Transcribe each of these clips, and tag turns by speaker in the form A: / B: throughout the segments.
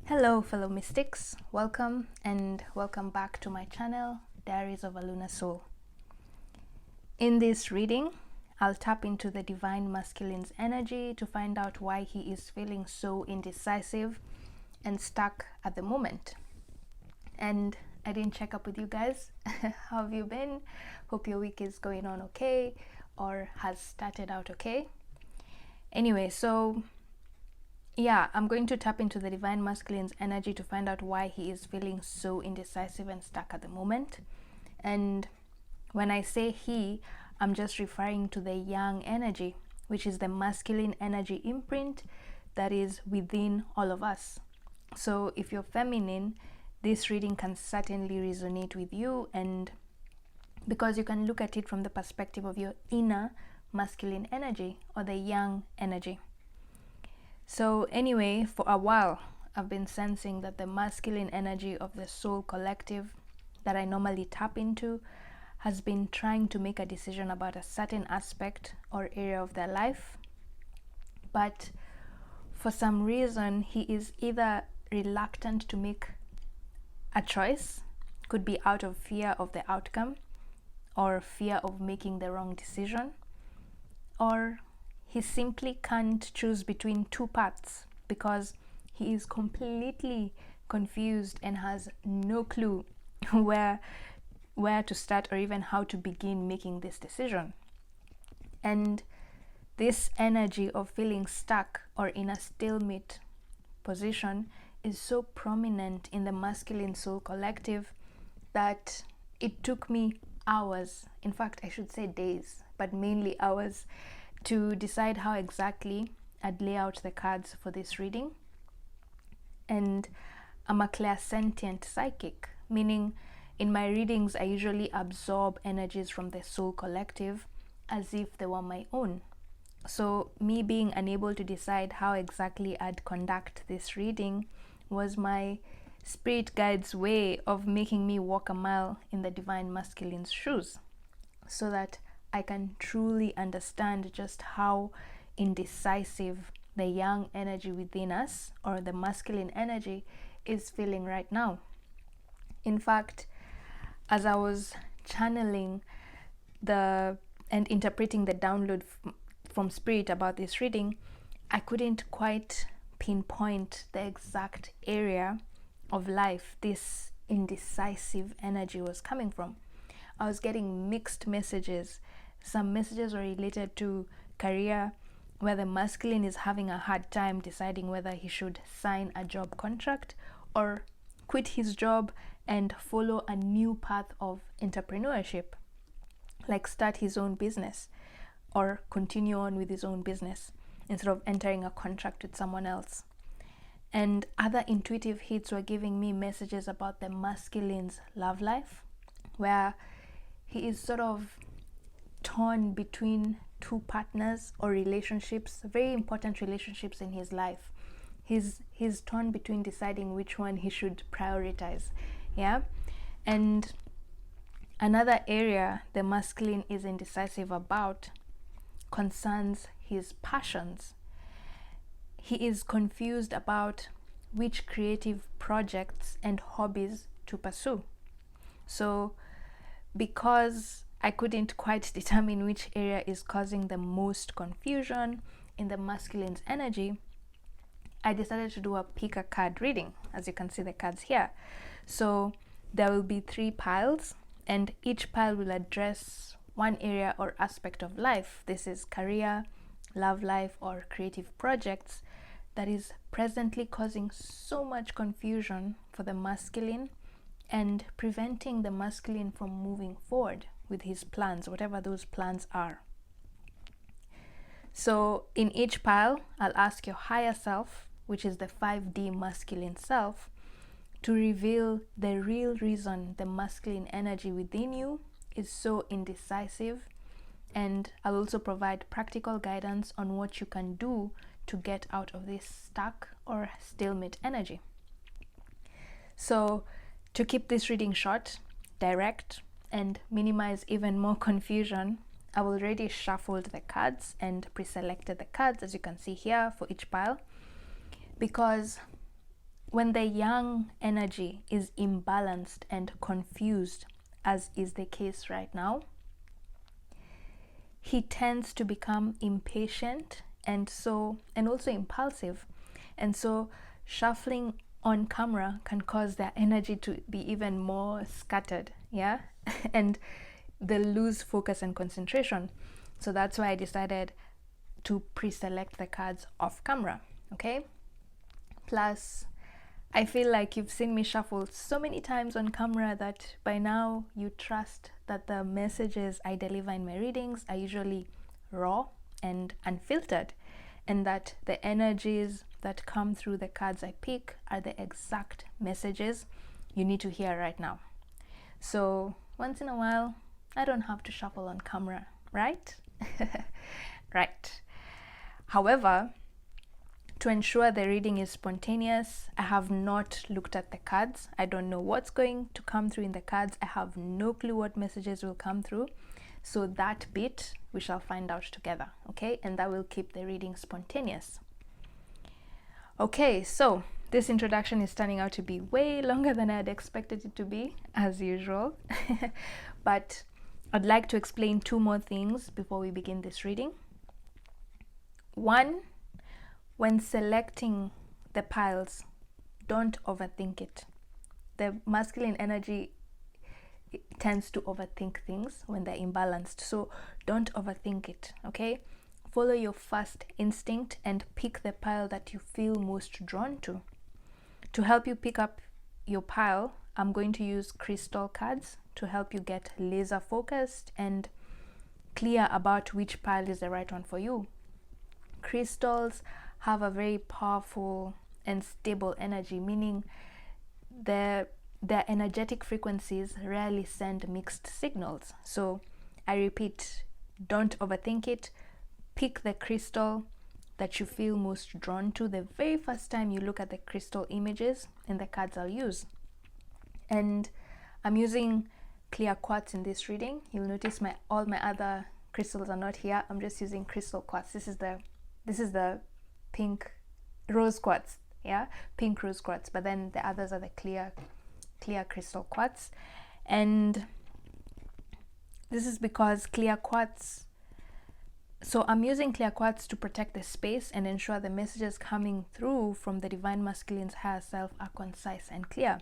A: Hello fellow mystics, welcome back to my channel, Diaries of a Lunar Soul. In this reading, I'll tap into the Divine Masculine's energy to find out why he is feeling so indecisive and stuck at the moment. And I didn't check up with you guys. How have you been? Hope your week is going on okay or has started out okay. Anyway, so yeah, I'm going to tap into the Divine Masculine's energy to find out why he is feeling so indecisive and stuck at the moment. And when I say he, I'm just referring to the yang energy, which is the masculine energy imprint that is within all of us. So if you're feminine, this reading can certainly resonate with you, and because you can look at it from the perspective of your inner masculine energy or the yang energy. So anyway, for a while, I've been sensing that the masculine energy of the soul collective that I normally tap into has been trying to make a decision about a certain aspect or area of their life. But for some reason, he is either reluctant to make a choice, could be out of fear of the outcome or fear of making the wrong decision, or he simply can't choose between two paths because he is completely confused and has no clue where to start or even how to begin making this decision. And this energy of feeling stuck or in a stalemate position is so prominent in the masculine soul collective that it took me hours, in fact I should say days, but mainly hours, to decide how exactly I'd lay out the cards for this reading. And I'm a clairsentient psychic, meaning in my readings I usually absorb energies from the soul collective as if they were my own. So me being unable to decide how exactly I'd conduct this reading was my spirit guide's way of making me walk a mile in the Divine Masculine's shoes, so that I can truly understand just how indecisive the yang energy within us, or the masculine energy, is feeling right now. In fact, as I was channeling and interpreting the download from Spirit about this reading, I couldn't quite pinpoint the exact area of life this indecisive energy was coming from. I was getting mixed messages. Some messages were related to career, where the masculine is having a hard time deciding whether he should sign a job contract or quit his job and follow a new path of entrepreneurship, like start his own business or continue on with his own business instead of entering a contract with someone else. And other intuitive hits were giving me messages about the masculine's love life, where he is sort of torn between two partners or relationships, very important relationships in his life. He's torn between deciding which one he should prioritize. Yeah. And another area the masculine is indecisive about concerns his passions. He is confused about which creative projects and hobbies to pursue. So because I couldn't quite determine which area is causing the most confusion in the masculine's energy, I decided to do a pick a card reading, as you can see the cards here. So there will be 3 piles, and each pile will address one area or aspect of life. This is career, love life, or creative projects that is presently causing so much confusion for the masculine and preventing the masculine from moving forward with his plans, whatever those plans are. So in each pile, I'll ask your higher self, which is the 5D masculine self, to reveal the real reason the masculine energy within you is so indecisive, and I'll also provide practical guidance on what you can do to get out of this stuck or stalemate energy. So to keep this reading short, direct, and minimize even more confusion, I've already shuffled the cards and pre-selected the cards, as you can see here, for each pile, because when the yang energy is imbalanced and confused, as is the case right now, he tends to become impatient and also impulsive. And so shuffling on camera can cause their energy to be even more scattered, yeah? And they lose focus and concentration. So that's why I decided to pre-select the cards off camera, okay? Plus, I feel like you've seen me shuffle so many times on camera that by now you trust that the messages I deliver in my readings are usually raw and unfiltered, and that the energies that come through the cards I pick are the exact messages you need to hear right now. So once in a while, I don't have to shuffle on camera, right? Right. However, to ensure the reading is spontaneous, I have not looked at the cards. I don't know what's going to come through in the cards. I have no clue what messages will come through. So that bit we shall find out together, okay? And that will keep the reading spontaneous. Okay, so this introduction is turning out to be way longer than I had expected it to be, as usual. But I'd like to explain two more things before we begin this reading. One, when selecting the piles, don't overthink it. The masculine energy tends to overthink things when they're imbalanced, so don't overthink it, okay? Follow your first instinct and pick the pile that you feel most drawn to. To help you pick up your pile, I'm going to use crystal cards to help you get laser focused and clear about which pile is the right one for you. Crystals have a very powerful and stable energy, meaning their energetic frequencies rarely send mixed signals. So I repeat, don't overthink it. Pick the crystal that you feel most drawn to the very first time you look at the crystal images and the cards I'll use. And I'm using clear quartz in this reading. You'll notice all my other crystals are not here. I'm just using crystal quartz. This is the pink rose quartz, yeah, pink rose quartz, but then the others are the clear crystal quartz. And this is because clear quartz, so I'm using clear quartz to protect the space and ensure the messages coming through from the divine masculine's higher self are concise and clear.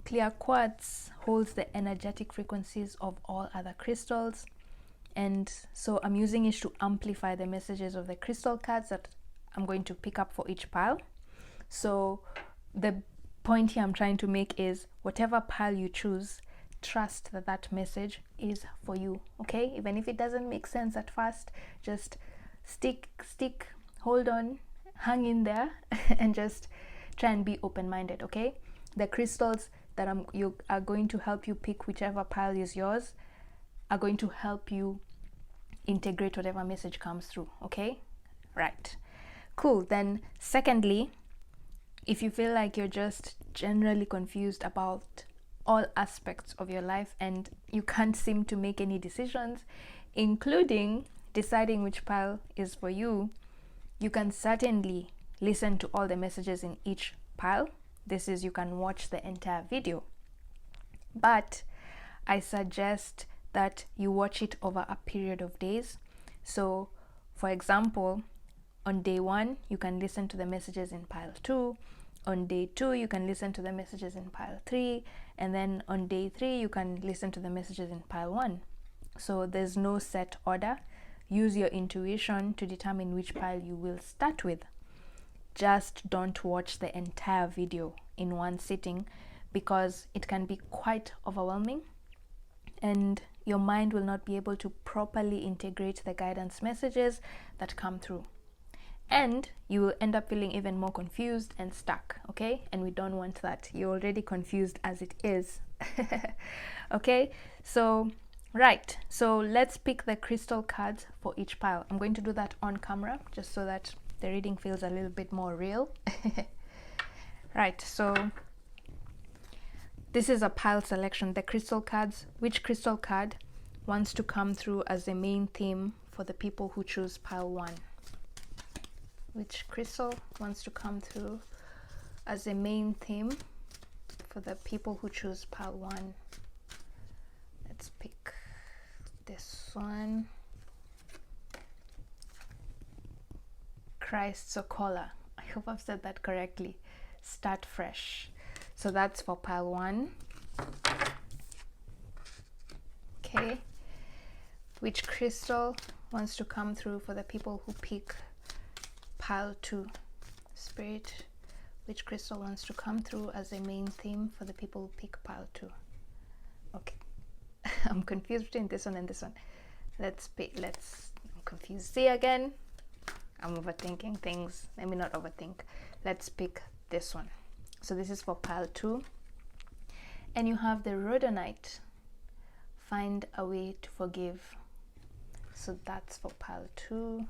A: Clear quartz holds the energetic frequencies of all other crystals, and so I'm using it to amplify the messages of the crystal cards that I'm going to pick up for each pile. So the point here I'm trying to make is whatever pile you choose, trust that that message is for you, okay? Even if it doesn't make sense at first, just stick, hold on, hang in there, and just try and be open-minded, okay? The crystals that are going to help you pick whichever pile is yours are going to help you integrate whatever message comes through, okay? Right. Cool. Then secondly, if you feel like you're just generally confused about all aspects of your life and you can't seem to make any decisions, including deciding which pile is for you, you can certainly listen to all the messages in each pile. This is, you can watch the entire video. But I suggest that you watch it over a period of days. So, for example, on day 1, you can listen to the messages in pile 2. On day 2, you can listen to the messages in pile 3. And then on day 3, you can listen to the messages in pile 1. So there's no set order. Use your intuition to determine which pile you will start with. Just don't watch the entire video in one sitting because it can be quite overwhelming and your mind will not be able to properly integrate the guidance messages that come through. And you will end up feeling even more confused and stuck, okay? And we don't want that. You're already confused as it is. Okay, so right, so let's pick the crystal cards for each pile. I'm going to do that on camera just so that the reading feels a little bit more real. Right, so this is a pile selection. The crystal cards, which crystal card wants to come through as the main theme for the people who choose pile 1? Which crystal wants to come through as a main theme for the people who choose pile 1. Let's pick this one. Chrysocolla. I hope I've said that correctly. Start fresh. So that's for pile 1. Okay. Which crystal wants to come through for the people who pick pile 2? Spirit, which crystal wants to come through as a main theme for the people who pick pile 2? Okay. I'm confused between this one and this one. I'm confused. See again? I'm overthinking things. Let me not overthink. Let's pick this one. So this is for pile 2. And you have the Rhodonite. Find a way to forgive. So that's for pile 2.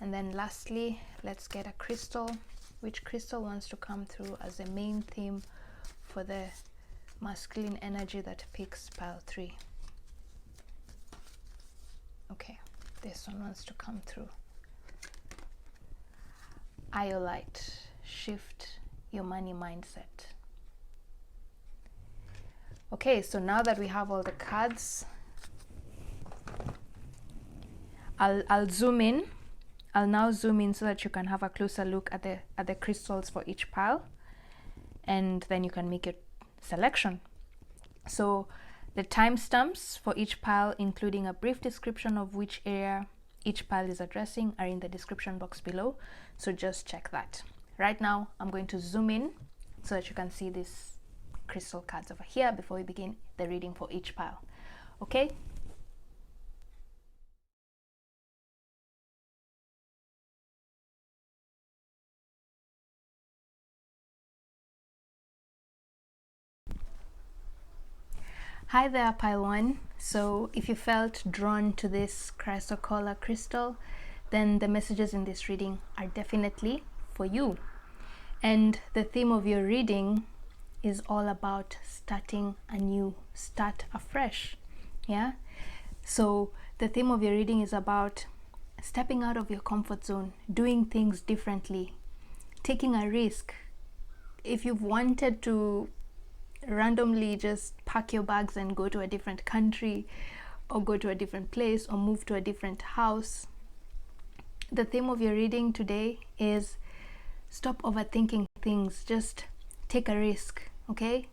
A: And then lastly, let's get a crystal. Which crystal wants to come through as a main theme for the masculine energy that picks pile 3? Okay, this one wants to come through. Iolite, shift your money mindset. Okay, so now that we have all the cards, I'll zoom in. I'll now zoom in so that you can have a closer look at the crystals for each pile, and then you can make your selection. So the timestamps for each pile, including a brief description of which area each pile is addressing, are in the description box below, so just check that. Right now I'm going to zoom in so that you can see these crystal cards over here before we begin the reading for each pile. Okay. Hi there, pile 1. So if you felt drawn to this Chrysocolla crystal, then the messages in this reading are definitely for you. And the theme of your reading is all about starting anew, start afresh. Yeah. So the theme of your reading is about stepping out of your comfort zone, doing things differently, taking a risk. If you've wanted to randomly just pack your bags and go to a different country, or go to a different place, or move to a different house, the theme of your reading today is stop overthinking things. Just take a risk. Okay,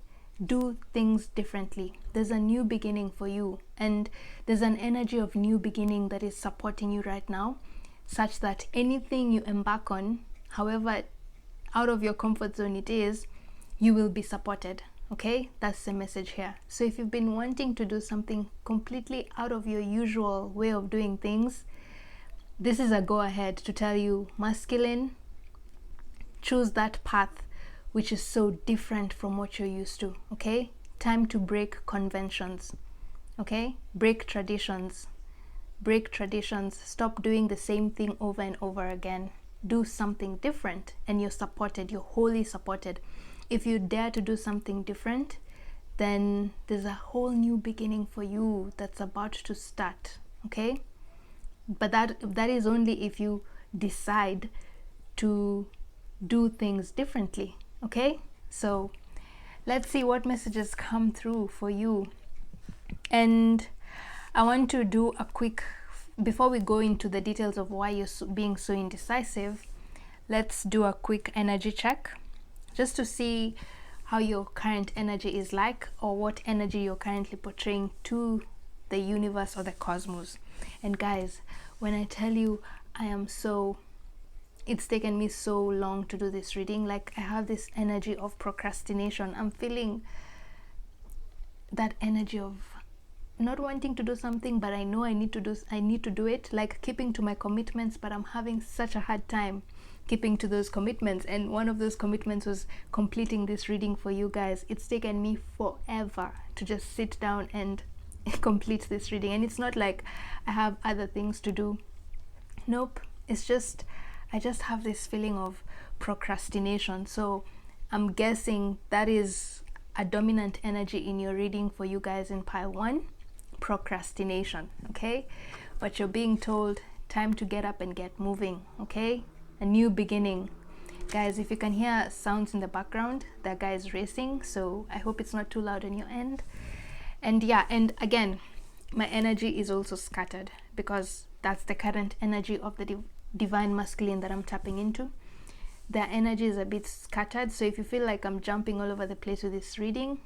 A: do things differently. There's a new beginning for you, and there's an energy of new beginning that is supporting you right now, such that anything you embark on, however out of your comfort zone it is, you will be supported. Okay, that's the message here. So if you've been wanting to do something completely out of your usual way of doing things, this is a go ahead to tell you, masculine, choose that path which is so different from what you're used to. Okay, time to break conventions. Okay, break traditions. Stop doing the same thing over and over again. Do something different, and you're supported. You're wholly supported. If you dare to do something different, then there's a whole new beginning for you that's about to start. Okay, but that is only if you decide to do things differently. Okay, so let's see what messages come through for you. And I want to do a quick, before we go into the details of why you're being so indecisive, let's do a quick energy check, just to see how your current energy is like, or what energy you're currently portraying to the universe or the cosmos. And guys, when I tell you, it's taken me so long to do this reading. Like, I have this energy of procrastination. I'm feeling that energy of not wanting to do something, but I know I need to do it, like keeping to my commitments, but I'm having such a hard time keeping to those commitments. And one of those commitments was completing this reading for you guys. It's taken me forever to just sit down and complete this reading, and it's not like I have other things to do. Nope, it's just I just have this feeling of procrastination. So I'm guessing that is a dominant energy in your reading for you guys in pile 1, procrastination. Okay, but you're being told time to get up and get moving. Okay, a new beginning. Guys, if you can hear sounds in the background, that guy is racing, so I hope it's not too loud on your end. And yeah, and again, my energy is also scattered because that's the current energy of the divine masculine that I'm tapping into. Their energy is a bit scattered, so if you feel like I'm jumping all over the place with this reading,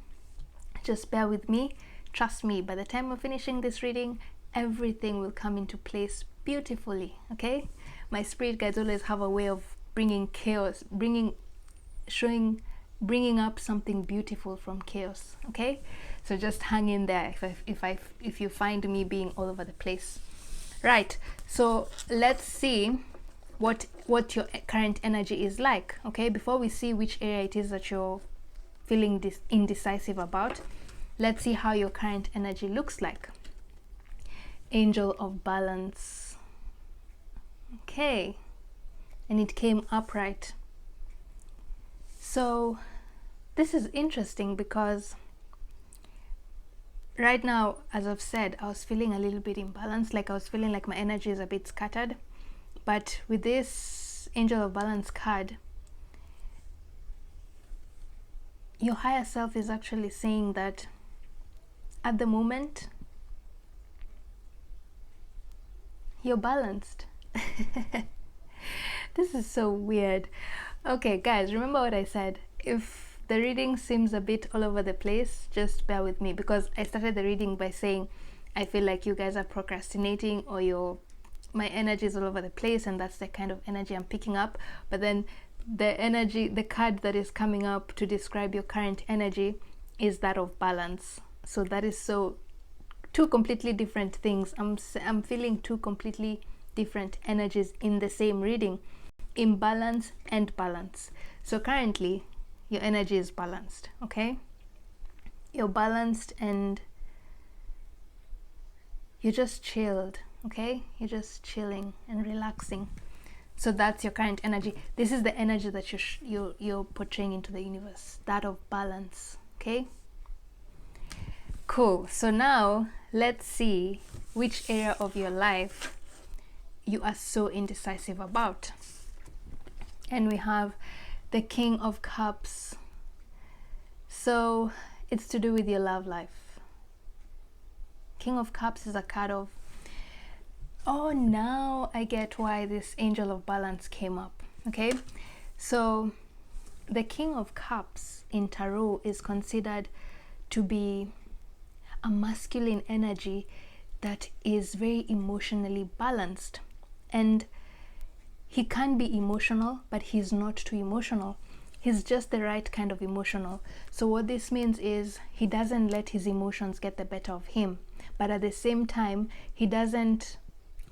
A: just bear with me. Trust me, by the time I'm finishing this reading, everything will come into place beautifully. Okay, my spirit guides always have a way of bringing chaos, bringing up something beautiful from chaos. Okay, so just hang in there if you find me being all over the place. Right, so let's see what your current energy is like. Okay, before we see which area it is that you're feeling indecisive about, let's see how your current energy looks like. Angel of Balance. Okay, and it came upright. So this is interesting because right now, as I've said, I was feeling a little bit imbalanced, like I was feeling like my energy is a bit scattered. But with this Angel of Balance card, your higher self is actually saying that at the moment, you're balanced. This is so weird. Okay, guys, remember what I said. If the reading seems a bit all over the place, just bear with me, because I started the reading by saying I feel like you guys are procrastinating, or my energy is all over the place, and that's the kind of energy I'm picking up. But then the card that is coming up to describe your current energy is that of balance. So that is two completely different things. I'm feeling two completely different energies in the same reading: imbalance and balance. So currently your energy is balanced. Okay, you're balanced and you're just chilled. Okay, you're just chilling and relaxing. So that's your current energy. This is the energy that you're portraying into the universe, that of balance. Okay, cool. So now let's see which area of your life you are so indecisive about. And we have the King of Cups. So it's to do with your love life. King of Cups is a card of, oh, now I get why this Angel of Balance came up. Okay, so the King of Cups in Tarot is considered to be a masculine energy that is very emotionally balanced. And he can be emotional, but he's not too emotional. He's just the right kind of emotional. So what this means is he doesn't let his emotions get the better of him, but at the same time, he doesn't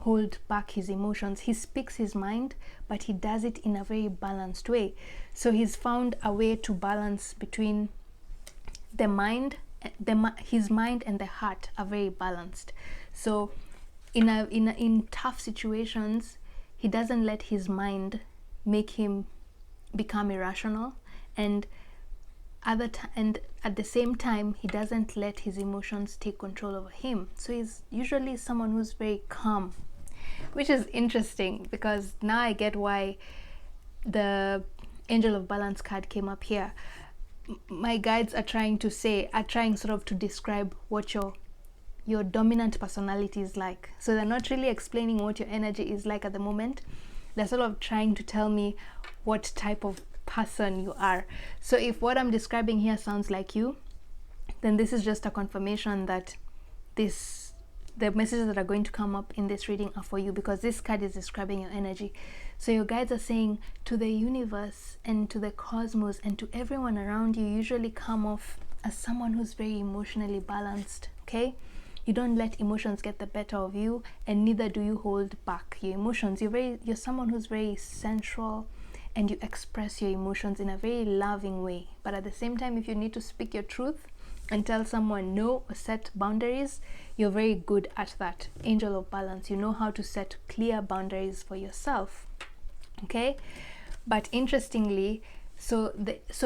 A: hold back his emotions. He speaks his mind, but he does it in a very balanced way. So he's found a way to balance between the mind, his mind and the heart are very balanced. So in tough situations, he doesn't let his mind make him become irrational, and at the same time, he doesn't let his emotions take control over him. So he's usually someone who's very calm, which is interesting because now I get why the Angel of Balance card came up here. My guides are trying sort of to describe what your dominant personality is like. So they're not really explaining what your energy is like at the moment. They're sort of trying to tell me what type of person you are. So if what I'm describing here sounds like you, then this is just a confirmation that the messages that are going to come up in this reading are for you, because this card is describing your energy. So your guides are saying to the universe and to the cosmos and to everyone around you, usually come off as someone who's very emotionally balanced. Okay, you don't let emotions get the better of you, and neither do you hold back your emotions. You're someone who's very sensual, and you express your emotions in a very loving way. But at the same time, if you need to speak your truth and tell someone no or set boundaries, you're very good at that. Angel of Balance, you know how to set clear boundaries for yourself. Okay, but interestingly, so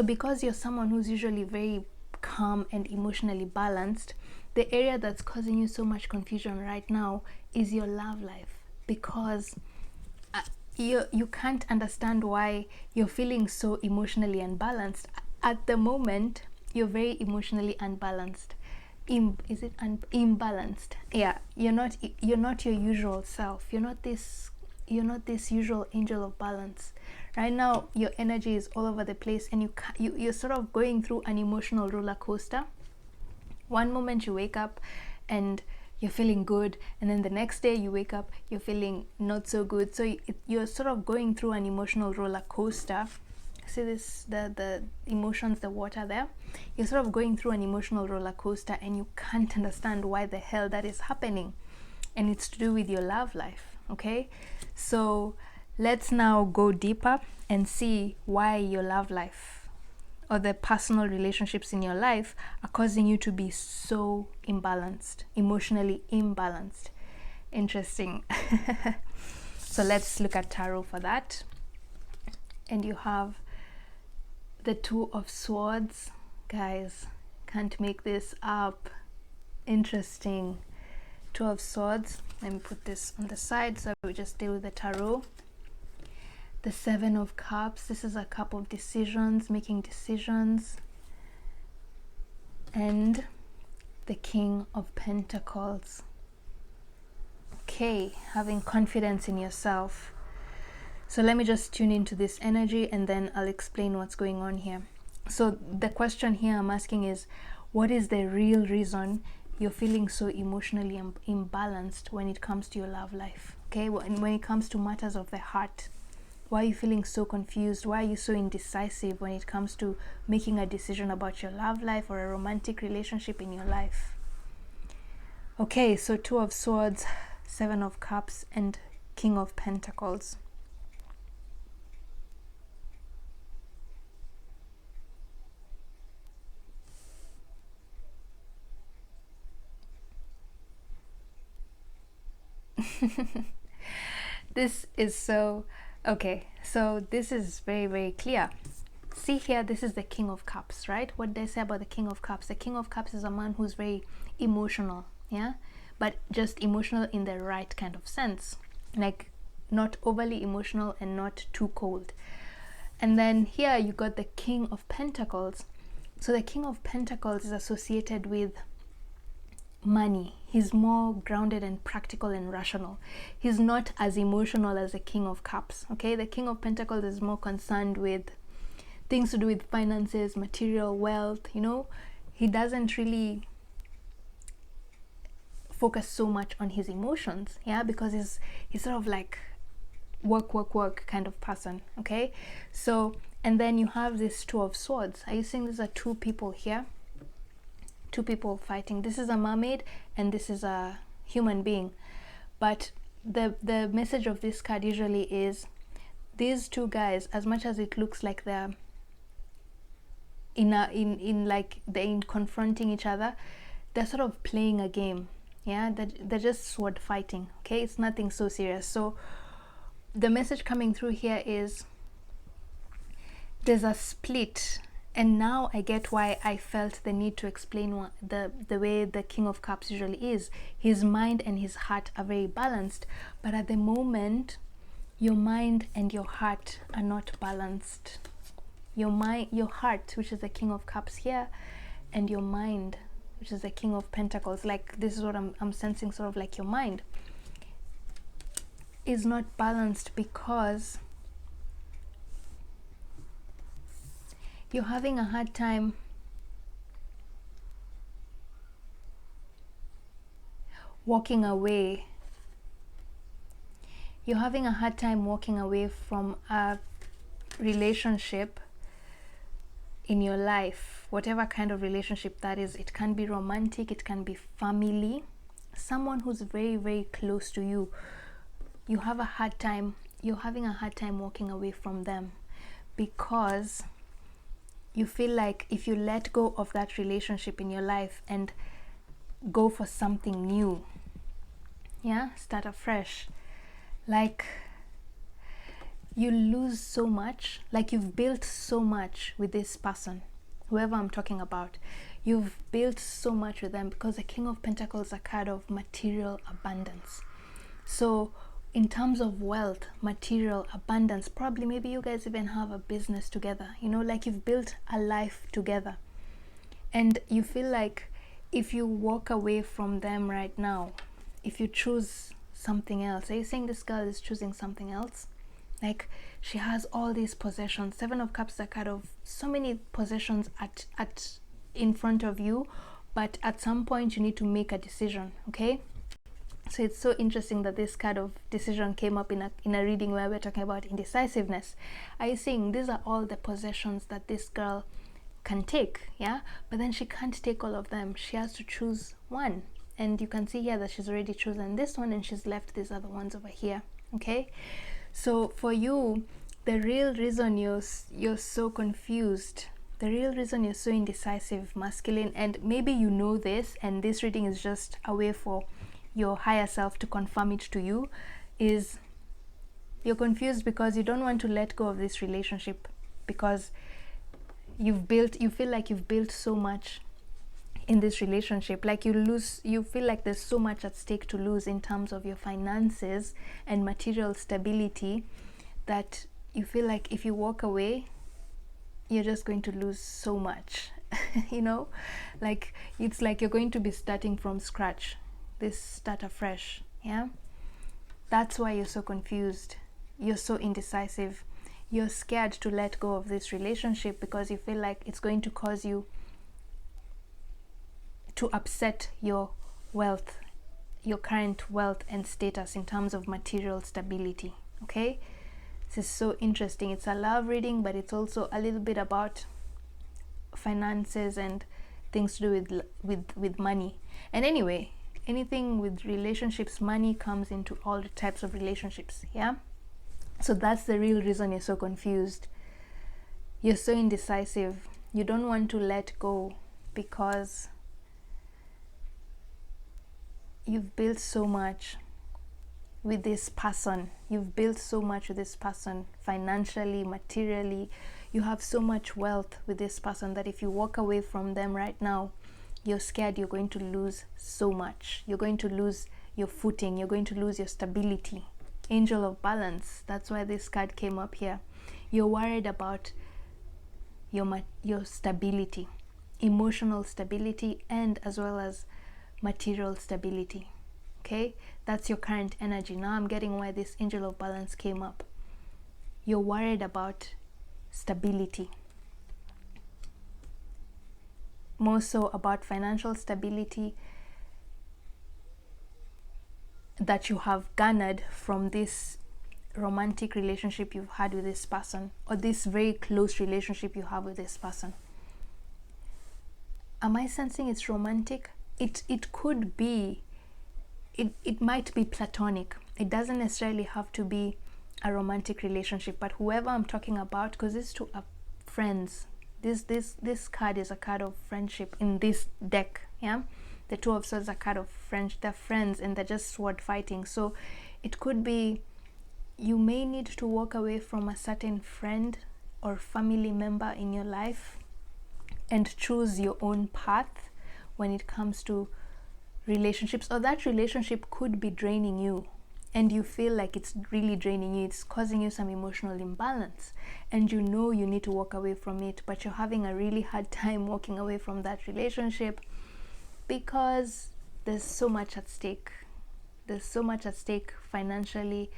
A: because you're someone who's usually very calm and emotionally balanced, the area that's causing you so much confusion right now is your love life, because you can't understand why you're feeling so emotionally unbalanced. At the moment, you're very emotionally unbalanced. Imbalanced? Yeah, you're not your usual self. You're not this usual angel of balance. Right now, your energy is all over the place, and you're sort of going through an emotional roller coaster. One moment you wake up and you're feeling good, and then the next day you wake up, you're feeling not so good. So you're sort of going through an emotional roller coaster. See this, the emotions, the water there? You're sort of going through an emotional roller coaster, and you can't understand why the hell that is happening. And it's to do with your love life, okay? So let's now go deeper and see why your love life or the personal relationships in your life are causing you to be so imbalanced, emotionally imbalanced. Interesting. So let's look at tarot for that. And you have the Two of Swords. Guys, can't make this up. Interesting. Two of Swords. Let me put this on the side so we just deal with the tarot. The Seven of Cups. This is a cup of decisions, making decisions. And the King of Pentacles. Okay, having confidence in yourself. So let me just tune into this energy, and then I'll explain what's going on here. So the question here I'm asking is, what is the real reason you're feeling so emotionally imbalanced when it comes to your love life? Okay, when it comes to matters of the heart. Why are you feeling so confused? Why are you so indecisive when it comes to making a decision about your love life or a romantic relationship in your life? Okay, so Two of Swords, Seven of Cups, and King of Pentacles. This is so okay, so this is very, very clear. See here, this is the King of Cups, right? What did I say about the King of Cups? The King of Cups is a man who's very emotional, yeah, but just emotional in the right kind of sense, like not overly emotional and not too cold. And then here you got the King of Pentacles. So the King of Pentacles is associated with money. He's more grounded and practical and rational. He's not as emotional as the King of Cups. Okay, the King of Pentacles is more concerned with things to do with finances, material wealth. You know, he doesn't really focus so much on his emotions, yeah, because he's sort of like work kind of person. Okay, so and then you have this Two of Swords. Are you seeing these are two people here? Two people fighting. This is a mermaid and this is a human being, but the message of this card usually is these two guys, as much as it looks like they're in confronting each other, they're sort of playing a game, yeah, they're just sword fighting. Okay, it's nothing so serious. So the message coming through here is there's a split. And now I get why I felt the need to explain the way the King of Cups usually is. His mind and his heart are very balanced, but at the moment, your mind and your heart are not balanced. Your heart, which is the King of Cups here, and your mind, which is the King of Pentacles, like this is what I'm sensing, sort of like your mind is not balanced because you're having a hard time walking away. You're having a hard time walking away from a relationship in your life, whatever kind of relationship that is. It can be romantic, it can be family, someone who's very, very close to you. You're having a hard time walking away from them because you feel like if you let go of that relationship in your life and go for something new, yeah, start afresh, like you lose so much. Like you've built so much with this person, whoever I'm talking about. You've built so much with them because the King of Pentacles is a card of material abundance. So in terms of wealth, material, abundance, probably maybe you guys even have a business together, you know, like you've built a life together. And you feel like if you walk away from them right now, if you choose something else, are you saying this girl is choosing something else? Like she has all these possessions. Seven of Cups is a card of so many possessions at in front of you, but at some point you need to make a decision, okay? So it's so interesting that this card of decision came up in a reading where we're talking about indecisiveness. Are you seeing these are all the possessions that this girl can take, yeah? But then she can't take all of them. She has to choose one. And you can see here that she's already chosen this one and she's left these other ones over here, okay? So for you, the real reason you're so confused, the real reason you're so indecisive, masculine, and maybe you know this and this reading is just a way for your higher self to confirm it to you, is you're confused because you don't want to let go of this relationship, because you feel like you've built so much in this relationship, like you feel like there's so much at stake to lose in terms of your finances and material stability, that you feel like if you walk away you're just going to lose so much. You know, like it's like you're going to be starting from scratch, this start afresh, yeah? That's why you're so confused, you're so indecisive, you're scared to let go of this relationship because you feel like it's going to cause you to upset your wealth, your current wealth and status in terms of material stability, okay? This is so interesting. It's a love reading, but it's also a little bit about finances and things to do with money. And anyway, anything with relationships, money comes into all the types of relationships, yeah? So that's the real reason you're so confused. You're so indecisive. You don't want to let go because you've built so much with this person. You've built so much with this person, financially, materially. You have so much wealth with this person that if you walk away from them right now, you're scared you're going to lose so much. You're going to lose your footing. You're going to lose your stability. Angel of Balance. That's why this card came up here. You're worried about your stability, emotional stability, and as well as material stability, okay? That's your current energy. Now I'm getting why this Angel of Balance came up. You're worried about stability, more so about financial stability that you have garnered from this romantic relationship you've had with this person, or this very close relationship you have with this person. Am I sensing it's romantic? It could be, it might be platonic. It doesn't necessarily have to be a romantic relationship, but whoever I'm talking about, because these two are friends. This card is a card of friendship in this deck, yeah? The Two of Swords are a card of friends. They're friends and they're just sword fighting. So it could be you may need to walk away from a certain friend or family member in your life and choose your own path when it comes to relationships, or that relationship could be draining you and you feel like it's really draining you, it's causing you some emotional imbalance, and you know you need to walk away from it, but you're having a really hard time walking away from that relationship because there's so much at stake. There's so much at stake financially,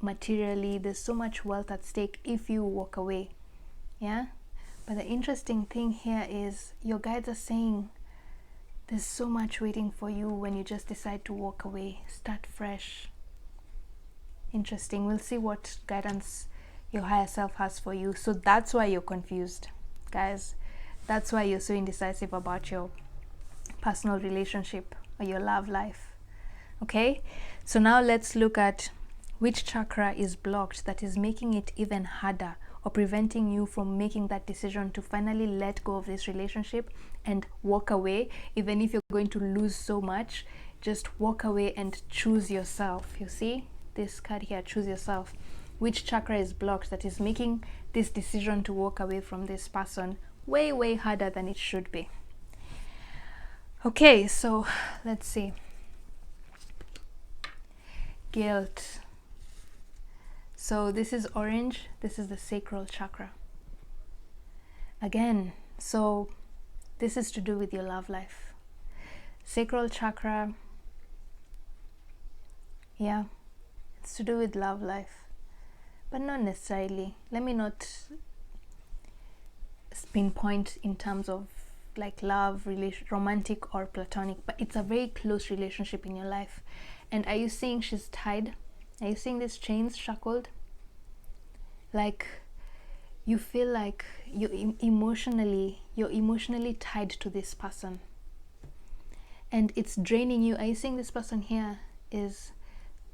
A: materially. There's so much wealth at stake if you walk away, yeah? But the interesting thing here is your guides are saying there's so much waiting for you when you just decide to walk away, start fresh. Interesting. We'll see what guidance your higher self has for you. So that's why you're confused, guys. That's why you're so indecisive about your personal relationship or your love life, okay? So now let's look at which chakra is blocked that is making it even harder or preventing you from making that decision to finally let go of this relationship and walk away. Even if you're going to lose so much, just walk away and choose yourself. You see this card here, choose yourself. Which chakra is blocked that is making this decision to walk away from this person way harder than it should be? Okay, so let's see. Guilt. So this is orange, this is the sacral chakra. Again, so this is to do with your love life. Sacral chakra, yeah, it's to do with love life, but not necessarily. Let me not pinpoint in terms of like love, romantic or platonic, but it's a very close relationship in your life. And are you seeing she's tied? Are you seeing these chains shackled? Like you feel like you're emotionally tied to this person, and it's draining you. Are you seeing this person here is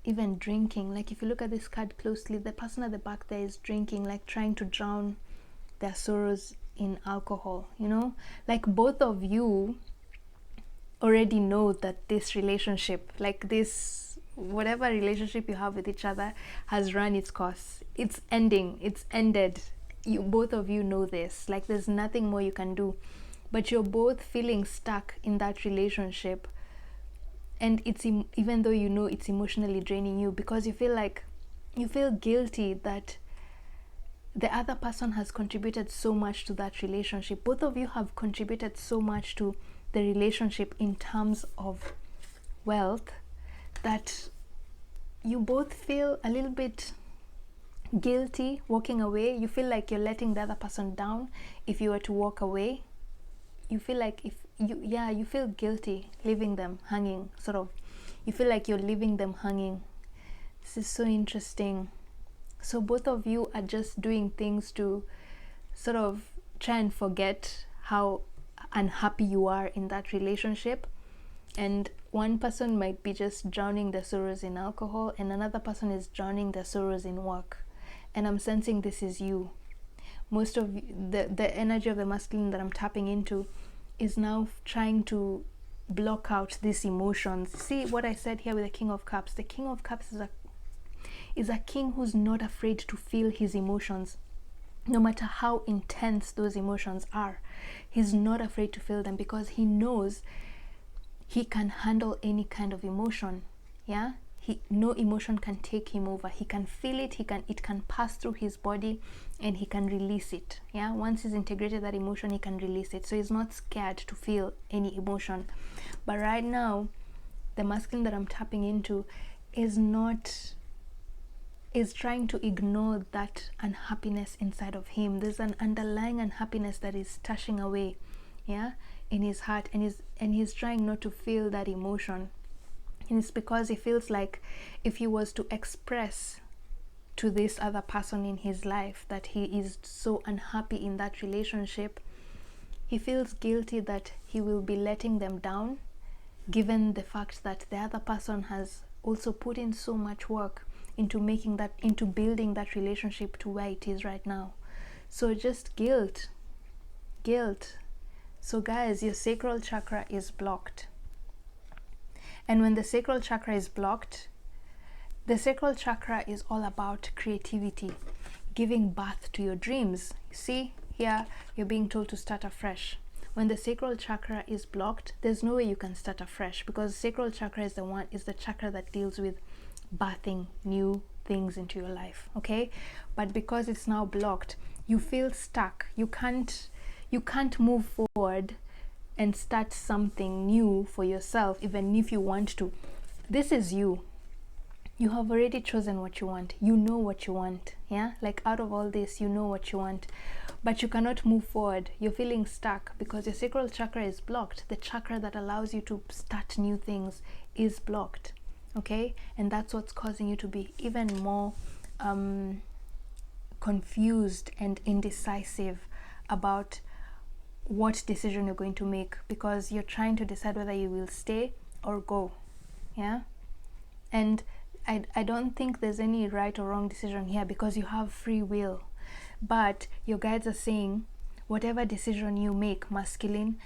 A: even drinking? Like if you look at this card closely, the person at the back there is drinking, like trying to drown their sorrows in alcohol, you know? Like both of you already know that this relationship, like this, whatever relationship you have with each other, has run its course. It's ending, it's ended. You, both of you know this. Like there's nothing more you can do, but you're both feeling stuck in that relationship. And it's even though you know it's emotionally draining you, because you feel guilty that the other person has contributed so much to that relationship. Both of you have contributed so much to the relationship in terms of wealth, that you both feel a little bit guilty walking away. You feel like you're letting the other person down if you were to walk away. You feel like you feel guilty leaving them hanging, sort of. You feel like you're leaving them hanging. This is so interesting. So both of you are just doing things to sort of try and forget how unhappy you are in that relationship. And one person might be just drowning their sorrows in alcohol, and another person is drowning their sorrows in work. And I'm sensing this is you. Most of the energy of the masculine that I'm tapping into is now trying to block out these emotions. See what I said here with the King of Cups? The King of Cups is a king who's not afraid to feel his emotions, no matter how intense those emotions are. He's not afraid to feel them because he knows he can handle any kind of emotion. Yeah, no emotion can take him over. He can feel it, it can pass through his body, and he can release it. Yeah, once he's integrated that emotion, he can release it. So he's not scared to feel any emotion. But right now, the masculine that I'm tapping into is trying to ignore that unhappiness inside of him. There's an underlying unhappiness that is stashing away, yeah, in his heart, and he's trying not to feel that emotion. And it's because he feels like if he was to express to this other person in his life that he is so unhappy in that relationship, he feels guilty that he will be letting them down, given the fact that the other person has also put in so much work into building that relationship to where it is right now. So just guilt. So guys, your sacral chakra is blocked. And when the sacral chakra is blocked, the sacral chakra is all about creativity, giving birth to your dreams. See, here you're being told to start afresh. When the sacral chakra is blocked, there's no way you can start afresh, because sacral chakra is the chakra that deals with birthing new things into your life. Okay, but because it's now blocked, you feel stuck. You can't move forward and start something new for yourself, even if you want to. This is you. You have already chosen what you want. You know what you want. Yeah, like out of all this, you know what you want, but you cannot move forward. You're feeling stuck because your sacral chakra is blocked. The chakra that allows you to start new things is blocked. Okay, and that's what's causing you to be even more confused and indecisive about what decision you're going to make, because you're trying to decide whether you will stay or go. Yeah, and I don't think there's any right or wrong decision here, because you have free will. But your guides are saying, whatever decision you make, masculine,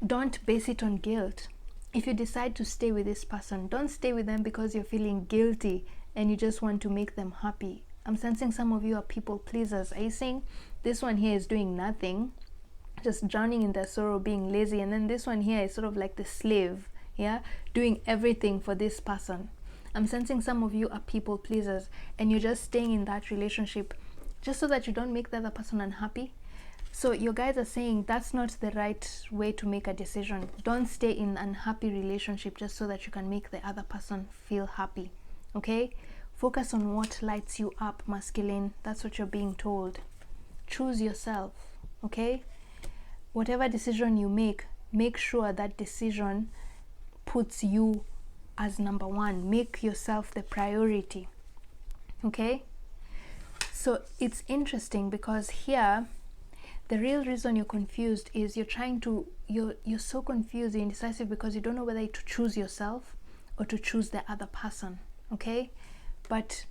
A: don't base it on guilt. If you decide to stay with this person, don't stay with them because you're feeling guilty and you just want to make them happy. I'm sensing some of you are people pleasers. Are you saying this one here is doing nothing, just drowning in their sorrow, being lazy, and then this one here is sort of like the slave, yeah, doing everything for this person? I'm sensing some of you are people pleasers, and you're just staying in that relationship just so that you don't make the other person unhappy. So your guides are saying that's not the right way to make a decision. Don't stay in an unhappy relationship just so that you can make the other person feel happy. Okay? Focus on what lights you up, masculine. That's what you're being told. Choose yourself. Okay? Whatever decision you make sure that decision puts you as number one. Make yourself the priority. Okay? So it's interesting because here, the real reason you're confused is you're so confused, you're indecisive because you don't know whether to choose yourself or to choose the other person. Okay? But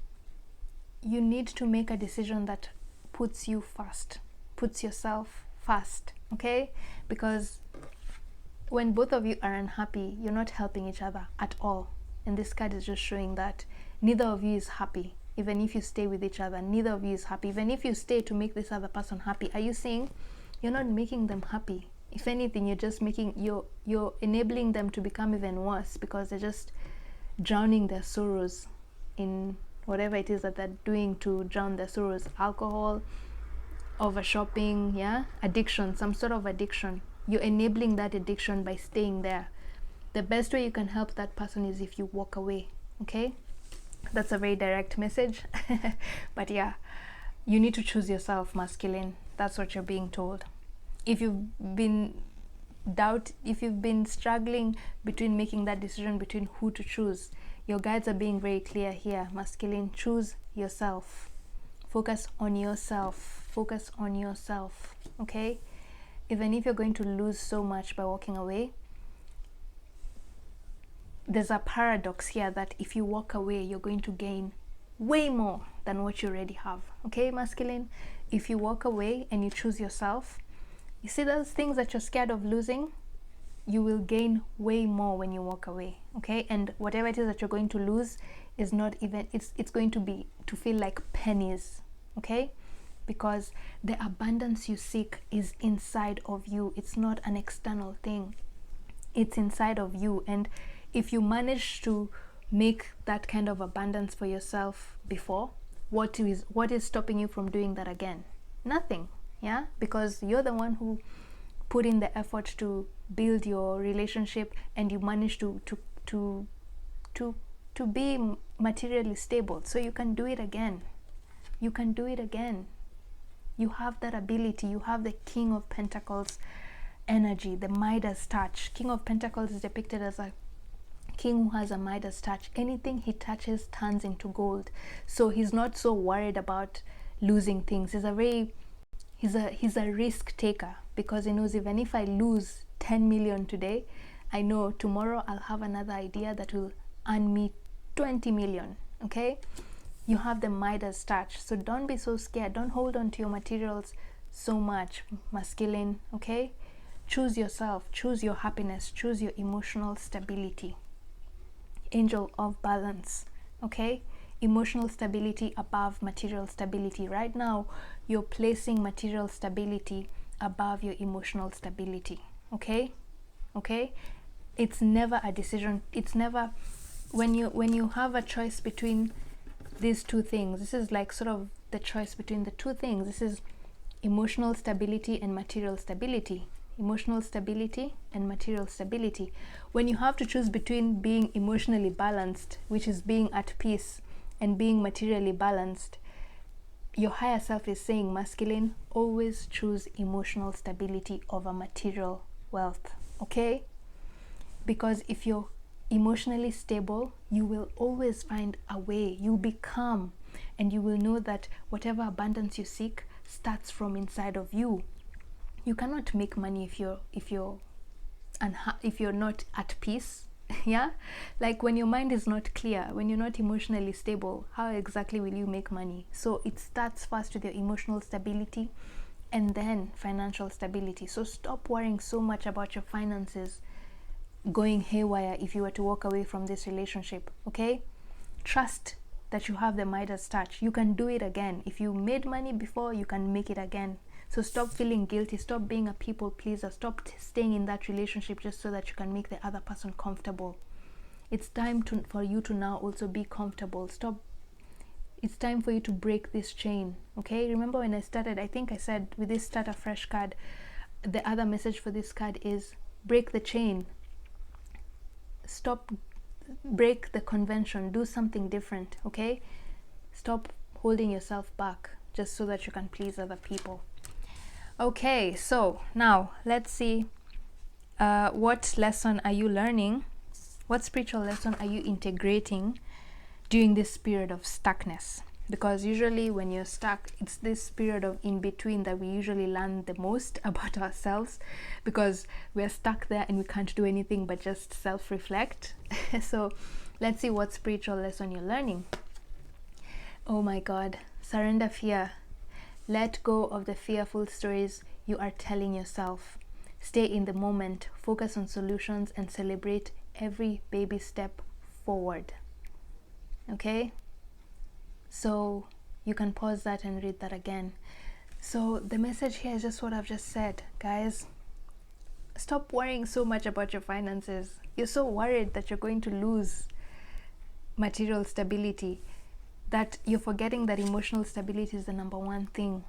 A: you need to make a decision that puts you first, puts yourself first. Okay? Because when both of you are unhappy, you're not helping each other at all. And this card is just showing that neither of you is happy. Even if you stay with each other, neither of you is happy. Even if you stay to make this other person happy, are you seeing you're not making them happy? If anything, you're just you're enabling them to become even worse, because they're just drowning their sorrows in whatever it is that they're doing to drown their sorrows. Alcohol, over shopping, yeah, addiction, some sort of addiction. You're enabling that addiction by staying there. The best way you can help that person is if you walk away. Okay? That's a very direct message. But yeah, you need to choose yourself, masculine. That's what you're being told. If you've been struggling between making that decision between who to choose, your guides are being very clear here, masculine. Choose yourself. Focus on yourself. Focus on yourself. Okay? Even if you're going to lose so much by walking away, there's a paradox here that if you walk away, you're going to gain way more than what you already have. Okay, masculine? If you walk away and you choose yourself, you see those things that you're scared of losing, you will gain way more when you walk away. Okay? And whatever it is that you're going to lose is not even, it's going to feel like pennies. Okay? Because the abundance you seek is inside of you. It's not an external thing. It's inside of you. And if you manage to make that kind of abundance for yourself before, what is stopping you from doing that again? Nothing. Yeah? Because you're the one who put in the effort to build your relationship, and you managed to be materially stable. So you can do it again. You can do it again. You have that ability. You have the King of Pentacles energy, the Midas touch. King of Pentacles is depicted as a king who has a Midas touch. Anything he touches turns into gold. So he's not so worried about losing things. He's a risk taker, because he knows even if I lose 10 million today, I know tomorrow I'll have another idea that will earn me 20 million. Okay? You have the Midas touch. So don't be so scared. Don't hold on to your materials so much, masculine. Okay? Choose yourself. Choose your happiness. Choose your emotional stability. Angel of balance. Okay? Emotional stability above material stability. Right now, you're placing material stability above your emotional stability. Okay? Okay? It's never a decision. It's never, when you have a choice between these two things, this is like sort of the choice between the two things. This is emotional stability and material stability. Emotional stability and material stability. When you have to choose between being emotionally balanced, which is being at peace, and being materially balanced, your higher self is saying, masculine, always choose emotional stability over material wealth. Okay? Because if you're emotionally stable, you will always find a way. You'll be calm, and you will know that whatever abundance you seek starts from inside of you. You cannot make money if you're not at peace. Yeah, like when your mind is not clear, when you're not emotionally stable, how exactly will you make money? So it starts first with your emotional stability, and then financial stability. So stop worrying so much about your finances going haywire if you were to walk away from this relationship. Okay? Trust that you have the Midas touch. You can do it again. If you made money before, you can make it again. So stop feeling guilty. Stop being a people pleaser. Stop staying in that relationship just so that you can make the other person comfortable. It's time for you to now also be comfortable. It's time for you to break this chain, okay? Remember when I started, I think I said with this Start a Fresh card, the other message for this card is break the chain. Break the convention, do something different, okay? Stop holding yourself back just so that you can please other people. Okay, so now let's see what lesson are you learning? What spiritual lesson are you integrating during this period of stuckness? Because usually when you're stuck, it's this period of in between that we usually learn the most about ourselves, because we're stuck there and we can't do anything but just self-reflect. So let's see what spiritual lesson you're learning. Oh my God, surrender fear. Let go of the fearful stories you are telling yourself. Stay in the moment, focus on solutions, and celebrate every baby step forward. Okay? So you can pause that and read that again. So the message here is just what I've just said, guys. Stop worrying so much about your finances. You're so worried that you're going to lose material stability that you're forgetting that emotional stability is the number one thing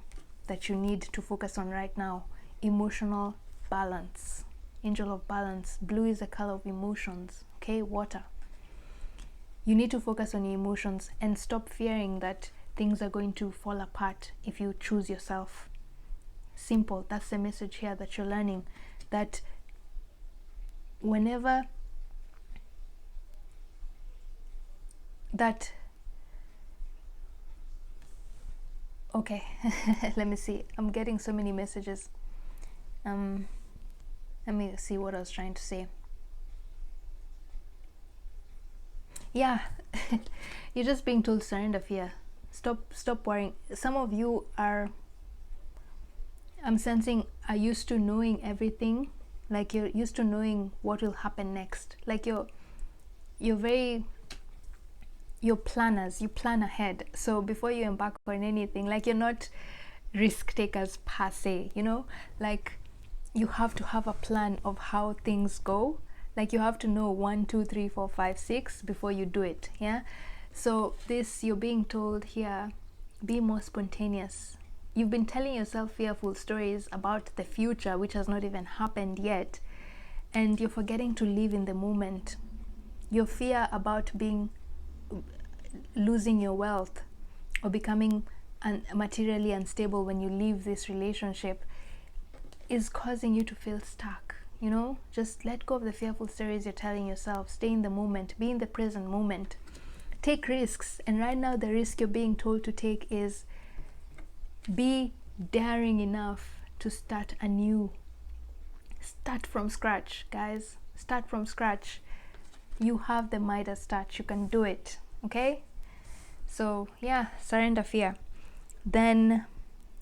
A: that you need to focus on right now. Emotional balance. Angel of balance. Blue is the color of emotions. Okay, water. You need to focus on your emotions and stop fearing that things are going to fall apart if you choose yourself. Simple. That's the message here that you're learning. That whenever that... Okay, let me see. I'm getting so many messages. Let me see what I was trying to say. Yeah, you're just being told surrender fear. Stop worrying. Some of you are, I'm sensing, are used to knowing everything. Like you're used to knowing what will happen next. Like you're planners. You plan ahead. So before you embark on anything, like you're not risk takers per se, you know, like you have to have a plan of how things go. Like you have to know 1, 2, 3, 4, 5, 6 before you do it. Yeah. So this, you're being told here, be more spontaneous. You've been telling yourself fearful stories about the future, which has not even happened yet, and you're forgetting to live in the moment. Your fear about losing your wealth or becoming materially unstable when you leave this relationship is causing you to feel stuck. You know, just let go of the fearful stories you're telling yourself. Stay in the moment. Be in the present moment. Take risks. And right now the risk you're being told to take is be daring enough to start anew. Start from scratch, guys. Start from scratch. You have the Midas touch. You can do it. Okay? So yeah, surrender fear. Then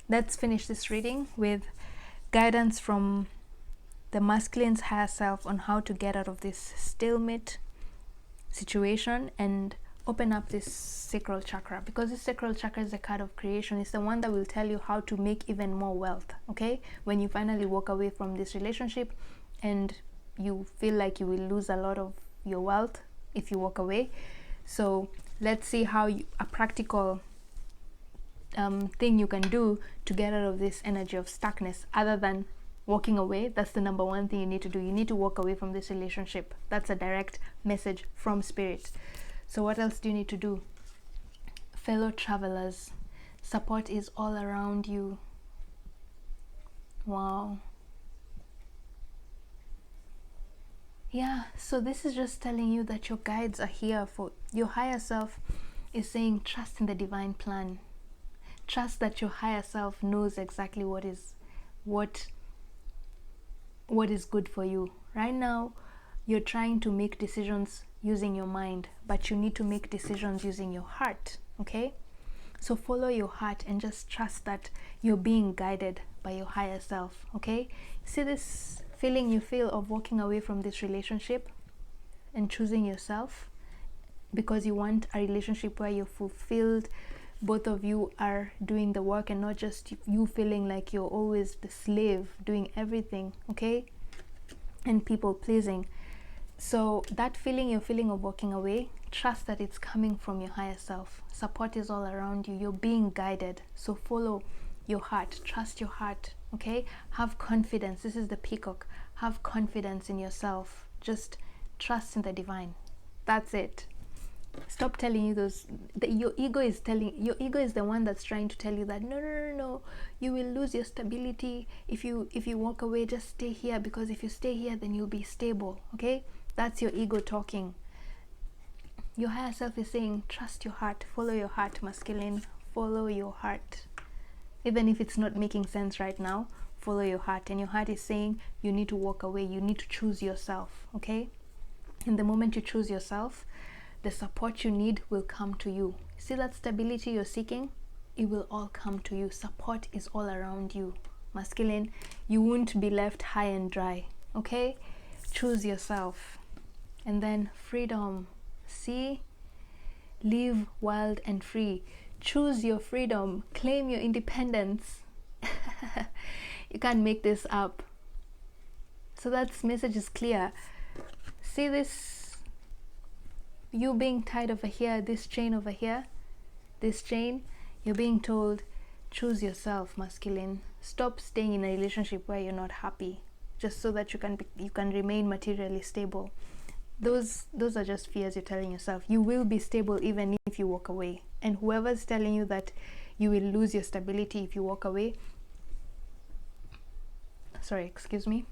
A: let's finish this reading with guidance from the masculine's higher self on how to get out of this stalemate situation and open up this sacral chakra, because this sacral chakra is the card of creation. It's the one that will tell you how to make even more wealth. Okay, when you finally walk away from this relationship and you feel like you will lose a lot of your wealth if you walk away. So let's see how a practical thing you can do to get out of this energy of stuckness, other than walking away. That's the number one thing you need to do. You need to walk away from this relationship. That's a direct message from spirit. So what else do you need to do? Fellow travelers, support is all around you. Wow. Yeah, so this is just telling you that your guides are here. For your higher self is saying, trust in the divine plan. Trust that your higher self knows exactly what is good for you. Right now, you're trying to make decisions using your mind, but you need to make decisions using your heart. Okay? So follow your heart and just trust that you're being guided by your higher self. Okay? See this feeling you feel of walking away from this relationship and choosing yourself because you want a relationship where you're fulfilled, both of you are doing the work and not just you feeling like you're always the slave doing everything, okay, and people pleasing. So that feeling you're feeling of walking away, trust that it's coming from your higher self. Support is all around you. You're being guided. So follow your heart. Trust your heart. Okay? Have confidence. This is the peacock. Have confidence in yourself. Just trust in the divine. That's it. Stop telling you those. Your ego is the one that's trying to tell you that no, you will lose your stability if you walk away. Just stay here, because if you stay here, then you'll be stable. Okay? That's your ego talking. Your higher self is saying, trust your heart, follow your heart, masculine, follow your heart. Even if it's not making sense right now, follow your heart. And your heart is saying you need to walk away, you need to choose yourself. Okay? And the moment you choose yourself, the support you need will come to you. See that stability you're seeking? It will all come to you. Support is all around you. Masculine, you won't be left high and dry. Okay? Choose yourself. And then freedom. See? Live wild and free. Choose your freedom. Claim your independence. You can't make this up. So that message is clear. See this? You being tied over here, this chain over here, this chain, you're being told, choose yourself, masculine. Stop staying in a relationship where you're not happy, just so that you can remain materially stable. Those are just fears you're telling yourself. You will be stable even if you walk away. And whoever's telling you that you will lose your stability if you walk away, sorry, excuse me,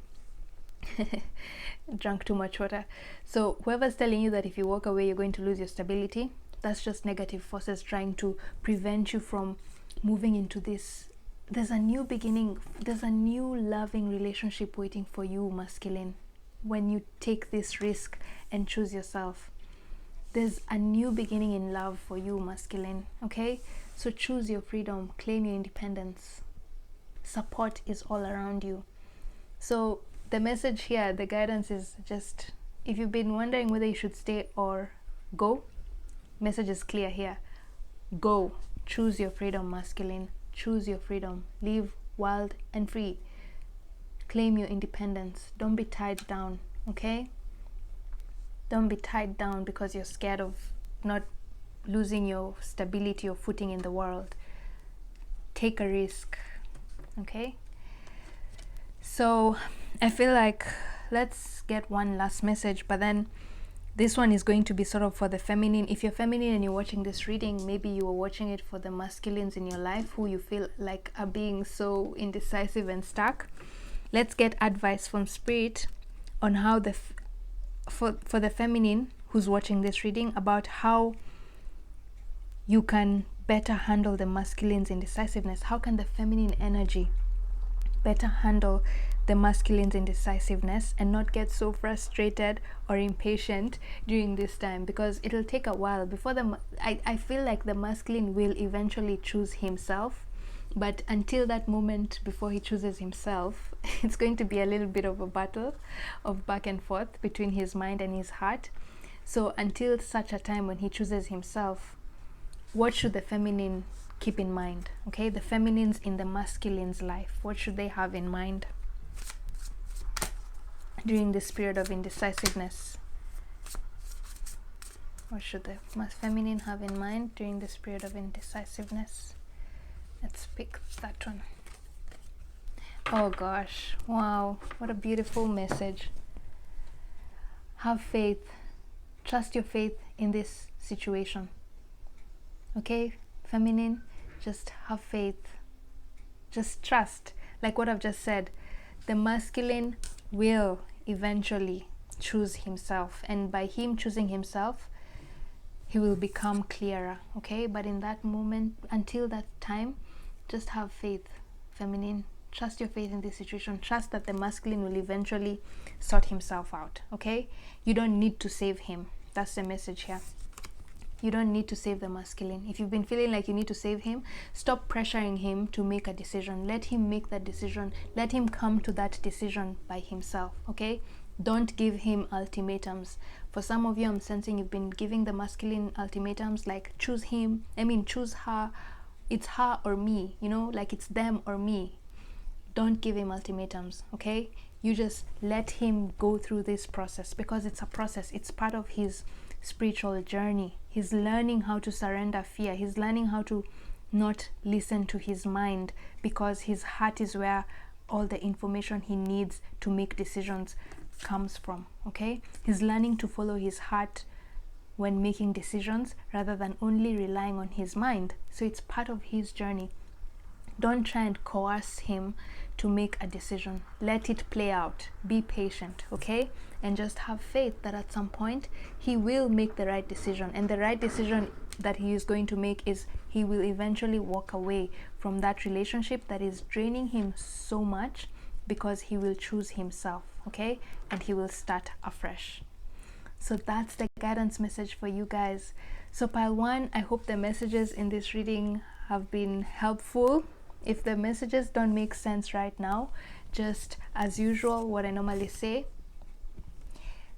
A: drank too much water. So whoever's telling you that if you walk away you're going to lose your stability, that's just negative forces trying to prevent you from moving into this. There's a new beginning, there's a new loving relationship waiting for you, masculine, when you take this risk and choose yourself. There's a new beginning in love for you, masculine. Okay? So choose your freedom, claim your independence. Support is all around you. So the message here, the guidance is just, if you've been wondering whether you should stay or go, message is clear here. Go. Choose your freedom, masculine. Choose your freedom. Live wild and free. Claim your independence. Don't be tied down, okay? Don't be tied down because you're scared of not losing your stability or footing in the world. Take a risk, okay? So I feel like let's get one last message, but then this one is going to be sort of for the feminine. If you're feminine and you're watching this reading, maybe you were watching it for the masculines in your life who you feel like are being so indecisive and stuck. Let's get advice from Spirit on how for the feminine who's watching this reading, about how you can better handle the masculine's indecisiveness. How can the feminine energy better handle the masculine's indecisiveness and not get so frustrated or impatient during this time? Because it'll take a while before I feel like the masculine will eventually choose himself, but until that moment before he chooses himself, it's going to be a little bit of a battle of back and forth between his mind and his heart. So until such a time when he chooses himself, what should the feminine keep in mind? Okay, the feminines in the masculine's life, what should they have in mind during this period of indecisiveness? What should the feminine have in mind during this period of indecisiveness? Let's pick that one. Oh gosh, wow, what a beautiful message. Have faith. Trust your faith in this situation. Okay, feminine, just have faith. Just trust. Like what I've just said, the masculine will eventually choose himself, and by him choosing himself, he will become clearer. Okay, but in that moment, until that time, just have faith, feminine. Trust your faith in this situation. Trust that the masculine will eventually sort himself out. Okay, you don't need to save him. That's the message here. You don't need to save the masculine. If you've been feeling like you need to save him, stop pressuring him to make a decision. Let him make that decision. Let him come to that decision by himself. Okay, don't give him ultimatums. For some of you, I'm sensing you've been giving the masculine ultimatums, like choose him, choose her, it's her or me, like it's them or me. Don't give him ultimatums, okay? You just let him go through this process, because it's a process. It's part of his spiritual journey. He's learning how to surrender fear. He's learning how to not listen to his mind, because his heart is where all the information he needs to make decisions comes from. Okay, he's learning to follow his heart when making decisions, rather than only relying on his mind. So it's part of his journey. Don't try and coerce him to make a decision. Let it play out. Be patient, okay? And just have faith that at some point he will make the right decision. And the right decision that he is going to make is he will eventually walk away from that relationship that is draining him so much, because he will choose himself, okay? And he will start afresh. So that's the guidance message for you guys. So pile 1, I hope the messages in this reading have been helpful. If the messages don't make sense right now, just as usual, what I normally say,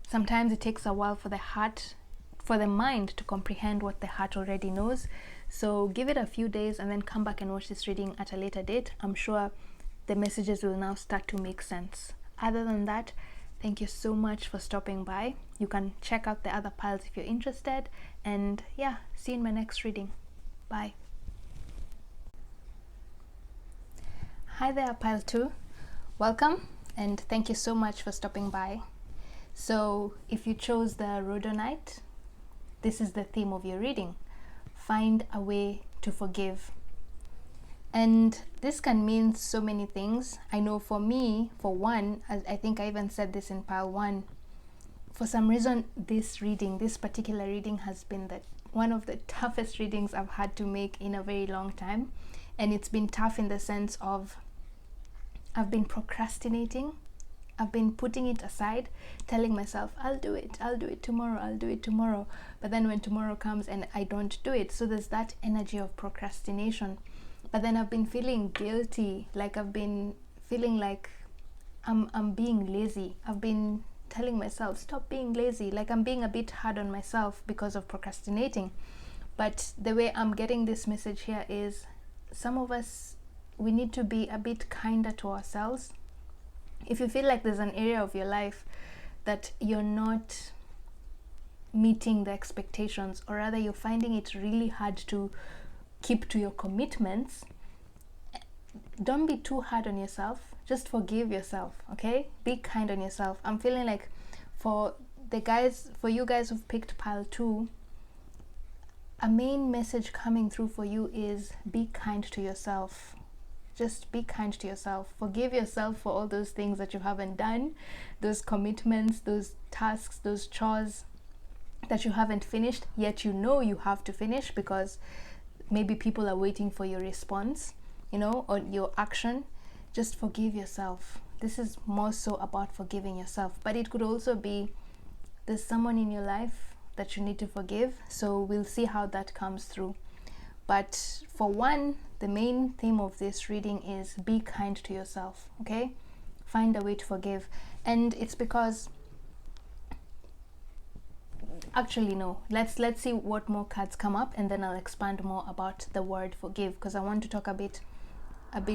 A: sometimes it takes a while for the mind to comprehend what the heart already knows. So give it a few days and then come back and watch this reading at a later date. I'm sure the messages will now start to make sense. Other than that, thank you so much for stopping by. You can check out the other piles if you're interested. And yeah, see you in my next reading. Bye. Hi there, pile 2. Welcome, and thank you so much for stopping by. So if you chose the Rhodonite, this is the theme of your reading. Find a way to forgive. And this can mean so many things. I know for me, for one, I think I even said this in pile 1, for some reason this particular reading has been one of the toughest readings I've had to make in a very long time. And it's been tough in the sense of I've been procrastinating. I've been putting it aside, telling myself, I'll do it tomorrow. But then when tomorrow comes and I don't do it, so there's that energy of procrastination. But then I've been feeling guilty, like I've been feeling like I'm being lazy. I've been telling myself, stop being lazy, like I'm being a bit hard on myself because of procrastinating. But the way I'm getting this message here is, some of us, we need to be a bit kinder to ourselves. If you feel like there's an area of your life that you're not meeting the expectations, or rather you're finding it really hard to keep to your commitments, don't be too hard on yourself. Just forgive yourself, okay? Be kind on yourself. I'm feeling like for you guys who've picked pile 2, a main message coming through for you is be kind to yourself. Just be kind to yourself. Forgive yourself for all those things that you haven't done, those commitments, those tasks, those chores that you haven't finished, yet you know you have to finish because maybe people are waiting for your response, or your action. Just forgive yourself. This is more so about forgiving yourself. But it could also be there's someone in your life that you need to forgive. So we'll see how that comes through. But for one, the main theme of this reading is be kind to yourself, okay? Find a way to forgive. And it's because, actually no, let's see what more cards come up, and then I'll expand more about the word forgive, because I want to talk a bit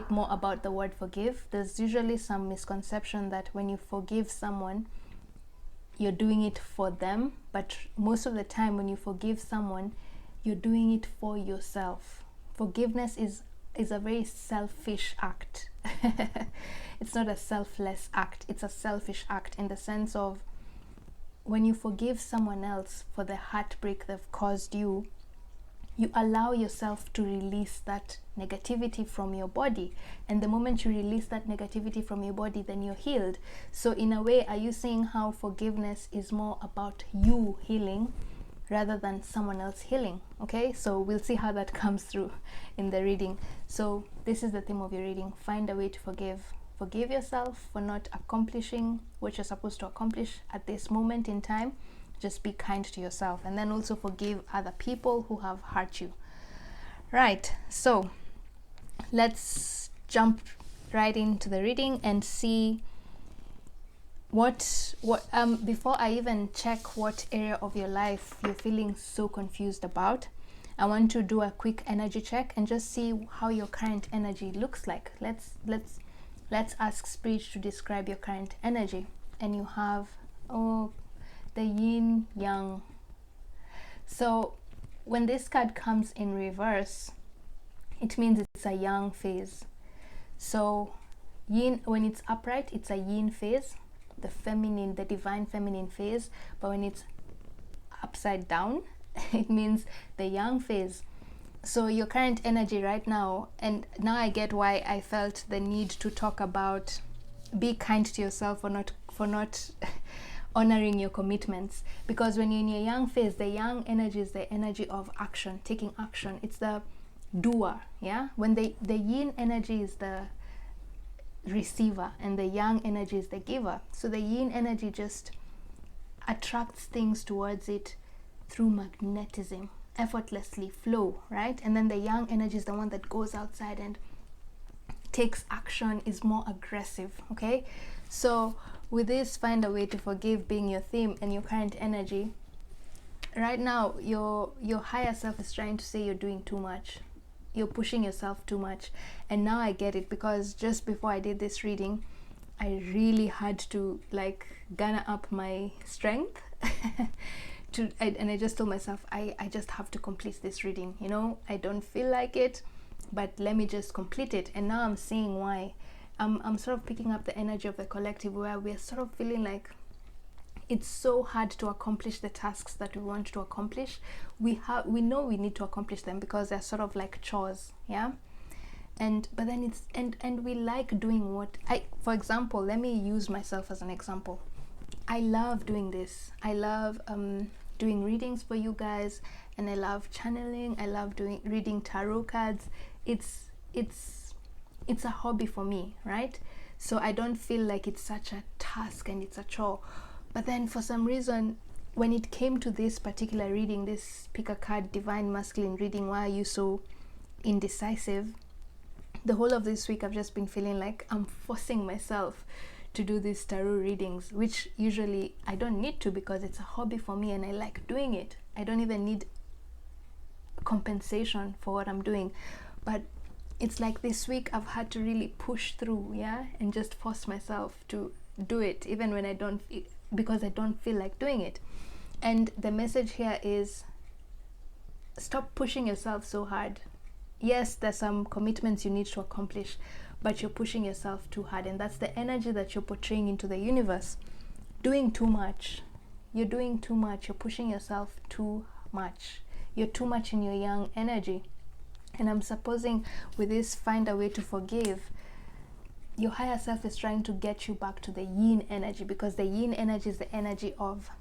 A: more about the word forgive. There's usually some misconception that when you forgive someone, you're doing it for them, but most of the time when you forgive someone, you're doing it for yourself. Forgiveness is a very selfish act. It's not a selfless act, it's a selfish act, in the sense of when you forgive someone else for the heartbreak they've caused you, you allow yourself to release that negativity from your body. And the moment you release that negativity from your body, then you're healed. So in a way, are you seeing how forgiveness is more about you healing rather than someone else healing? Okay, so we'll see how that comes through in the reading. So this is the theme of your reading. Find a way to forgive. Forgive yourself for not accomplishing what you're supposed to accomplish at this moment in time. Just be kind to yourself, and then also forgive other people who have hurt you. Right, so let's jump right into the reading and see what before I even check what area of your life you're feeling so confused about, I want to do a quick energy check and just see how your current energy looks like. Let's Let's ask Spirit to describe your current energy. And you have, oh, the yin yang. So when this card comes in reverse, it means it's a yang phase. So yin, when it's upright, it's a yin phase, the feminine, the divine feminine phase. But when it's upside down, it means the yang phase. So your current energy right now, and now I get why I felt the need to talk about be kind to yourself for not honoring your commitments, because when you're in your yang phase, the yang energy is the energy of action, taking action. It's the doer. Yeah, when the yin energy is the receiver and the yang energy is the giver. So the yin energy just attracts things towards it through magnetism, effortlessly flow, right? And then the yang energy is the one that goes outside and takes action, is more aggressive. Okay, so with this find a way to forgive being your theme and your current energy right now, your higher self is trying to say you're doing too much, you're pushing yourself too much. And now I get it, because just before I did this reading, I really had to like garner up my strength and I just told myself, I just have to complete this reading. You know, I don't feel like it, but let me just complete it. And now I'm seeing why. I'm sort of picking up the energy of the collective, where we're sort of feeling like it's so hard to accomplish the tasks that we want to accomplish. We know we need to accomplish them because they're sort of like chores, yeah. But then it's and we like doing what for example, let me use myself as an example. I love doing this. I love doing readings for you guys, and I love channeling. I love reading tarot cards. It's a hobby for me, right? So I don't feel like it's such a task and it's a chore. But then for some reason, when it came to this particular reading, this pick a card divine masculine reading, why are you so indecisive? The whole of this week I've just been feeling like I'm forcing myself to do these tarot readings, which usually I don't need to, because it's a hobby for me and I like doing it. I don't even need compensation for what I'm doing. But it's like this week I've had to really push through, yeah, and just force myself to do it, even when because I don't feel like doing it. And the message here is, stop pushing yourself so hard. Yes, there's some commitments you need to accomplish, but you're pushing yourself too hard, and that's the energy that you're portraying into the universe. Doing too much. You're doing too much. You're pushing yourself too much. You're too much in your yang energy. And I'm supposing with this find a way to forgive, your higher self is trying to get you back to the yin energy, because the yin energy is the energy of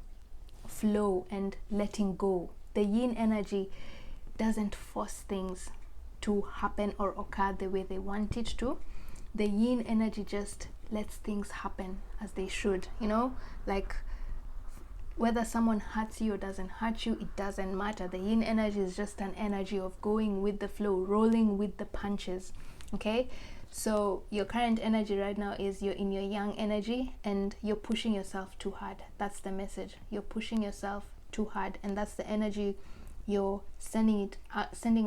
A: flow and letting go. The yin energy doesn't force things to happen or occur the way they want it to. The yin energy just lets things happen as they should, you know, like whether someone hurts you or doesn't hurt you, it doesn't matter. The yin energy is just an energy of going with the flow, rolling with the punches. Okay, so your current energy right now is you're in your yang energy and you're pushing yourself too hard. That's the message. You're pushing yourself too hard, and that's the energy you're sending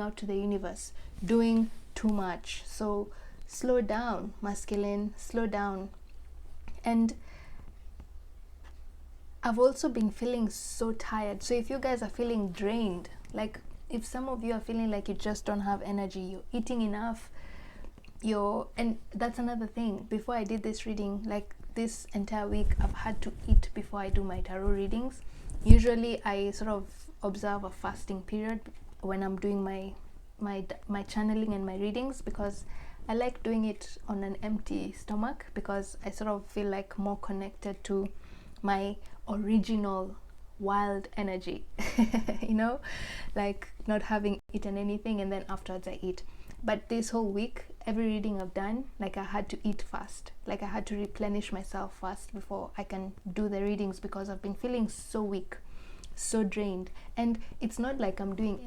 A: out to the universe. Doing too much. So slow down, masculine, slow down. And I've also been feeling so tired. So if you guys are feeling drained, like if some of you are feeling like you just don't have energy, you're eating enough, and that's another thing. Before I did this reading, like this entire week, I've had to eat before I do my tarot readings. Usually I sort of observe a fasting period when I'm doing my channeling and my readings, because I like doing it on an empty stomach, because I sort of feel like more connected to my original wild energy you know, like not having eaten anything and then afterwards I eat. But this whole week, every reading I've done, like I had to eat fast, like I had to replenish myself fast before I can do the readings, because I've been feeling so weak, so drained. And it's not like I'm doing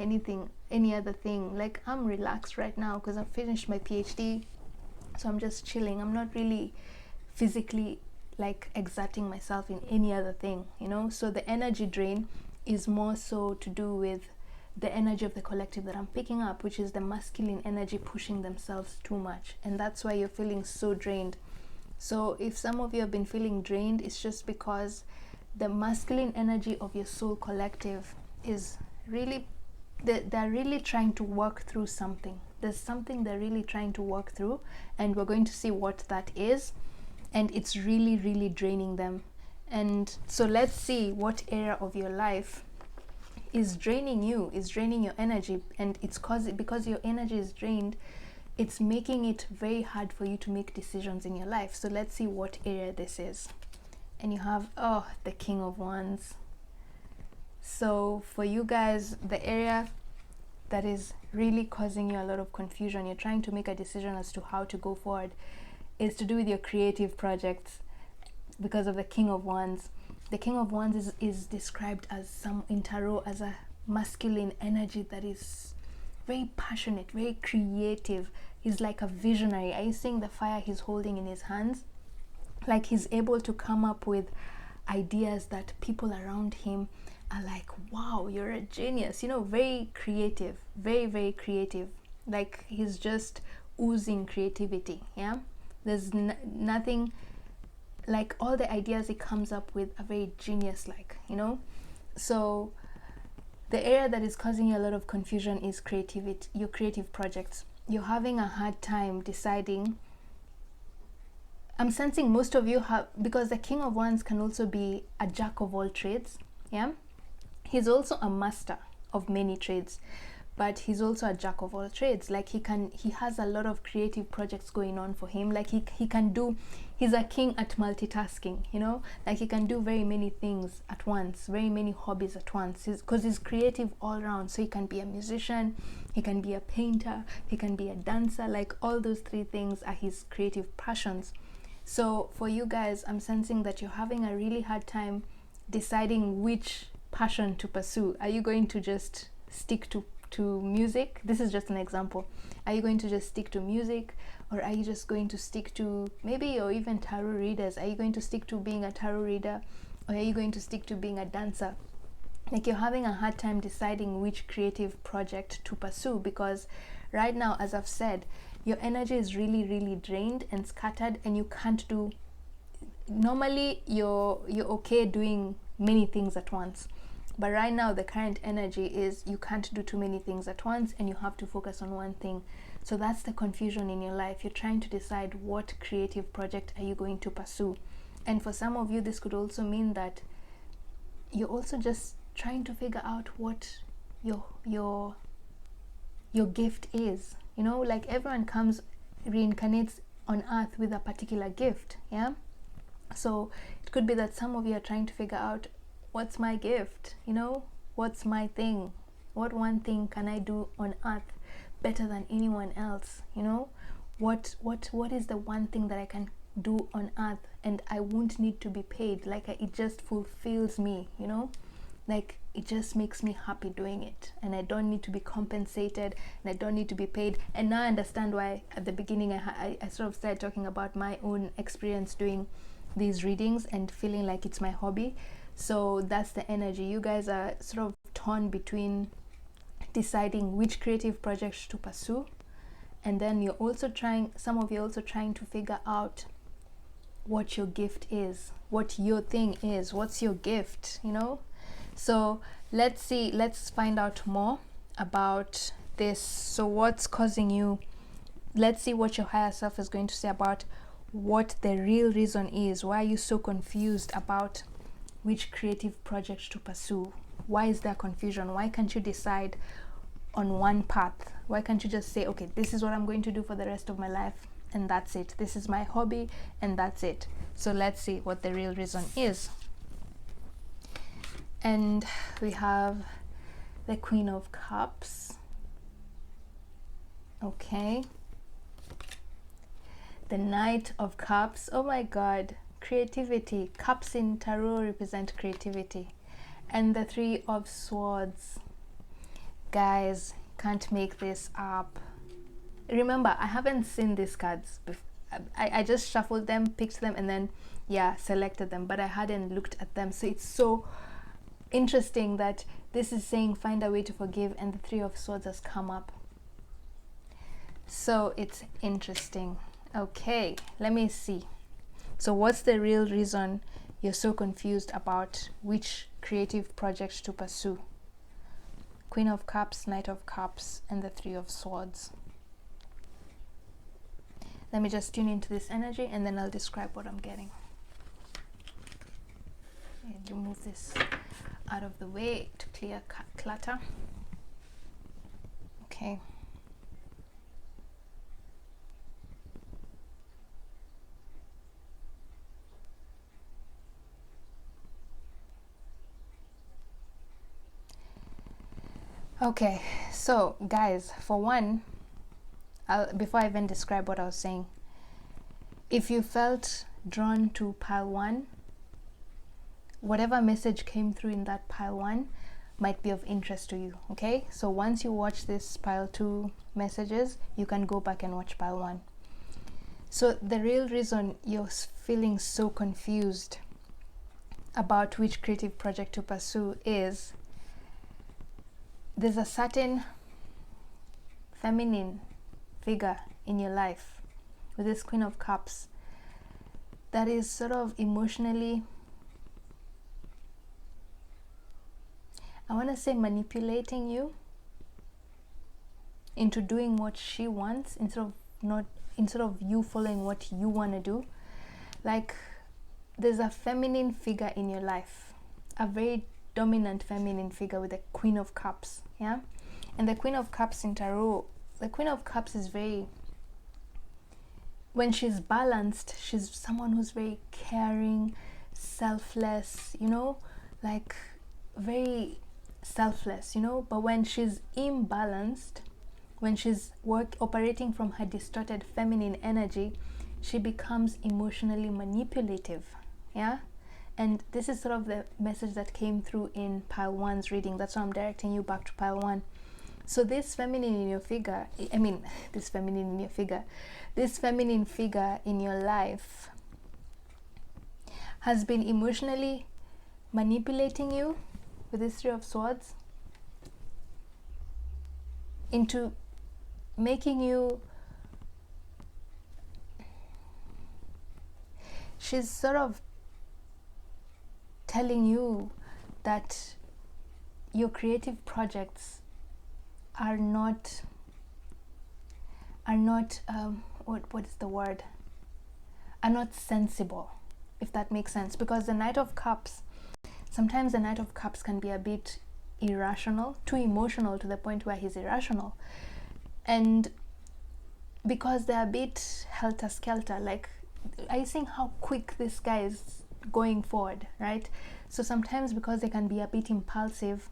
A: any other thing. Like I'm relaxed right now because I've finished my PhD, so I'm just chilling. I'm not really physically like exerting myself in any other thing, you know. So the energy drain is more so to do with the energy of the collective that I'm picking up, which is the masculine energy pushing themselves too much, and that's why you're feeling so drained. So if some of you have been feeling drained, it's just because the masculine energy of your soul collective is really, they're really trying to work through something. There's something they're really trying to work through, and we're going to see what that is, and it's really, really draining them. And so let's see what area of your life is draining you, is draining your energy, and it's because your energy is drained, it's making it very hard for you to make decisions in your life. So let's see what area this is. And you have, oh, the King of Wands. So for you guys, the area that is really causing you a lot of confusion, you're trying to make a decision as to how to go forward, is to do with your creative projects because of the King of Wands. The King of Wands is described as some in tarot as a masculine energy that is very passionate, very creative. He's like a visionary. Are you seeing the fire he's holding in his hands? Like he's able to come up with ideas that people around him are like, wow, you're a genius. You know, very creative, very, very creative. Like he's just oozing creativity. Yeah, there's nothing, like all the ideas he comes up with are very genius-like, you know. So the area that is causing you a lot of confusion is creativity, your creative projects. You're having a hard time deciding. I'm sensing most of you have, because the King of Wands can also be a jack of all trades. Yeah, he's also a master of many trades, but he's also a jack of all trades. Like he has a lot of creative projects going on for him. Like he can do, he's a king at multitasking, you know. Like he can do very many things at once, very many hobbies at once, because he's creative all around. So he can be a musician, he can be a painter, he can be a dancer. Like all those three things are his creative passions. So for you guys, I'm sensing that you're having a really hard time deciding which passion to pursue. Are you going to just stick to music? This is just an example. Are you going to just stick to music, or are you just going to stick to maybe, or even tarot readers? Are you going to stick to being a tarot reader, or are you going to stick to being a dancer? Like you're having a hard time deciding which creative project to pursue, because right now, as I've said, your energy is really, really drained and scattered, and you can't do, normally you're okay doing many things at once. But right now, the current energy is you can't do too many things at once, and you have to focus on one thing. So that's the confusion in your life. You're trying to decide what creative project are you going to pursue. And for some of you, this could also mean that you're also just trying to figure out what your gift is. You know, like everyone reincarnates on earth with a particular gift. Yeah. So it could be that some of you are trying to figure out, what's my gift? You know, what's my thing? What one thing can I do on earth better than anyone else? You know, what is the one thing that I can do on earth and I won't need to be paid? Like it just fulfills me, you know, like it just makes me happy doing it, and I don't need to be compensated, and I don't need to be paid. And now I understand why at the beginning I sort of started talking about my own experience doing these readings and feeling like it's my hobby. So that's the energy. You guys are sort of torn between deciding which creative projects to pursue, and then you're also trying, some of you are also trying to figure out what your gift is, what your thing is, what's your gift, you know. So let's find out more about this. So what's causing you, let's see what your higher self is going to say about what the real reason is. Why are you so confused about which creative project to pursue? Why is there confusion? Why can't you decide on one path? Why can't you just say, okay, this is what I'm going to do for the rest of my life, and that's it. This is my hobby, and that's it. So let's see what the real reason is. And we have the Queen of Cups. Okay. The Knight of Cups. Oh my God. Creativity. Cups in tarot represent creativity. And the Three of Swords. Guys, can't make this up. Remember, I haven't seen these cards before. I just shuffled them, picked them, and then selected them, but I hadn't looked at them. So it's so interesting that This is saying find a way to forgive, and the Three of Swords has come up. So it's interesting. Okay, let me see. So what's the real reason you're so confused about which creative project to pursue? Queen of Cups, Knight of Cups, and the Three of Swords. Let me just tune into this energy and then I'll describe what I'm getting. Remove this out of the way to clear clutter. Okay. Okay, so guys, for one, before I even describe what I was saying, if you felt drawn to pile 1, whatever message came through in that pile 1 might be of interest to you. Okay, so once you watch this pile 2 messages, you can go back and watch pile 1. So the real reason you're feeling so confused about which creative project to pursue is there's a certain feminine figure in your life with this Queen of Cups that is sort of emotionally, I want to say, manipulating you into doing what she wants instead of you following what you want to do. Like, there's a feminine figure in your life, a very dominant feminine figure with the Queen of Cups, yeah? And the Queen of Cups in tarot, the Queen of Cups is very, when she's balanced, she's someone who's very caring, selfless, you know, like very selfless, you know. But when she's imbalanced, when she's operating from her distorted feminine energy, she becomes emotionally manipulative, yeah? And this is sort of the message that came through in pile 1's reading. That's why I'm directing you back to pile 1. So this feminine in your figure, this feminine figure in your life has been emotionally manipulating you with this Three of Swords into making you, she's sort of telling you that your creative projects are not what is the word, are not sensible, if that makes sense. Because the Knight of Cups, sometimes the Knight of Cups can be a bit irrational, too emotional to the point where he's irrational, and because they're a bit helter-skelter, like, are you seeing how quick this guy is going forward, right? So sometimes, because they can be a bit impulsive,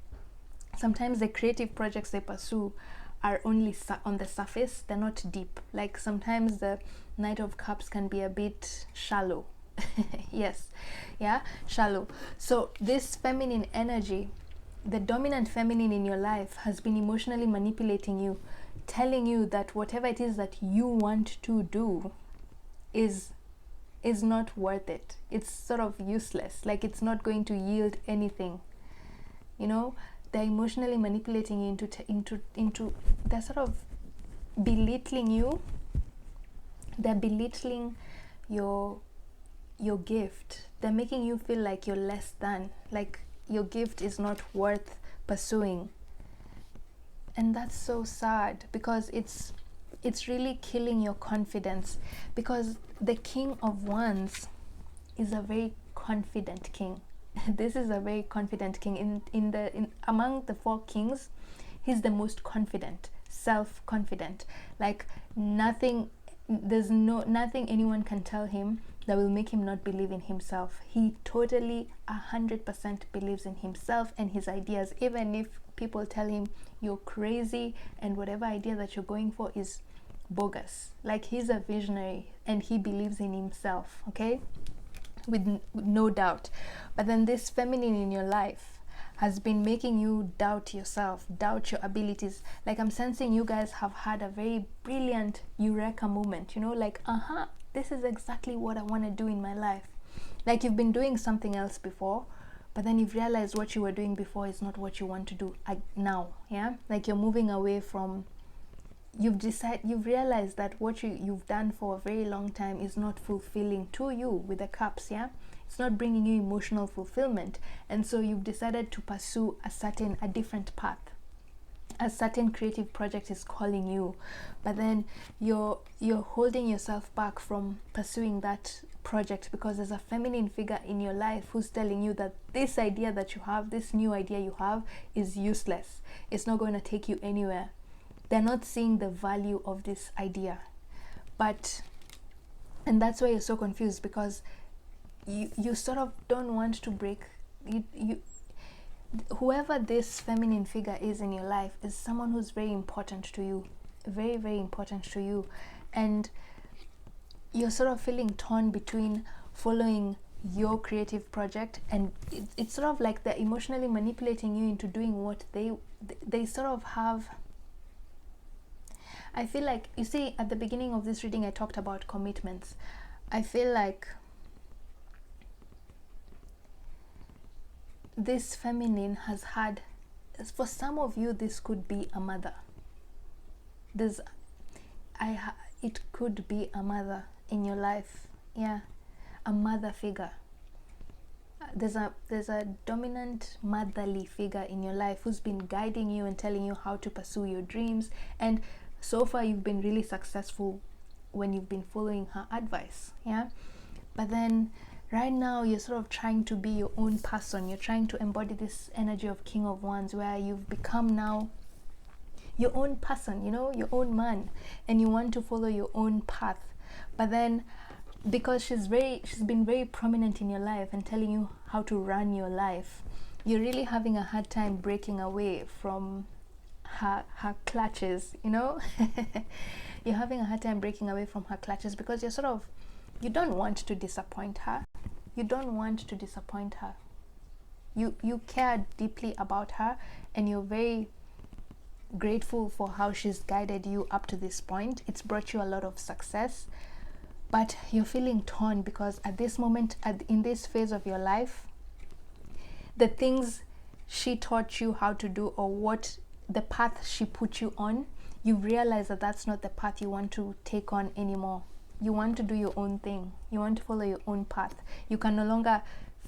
A: sometimes the creative projects they pursue are only on the surface, they're not deep. Like, sometimes the Knight of Cups can be a bit shallow. Yes, yeah, shallow. So this feminine energy, the dominant feminine in your life, has been emotionally manipulating you, telling you that whatever it is that you want to do is not worth it. It's sort of useless. Like, it's not going to yield anything, you know. They're emotionally manipulating you into they're sort of belittling you. They're belittling your gift. They're making you feel like you're less than, like your gift is not worth pursuing. And that's so sad, because it's really killing your confidence, because the King of Wands is a very confident king. This is a very confident king. Among the 4 kings, he's the most confident, self-confident. Like, there's nothing anyone can tell him that will make him not believe in himself. He totally 100% believes in himself and his ideas, even if people tell him you're crazy and whatever idea that you're going for is bogus. Like, he's a visionary and he believes in himself, okay, with no doubt. But then this feminine in your life has been making you doubt yourself, doubt your abilities. Like, I'm sensing you guys have had a very brilliant eureka moment, you know, like, this is exactly what I want to do in my life. Like, you've been doing something else before, but then you've realized what you were doing before is not what you want to do now. Yeah, like you're moving away from, you've realized that what you've done for a very long time is not fulfilling to you, with the cups. Yeah, it's not bringing you emotional fulfillment, and so you've decided to pursue a different path. A certain creative project is calling you, but then you're holding yourself back from pursuing that project because there's a feminine figure in your life who's telling you that this idea that you have, this new idea you have, is useless. It's not going to take you anywhere. They're not seeing the value of this idea. And that's why you're so confused, because you sort of don't want to break. Whoever this feminine figure is in your life is someone who's very important to you, very, very important to you, and you're sort of feeling torn between following your creative project, and it's sort of like they're emotionally manipulating you into doing what they sort of have. I feel like, you see, at the beginning of this reading I talked about commitments. I feel like this feminine has had, for some of you, this could be a mother. It could be a mother in your life. Yeah, a mother figure. There's a dominant motherly figure in your life who's been guiding you and telling you how to pursue your dreams, and so far you've been really successful when you've been following her advice. Yeah, but then right now you're sort of trying to be your own person. You're trying to embody this energy of King of Wands, where you've become now your own person, your own man, and you want to follow your own path. But then, because she's been very prominent in your life and telling you how to run your life, you're really having a hard time breaking away from her clutches. You're having a hard time breaking away from her clutches because you don't want to disappoint her. You don't want to disappoint her. You care deeply about her, and you're very grateful for how she's guided you up to this point. It's brought you a lot of success, but you're feeling torn because at this moment, in this phase of your life, the things she taught you how to do, or what the path she put you on, you've realized that that's not the path you want to take on anymore. You want to do your own thing. You want to follow your own path. You can no longer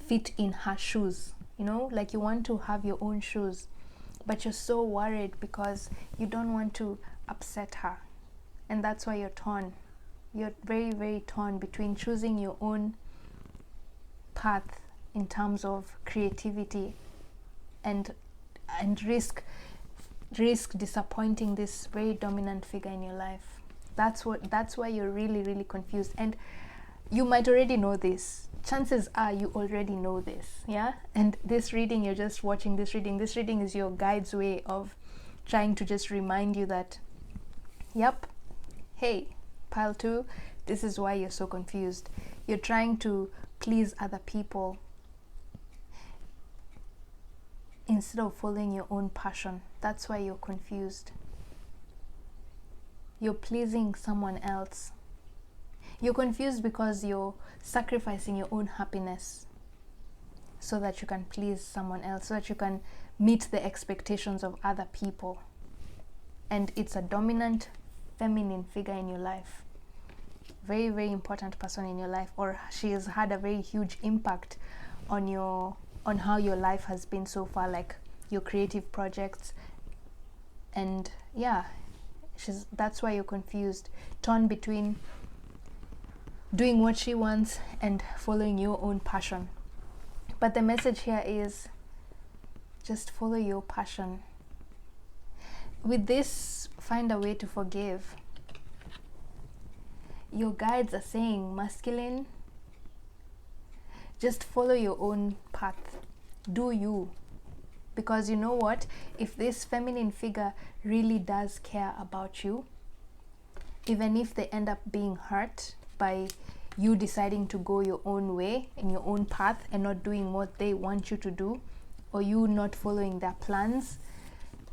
A: fit in her shoes, like you want to have your own shoes, but you're so worried because you don't want to upset her, and that's why you're torn. You're very, very torn between choosing your own path in terms of creativity and risk disappointing this very dominant figure in your life. That's why you're really, really confused, and you might already know this. Chances are you already know this. Yeah, and this reading, you're just watching this reading is your guide's way of trying to just remind you that, yep, hey, pile 2, this is why you're so confused. You're trying to please other people instead of following your own passion. That's why you're confused. You're pleasing someone else. You're confused because you're sacrificing your own happiness so that you can please someone else, so that you can meet the expectations of other people. And it's a dominant feminine figure in your life. Very, very important person in your life, or she has had a very huge impact on how your life has been so far, like your creative projects. And yeah, that's why you're confused, torn between doing what she wants and following your own passion. But the message here is just follow your passion. With this, find a way to forgive. Your guides are saying, masculine, just follow your own path. Do you. Because you know what? If this feminine figure really does care about you, even if they end up being hurt by you deciding to go your own way in your own path and not doing what they want you to do, or you not following their plans,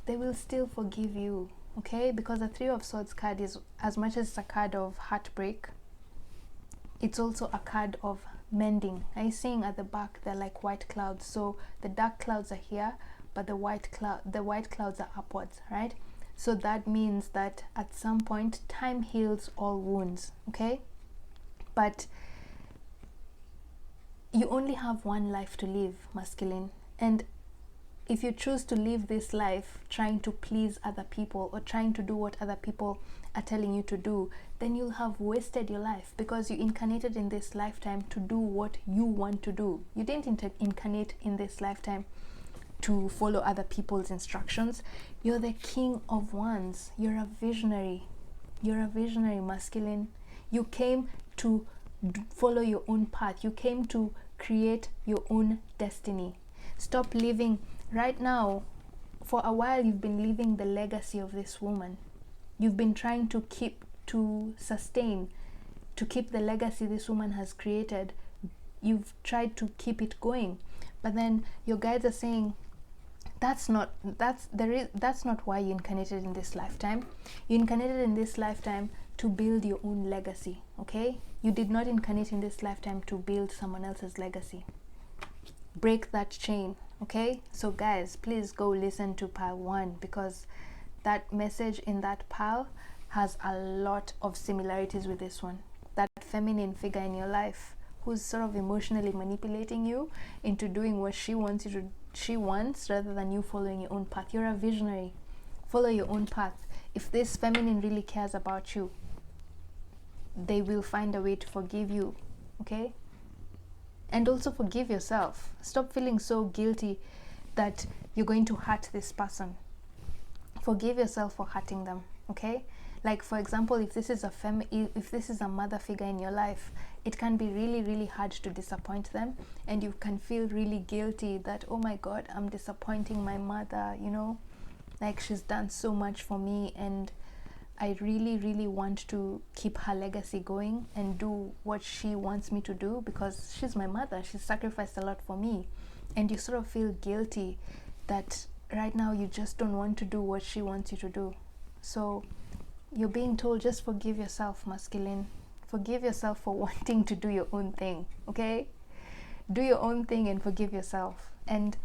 A: they will still forgive you. Okay? Because the 3 of Swords card is, as much as it's a card of heartbreak, it's also a card of mending. Are you seeing at the back they're like white clouds? So the dark clouds are here, but the white clouds are upwards, right? So that means that at some point time heals all wounds, okay? But you only have one life to live, masculine, and if you choose to live this life trying to please other people or trying to do what other people are telling you to do, then you'll have wasted your life, because you incarnated in this lifetime to do what you want to do. You didn't incarnate in this lifetime to follow other people's instructions. You're the king of wands. You're a visionary. You're a visionary, masculine. You came to follow your own path. You came to create your own destiny. Stop living. Right now, for a while, you've been living the legacy of this woman. You've been trying to keep the legacy this woman has created. You've tried to keep it going, but then your guides are saying that's not why you incarnated in this lifetime. You incarnated in this lifetime to build your own legacy, okay? You did not incarnate in this lifetime to build someone else's legacy. Break that chain, okay? So guys, please go listen to pile 1, because that message in that pile has a lot of similarities with this one. That feminine figure in your life who's sort of emotionally manipulating you into doing what she wants rather than you following your own path. You're a visionary. Follow your own path. If this feminine really cares about you, they will find a way to forgive you, okay? And also forgive yourself. Stop feeling so guilty that you're going to hurt this person. Forgive yourself for hurting them, okay? Like, for example, if this is a mother figure in your life, it can be really, really hard to disappoint them, and you can feel really guilty that, oh my God, I'm disappointing my mother, you know, like she's done so much for me, and I really, really want to keep her legacy going and do what she wants me to do, because she's my mother. She's sacrificed a lot for me. And you sort of feel guilty that right now you just don't want to do what she wants you to do. So you're being told, just forgive yourself, masculine. Forgive yourself for wanting to do your own thing, okay? Do your own thing and forgive yourself. And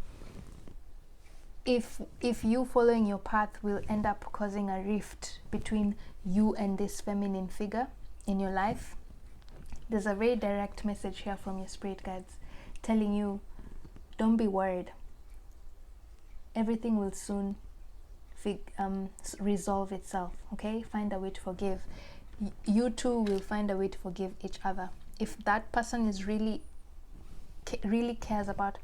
A: if you following your path will end up causing a rift between you and this feminine figure in your life, there's a very direct message here from your spirit guides telling you, don't be worried. Everything will soon resolve itself, okay? Find a way to forgive. You two will find a way to forgive each other. If that person is really cares about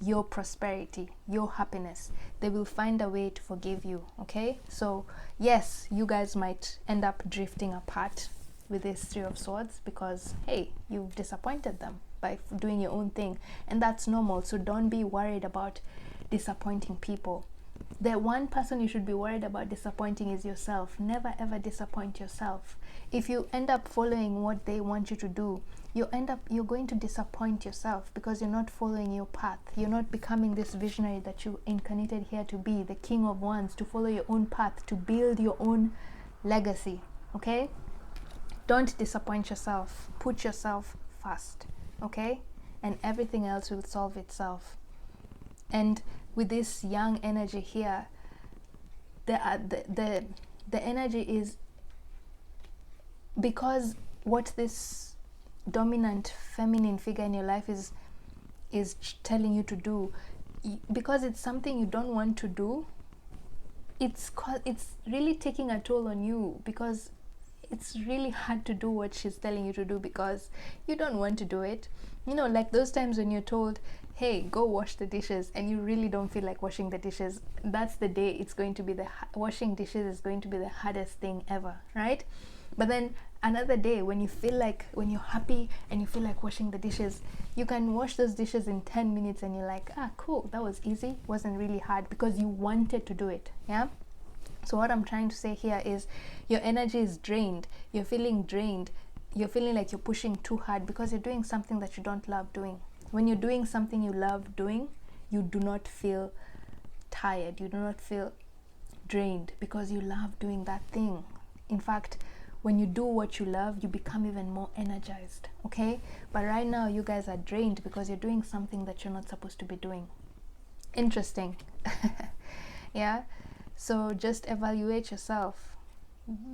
A: your prosperity, your happiness, they will find a way to forgive you, okay? So yes, you guys might end up drifting apart with this 3 of Swords, because hey, you've disappointed them by doing your own thing, and that's normal. So don't be worried about disappointing people. The one person you should be worried about disappointing is yourself. Never ever disappoint yourself. If you end up following what they want you to do, you're going to disappoint yourself, because you're not following your path. You're not becoming this visionary that you incarnated here to be, the king of wands, to follow your own path, to build your own legacy, okay? Don't disappoint yourself. Put yourself first, okay? And everything else will solve itself. And with this young energy here, the energy is, because what this dominant feminine figure in your life is telling you to do, because it's something you don't want to do, it's really taking a toll on you, because it's really hard to do what she's telling you to do because you don't want to do it. You know, like those times when you're told, hey, go wash the dishes, and you really don't feel like washing the dishes. That's the day it's going to be washing dishes is going to be the hardest thing ever, right? But then another day when you're happy and you feel like washing the dishes, you can wash those dishes in 10 minutes and you're like, cool, that was easy, wasn't really hard, because you wanted to do it. Yeah. So what I'm trying to say here is your energy is drained. You're feeling drained. You're feeling like you're pushing too hard because you're doing something that you don't love doing. When you're doing something you love doing, you do not feel tired. You do not feel drained because you love doing that thing. In fact, when you do what you love, you become even more energized, okay? But right now you guys are drained because you're doing something that you're not supposed to be doing. Interesting. Yeah, so just evaluate yourself.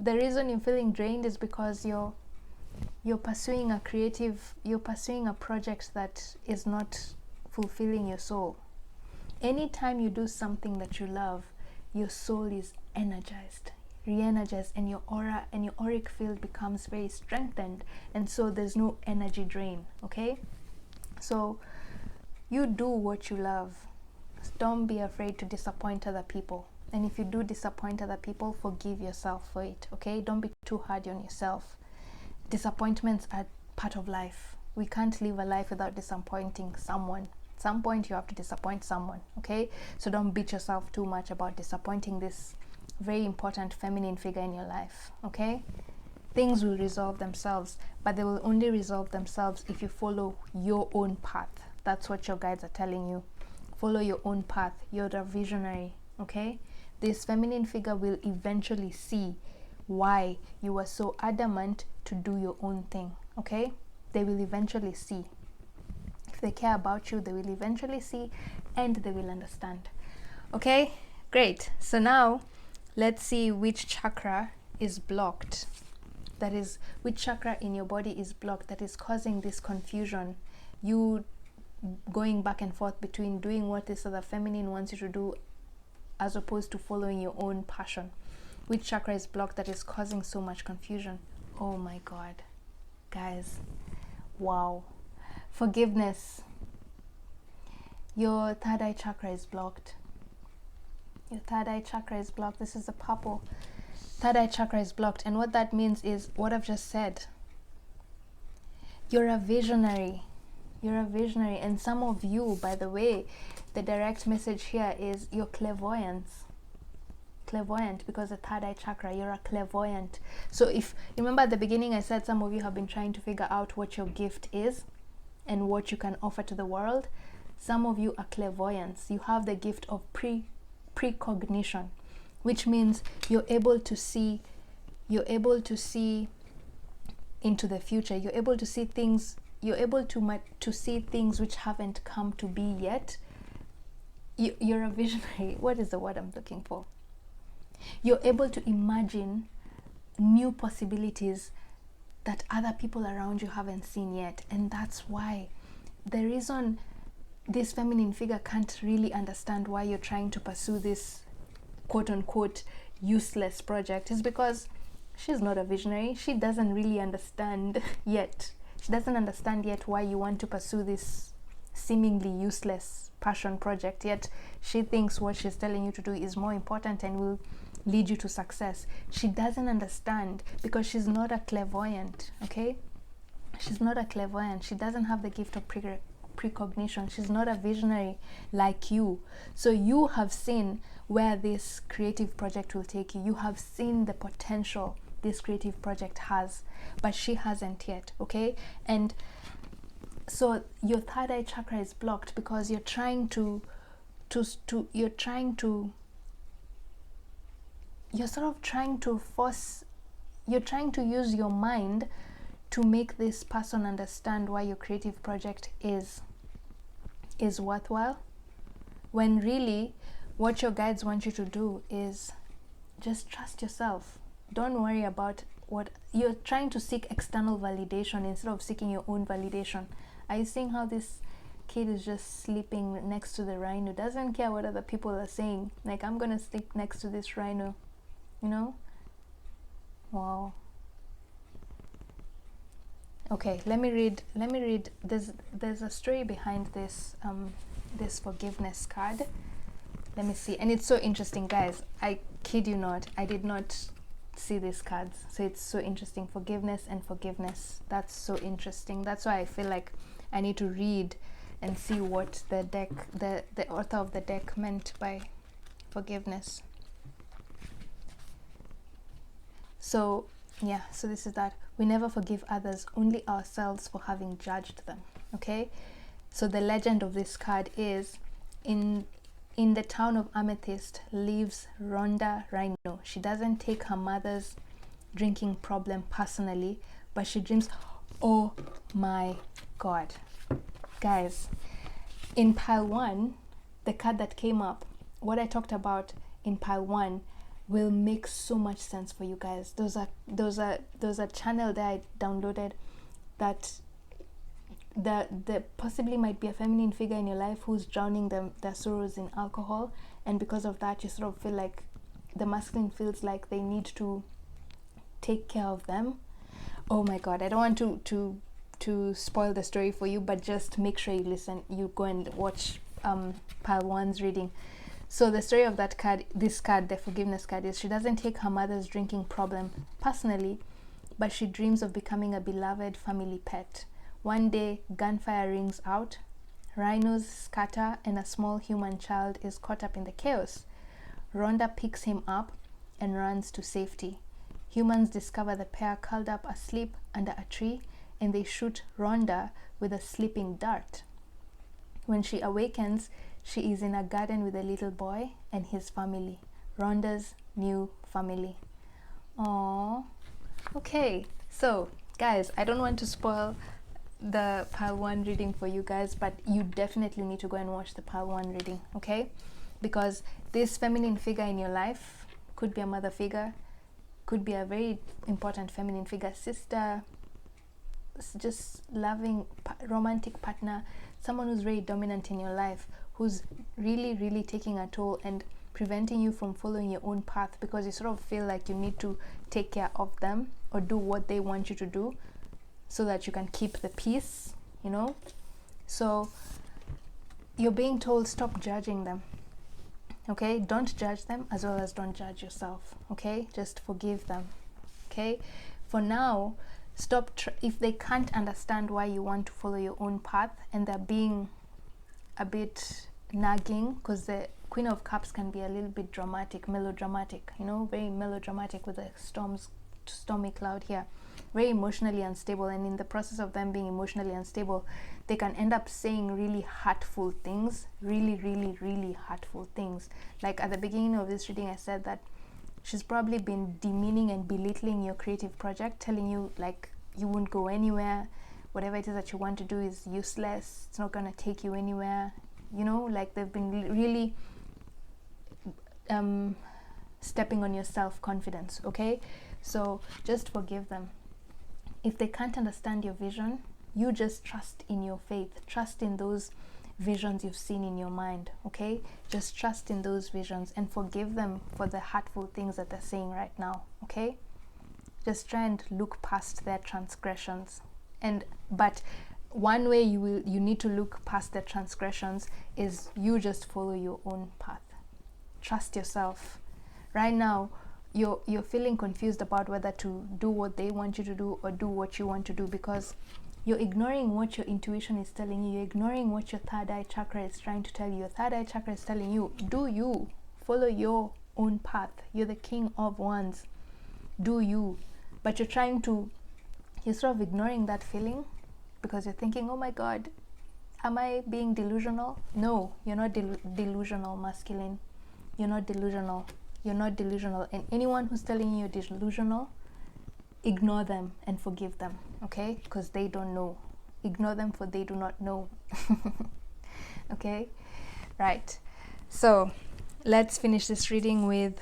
A: The reason you're feeling drained is because you're pursuing a project that is not fulfilling your soul. Anytime you do something that you love, your soul is energized, re-energized, and your aura and your auric field becomes very strengthened, and so there's no energy drain, okay? So you do what you love. Don't be afraid to disappoint other people, and if you do disappoint other people, forgive yourself for it, okay? Don't be too hard on yourself. Disappointments are part of life. We can't live a life without disappointing someone. At some point you have to disappoint someone, okay? So don't beat yourself too much about disappointing this very important feminine figure in your life, okay? Things will resolve themselves, but they will only resolve themselves if you follow your own path. That's what your guides are telling you. Follow your own path. You're a visionary, okay? This feminine figure will eventually see why you were so adamant to do your own thing, okay? They will eventually see. If they care about you, they will eventually see, and they will understand, okay? Great. So now let's see which chakra is blocked. That is, which chakra in your body is blocked that is causing this confusion, you going back and forth between doing what this other feminine wants you to do as opposed to following your own passion. Which chakra is blocked that is causing so much confusion? Oh my God, guys, wow. Forgiveness. Your third eye chakra is blocked. Your third eye chakra is blocked. This is the purple. Third eye chakra is blocked, and what that means is what I've just said. You're a visionary. You're a visionary, and some of you, by the way, the direct message here is your clairvoyance. Clairvoyant, because the third eye chakra, you're a clairvoyant. So if you remember at the beginning I said some of you have been trying to figure out what your gift is and what you can offer to the world. Some of you are clairvoyants. You have the gift of precognition, which means you're able to see into the future. You're able to see things. You're able to see things which haven't come to be yet. You're a visionary. What is the word I'm looking for? You're able to imagine new possibilities that other people around you haven't seen yet. And that's why the reason this feminine figure can't really understand why you're trying to pursue this quote-unquote useless project is because she's not a visionary. She doesn't really understand yet. She doesn't understand yet why you want to pursue this seemingly useless passion project, yet she thinks what she's telling you to do is more important and will lead you to success. She doesn't understand because she's not a clairvoyant, okay? She's not a clairvoyant. She doesn't have the gift of precognition. She's not a visionary like you. So you have seen where this creative project will take you. You have seen the potential this creative project has, but she hasn't yet, okay? And so your third eye chakra is blocked because you're trying to use your mind to make this person understand why your creative project is worthwhile, when really what your guides want you to do is just trust yourself. Don't worry about what you're trying to seek. External validation instead of seeking your own validation. Are you seeing how this kid is just sleeping next to the rhino? Doesn't care what other people are saying. Like, I'm gonna sleep next to this rhino, you know? Wow. Okay, let me read. There's a story behind this this forgiveness card. Let me see. And it's so interesting, guys. I kid you not, I did not see these cards, so it's so interesting. Forgiveness and forgiveness. That's so interesting. That's why I feel like I need to read and see what the author of the deck meant by forgiveness. So yeah, so this is that. We never forgive others, only ourselves for having judged them, okay? So the legend of this card is, in the town of Amethyst lives Rhonda Rhino. She doesn't take her mother's drinking problem personally, but she dreams, oh my god. Guys, in pile 1, the card that came up, what I talked about in pile 1 will make so much sense for you guys. There's a channel that I downloaded that possibly might be a feminine figure in your life who's drowning their sorrows in alcohol, and because of that you sort of feel like the masculine feels like they need to take care of them. Oh my god, I don't want to spoil the story for you, but just make sure you listen, you go and watch pile 1's reading. So the story of that card, this card, the forgiveness card, is she doesn't take her mother's drinking problem personally, but she dreams of becoming a beloved family pet. One day, gunfire rings out, rhinos scatter, and a small human child is caught up in the chaos. Rhonda picks him up and runs to safety. Humans discover the pair curled up asleep under a tree, and they shoot Rhonda with a sleeping dart. When she awakens, she is in a garden with a little boy and his family, Rhonda's new family. Aww. Okay, so guys, I don't want to spoil the pile 1 reading for you guys, but you definitely need to go and watch the pile 1 reading, okay? Because this feminine figure in your life could be a mother figure, could be a very important feminine figure, sister, just loving romantic partner, someone who's very dominant in your life, who's really taking a toll and preventing you from following your own path, because you sort of feel like you need to take care of them or do what they want you to do so that you can keep the peace, you know. So you're being told, stop judging them, okay? Don't judge them, as well as don't judge yourself, okay? Just forgive them, okay? For now, stop if they can't understand why you want to follow your own path and they're being a bit nagging, because the Queen of Cups can be a little bit dramatic, melodramatic, you know, very melodramatic with the stormy cloud here, very emotionally unstable, and in the process of them being emotionally unstable, they can end up saying really hurtful things, really hurtful things. Like at the beginning of this reading, I said that she's probably been demeaning and belittling your creative project, telling you like you won't go anywhere, whatever it is that you want to do is useless, it's not going to take you anywhere, you know, like they've been really stepping on your self-confidence, okay? So just forgive them. If they can't understand your vision, you just trust in your faith, trust in those visions you've seen in your mind, okay? Just trust in those visions and forgive them for the hurtful things that they're saying right now, okay? Just try and look past their transgressions. But one way you need to look past their transgressions is you just follow your own path. Trust yourself. Right now, you're feeling confused about whether to do what they want you to do or do what you want to do, because you're ignoring what your intuition is telling you. You're ignoring what your third eye chakra is trying to tell you. Your third eye chakra is telling you, do you follow your own path. You're the King of Wands. Do you? But you're sort of ignoring that feeling because you're thinking, oh my god, am I being delusional? No, you're not delusional, masculine. You're not delusional. You're not delusional. And anyone who's telling you you're delusional, ignore them and forgive them, okay? Because they don't know. Ignore them, for they do not know. Okay? Right. So let's finish this reading with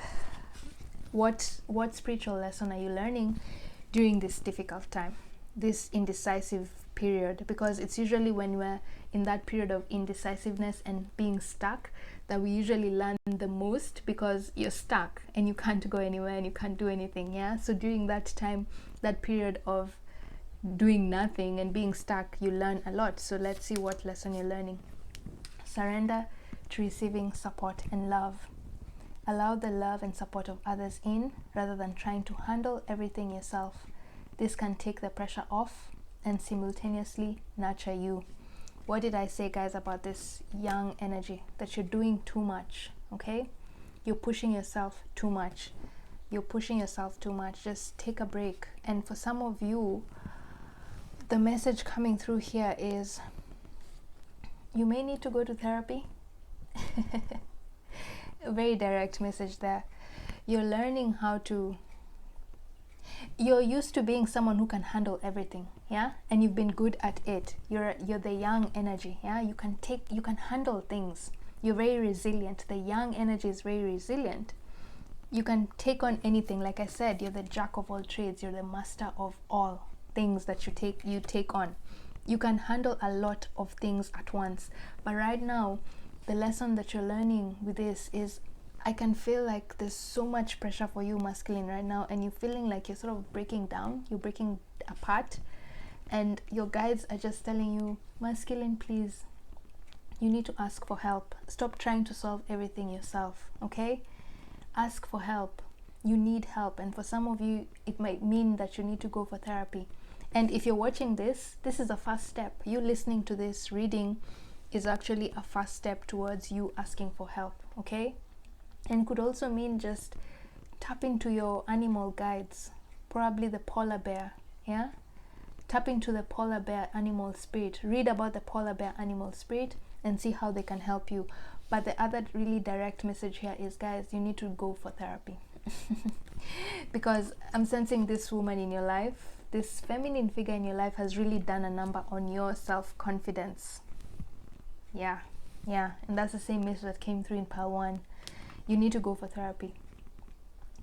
A: what spiritual lesson are you learning during this difficult time, this indecisive period? Because it's usually when we're in that period of indecisiveness and being stuck that we usually learn the most, because you're stuck and you can't go anywhere and you can't do anything. Yeah, so during that time, that period of doing nothing and being stuck, you learn a lot. So let's see what lesson you're learning. Surrender to receiving support and love. Allow the love and support of others in, rather than trying to handle everything yourself. This can take the pressure off and simultaneously nurture you. What did I say, guys, about this young energy? That you're doing too much, okay? You're pushing yourself too much. You're pushing yourself too much. Just take a break. And for some of you, the message coming through here is you may need to go to therapy. A very direct message there. You're learning how to... You're used to being someone who can handle everything, yeah, and you've been good at it. You're the yang energy, yeah. You can handle things. You're very resilient. The yang energy is very resilient. You can take on anything. Like I said, you're the jack of all trades. You're the master of all things that you take on. You can handle a lot of things at once. But right now, the lesson that you're learning with this is, I can feel like there's so much pressure for you, masculine, right now, and you're feeling like you're sort of breaking down, you're breaking apart, and your guides are just telling you, masculine, please, you need to ask for help. Stop trying to solve everything yourself, okay? Ask for help. You need help. And for some of you, it might mean that you need to go for therapy. And if you're watching this, this is a first step. You listening to this reading is actually a first step towards you asking for help, okay? And could also mean just tap into your animal guides, probably the polar bear, yeah? Tap into the polar bear animal spirit. Read about the polar bear animal spirit and see how they can help you. But the other really direct message here is, guys, you need to go for therapy. Because I'm sensing this woman in your life, this feminine figure in your life has really done a number on your self-confidence. Yeah. And that's the same message that came through in pile 1. You need to go for therapy.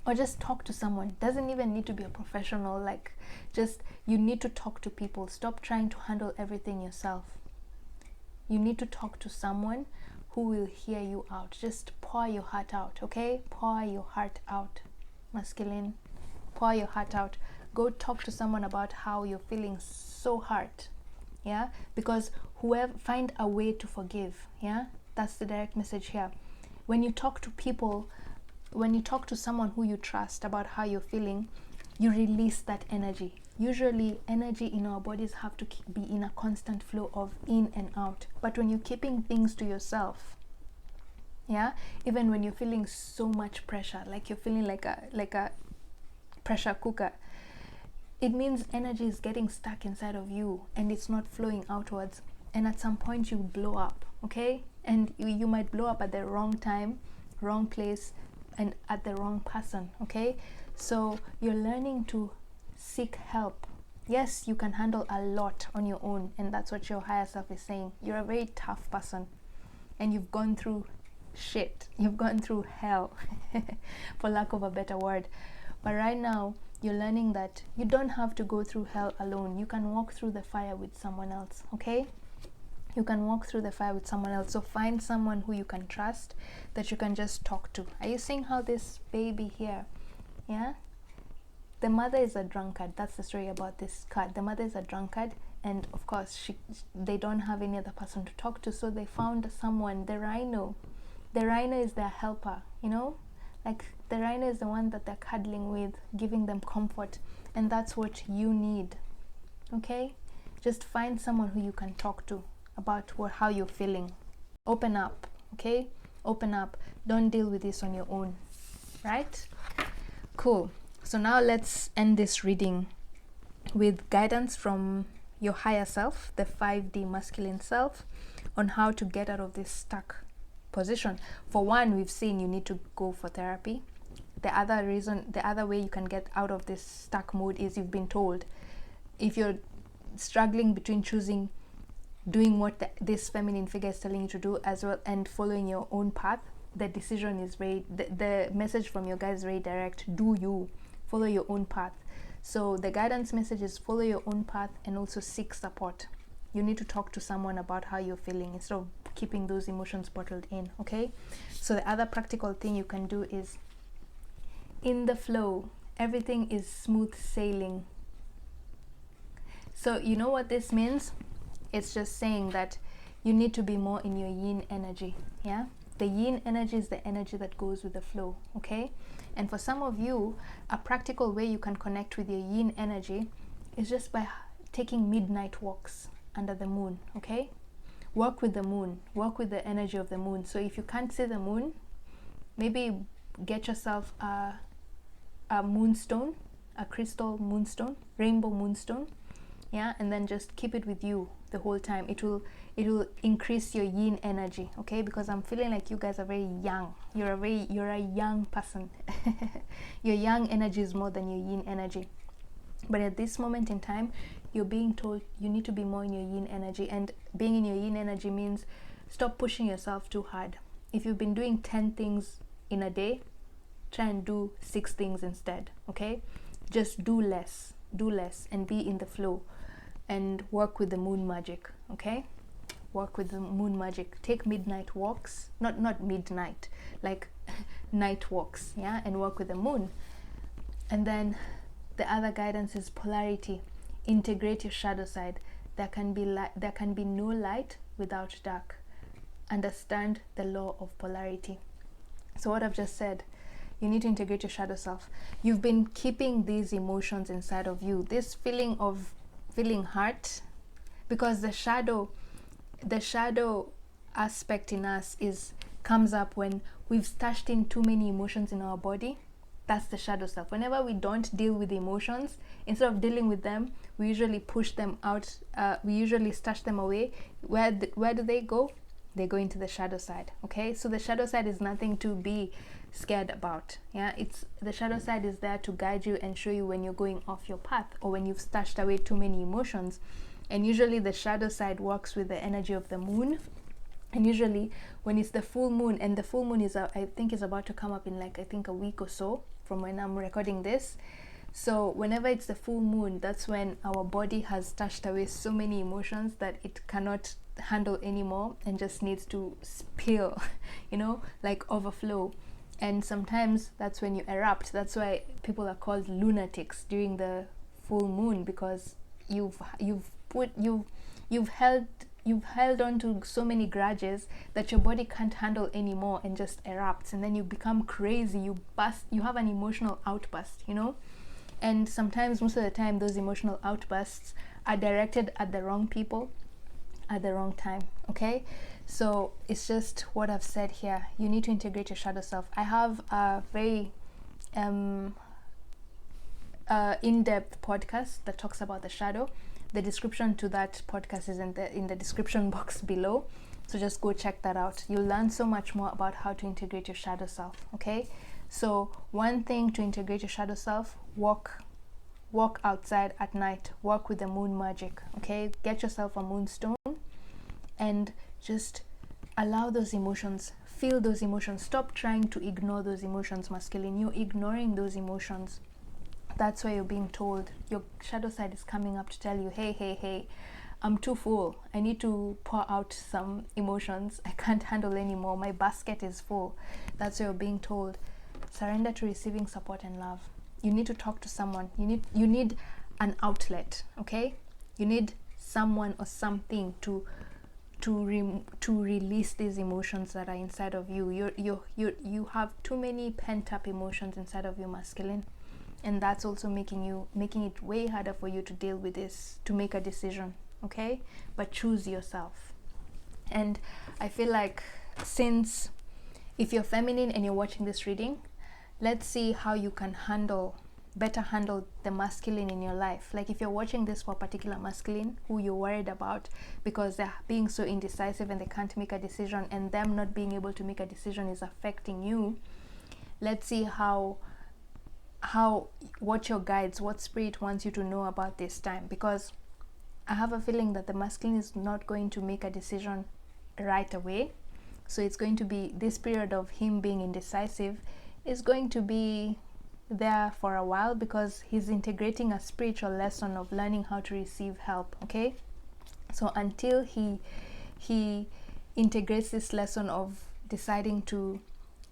A: Or just talk to someone. Doesn't even need to be a professional. Like, just, you need to talk to people. Stop trying to handle everything yourself. You need to talk to someone who will hear you out. Just pour your heart out, okay? Pour your heart out, masculine. Pour your heart out. Go talk to someone about how you're feeling so hurt, yeah? Because whoever, find a way to forgive, yeah? That's the direct message here. When you talk to people, when you talk to someone who you trust about how you're feeling, you release that energy. Usually energy in our bodies have to be in a constant flow of in and out. But when you're keeping things to yourself, yeah, even when you're feeling so much pressure, like you're feeling like a pressure cooker, it means energy is getting stuck inside of you and it's not flowing outwards. And at some point you blow up, okay? And you might blow up at the wrong time, wrong place, and at the wrong person, okay? So you're learning to seek help. Yes, you can handle a lot on your own, and that's what your higher self is saying. You're a very tough person, and you've gone through shit. You've gone through hell, for lack of a better word. But right now, you're learning that you don't have to go through hell alone. You can walk through the fire with someone else, okay? You can walk through the fire with someone else. So find someone who you can trust, that you can just talk to. Are you seeing how this baby here, yeah? The mother is a drunkard. That's the story about this card. The mother is a drunkard, and of course they don't have any other person to talk to, so they found someone, the rhino. The rhino is their helper, you know? Like, the rhino is the one that they're cuddling with, giving them comfort, and that's what you need, okay? Just find someone who you can talk to about how you're feeling. Open up, okay? Open up. Don't deal with this on your own, right? Cool. So now let's end this reading with guidance from your higher self, the 5D masculine self, on how to get out of this stuck position. For one, we've seen you need to go for therapy. The other way you can get out of this stuck mode is you've been told. If you're struggling between choosing doing what this feminine figure is telling you to do as well and following your own path, the decision is very, the message from your guys is very direct. Do you follow your own path? So the guidance message is follow your own path and also seek support. You need to talk to someone about how you're feeling instead of keeping those emotions bottled in, okay? So the other practical thing you can do is, in the flow, everything is smooth sailing. So you know what this means? It's just saying that you need to be more in your yin energy, yeah? The yin energy is the energy that goes with the flow, okay? And for some of you, a practical way you can connect with your yin energy is just by taking midnight walks under the moon, okay? Work with the moon, work with the energy of the moon. So if you can't see the moon, maybe get yourself a moonstone, a crystal moonstone, rainbow moonstone, yeah, and then just keep it with you the whole time. It will increase your yin energy, okay? Because I'm feeling like you guys are very young. You're a young person. Your yang energy is more than your yin energy. But at this moment in time, you're being told you need to be more in your yin energy. And being in your yin energy means stop pushing yourself too hard. If you've been doing 10 things in a day, try and do 6 things instead, okay? Just do less, and be in the flow, and work with the moon magic, okay? Work with the moon magic. Take midnight walks, not midnight, like night walks, yeah, and work with the moon. And then the other guidance is polarity. Integrate your shadow side. There can be no light without dark. Understand the law of polarity. So what I've just said, you need to integrate your shadow self. You've been keeping these emotions inside of you, this feeling of feeling hurt, because the shadow aspect in us comes up when we've stashed in too many emotions in our body. That's the shadow self. Whenever we don't deal with the emotions, instead of dealing with them, we usually push them out. We usually stash them away. Where do they go? They go into the shadow side. Okay, so the shadow side is nothing to be scared about. Yeah, the shadow side is there to guide you and show you when you're going off your path, or when you've stashed away too many emotions. And usually the shadow side works with the energy of the moon. And usually when it's the full moon, and the full moon is I think is about to come up in like a week or so from when I'm recording this. So whenever it's the full moon, that's when our body has stashed away so many emotions that it cannot handle anymore and just needs to spill, like overflow. And sometimes that's when you erupt. That's why people are called lunatics during the full moon, because you've held on to so many grudges that your body can't handle anymore and just erupts, and then you become crazy, you have an emotional outburst, and sometimes, most of the time, those emotional outbursts are directed at the wrong people at the wrong time. Okay, so it's just what I've said here. You need to integrate your shadow self. I have a very in-depth podcast that talks about the shadow. The description to that podcast is in the description box below, so just go check that out. You'll learn so much more about how to integrate your shadow self. Okay, so one thing to integrate your shadow self: walk outside at night, work with the moon magic. Okay, get yourself a moonstone and just allow those emotions, feel those emotions. Stop trying to ignore those emotions, masculine. You're ignoring those emotions. That's why you're being told, your shadow side is coming up to tell you, hey, I'm too full. I need to pour out some emotions. I can't handle anymore. My basket is full. That's why you're being told, surrender to receiving support and love. You need to talk to someone. You need an outlet, okay? You need someone or something to release these emotions that are inside of you. You have too many pent up emotions inside of you, masculine. And that's also making it way harder for you to deal with this, to make a decision, okay? But choose yourself. And I feel like, since if you're feminine and you're watching this reading, let's see how you can better handle the masculine in your life. Like, if you're watching this for a particular masculine who you're worried about because they're being so indecisive and they can't make a decision, and them not being able to make a decision is affecting you, let's see what your guides, what spirit wants you to know about this time. Because I have a feeling that the masculine is not going to make a decision right away. So it's going to be, this period of him being indecisive is going to be there for a while, because he's integrating a spiritual lesson of learning how to receive help. Okay, so until he integrates this lesson of deciding to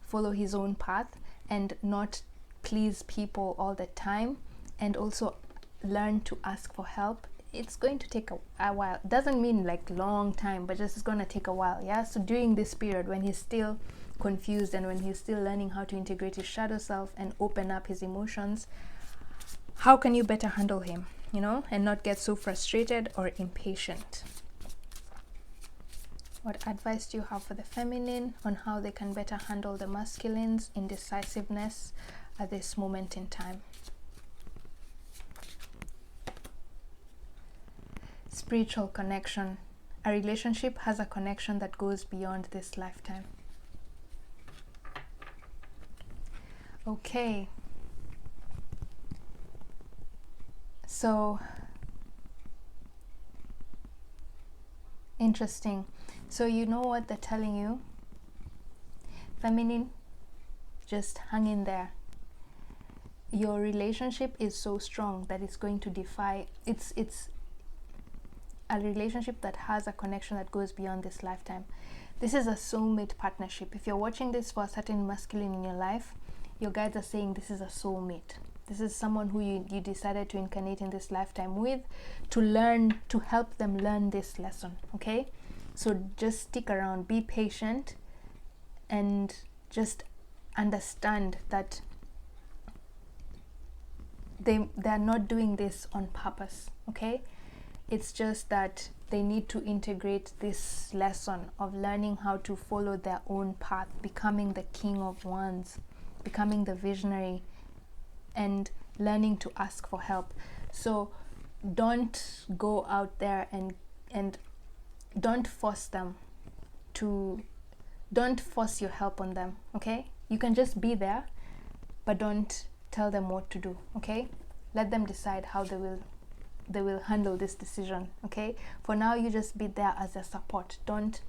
A: follow his own path and not please people all the time, and also learn to ask for help, it's going to take a while. Doesn't mean like long time, but just it's going to take a while. Yeah, so during this period when he's still confused and when he's still learning how to integrate his shadow self and open up his emotions, how can you better handle him, and not get so frustrated or impatient? What advice do you have for the feminine on how they can better handle the masculine's indecisiveness at this moment in time? Spiritual connection. A relationship has a connection that goes beyond this lifetime. Okay. So interesting. So you know what they're telling you? Feminine, just hang in there. Your relationship is so strong that it's going to defy, it's a relationship that has a connection that goes beyond this lifetime. This is a soulmate partnership. If you're watching this for a certain masculine in your life, your guides are saying this is a soulmate. This is someone who you decided to incarnate in this lifetime with, to learn, to help them learn this lesson, okay? So just stick around, be patient, and just understand that they're not doing this on purpose, okay? It's just that they need to integrate this lesson of learning how to follow their own path, becoming the king of wands, becoming the visionary, and learning to ask for help. So don't go out there and don't force them to, don't force your help on them, okay? You can just be there, but don't tell them what to do, okay? Let them decide how they will handle this decision, okay? For now, you just be there as a support. Don't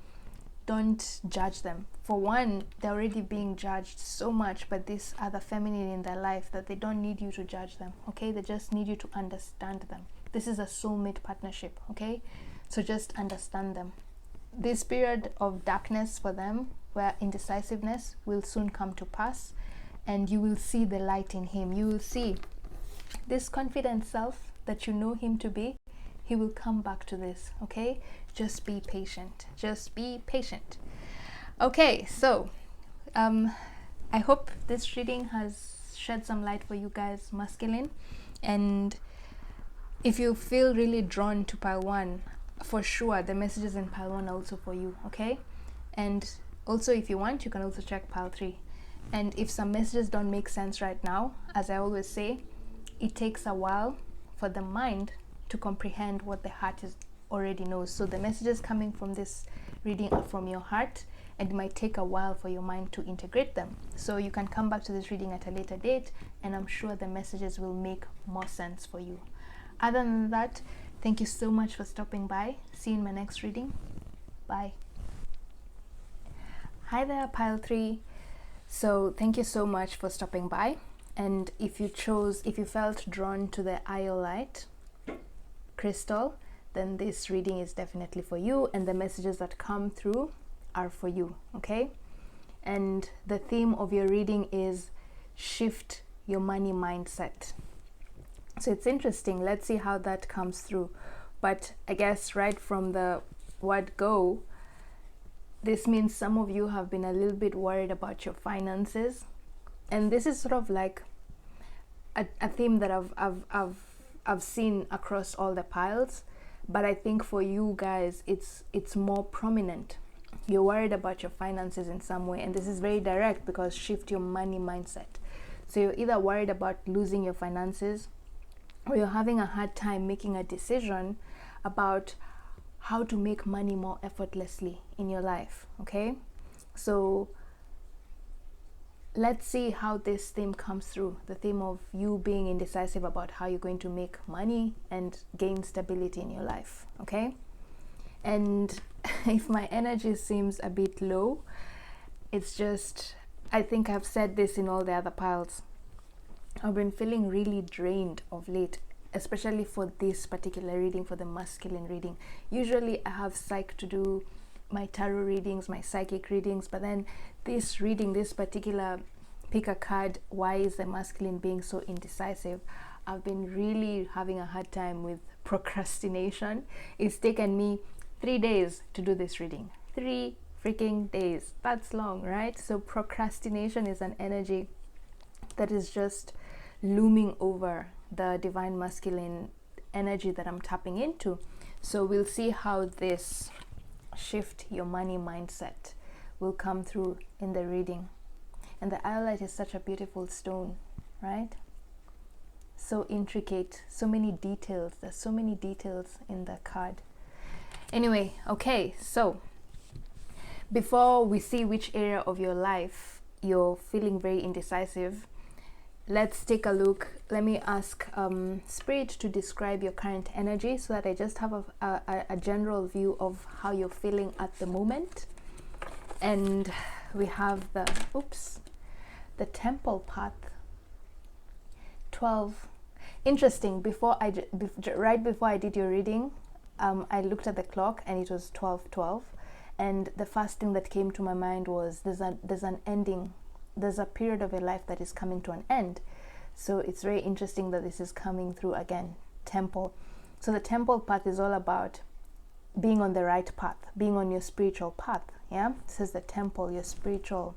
A: judge them. For one, they're already being judged so much by this other feminine in their life that they don't need you to judge them, okay? They just need you to understand them. This is a soulmate partnership, okay? So just understand them. This period of darkness for them, where indecisiveness, will soon come to pass, and you will see the light in him. You will see this confident self that you know him to be. He will come back to this, okay? Just be patient. Just be patient. Okay, so I hope this reading has shed some light for you guys, masculine. And if you feel really drawn to pile 1, for sure the messages in pile 1 are also for you, okay? And also, if you want, you can also check pile 3. And if some messages don't make sense right now, as I always say, it takes a while for the mind to comprehend what the heart is already knows. So the messages coming from this reading are from your heart, and it might take a while for your mind to integrate them. So you can come back to this reading at a later date, and I'm sure the messages will make more sense for you. Other than that, thank you so much for stopping by. See you in my next reading. Bye. Hi there, pile 3. So thank you so much for stopping by. And if you felt drawn to the Iolite crystal, then this reading is definitely for you, and the messages that come through are for you, okay? And the theme of your reading is shift your money mindset. So it's interesting. Let's see how that comes through. But I guess right from the word go, this means some of you have been a little bit worried about your finances, and this is sort of like a theme that I've seen across all the piles. But I think for you guys, it's more prominent. You're worried about your finances in some way, and this is very direct because shift your money mindset. So you're either worried about losing your finances, or you're having a hard time making a decision about how to make money more effortlessly in your life, okay? So let's see how this theme comes through, the theme of you being indecisive about how you're going to make money and gain stability in your life, okay? And if my energy seems a bit low, it's just, I think I've said this in all the other piles, I've been feeling really drained of late, especially for this particular reading, for the masculine reading. Usually I have psych to do my tarot readings, my psychic readings, but then this reading, this particular pick a card, why is the masculine being so indecisive? I've been really having a hard time with procrastination. It's taken me 3 days to do this reading. 3 freaking days. That's long, right? So procrastination is an energy that is just looming over the divine masculine energy that I'm tapping into. So we'll see how this shift your money mindset will come through in the reading. And the Iolite is such a beautiful stone, right? So intricate, so many details. There's so many details in the card. Anyway, okay, so before we see which area of your life you're feeling very indecisive, let's take a look. Let me ask Spirit to describe your current energy so that I just have a general view of how you're feeling at the moment. And we have the temple path. 12. Interesting. Right before I did your reading, I looked at the clock and it was 12:12, and the first thing that came to my mind was there's an ending. There's a period of your life that is coming to an end. So it's very interesting that this is coming through again. Temple. So the temple path is all about being on the right path, being on your spiritual path. Yeah, it says the temple, your spiritual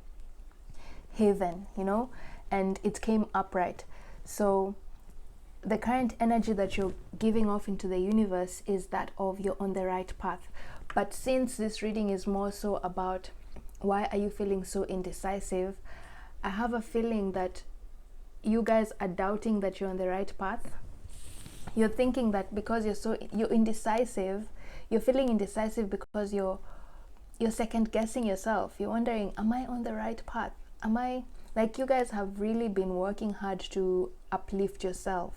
A: haven, you know, and it came upright. So the current energy that you're giving off into the universe is that of you're on the right path. But since this reading is more so about why are you feeling so indecisive, I have a feeling that you guys are doubting that you're on the right path. You're thinking that because you're indecisive, you're feeling indecisive because you're second guessing yourself. You're wondering, am I on the right path? Am I, like, you guys have really been working hard to uplift yourself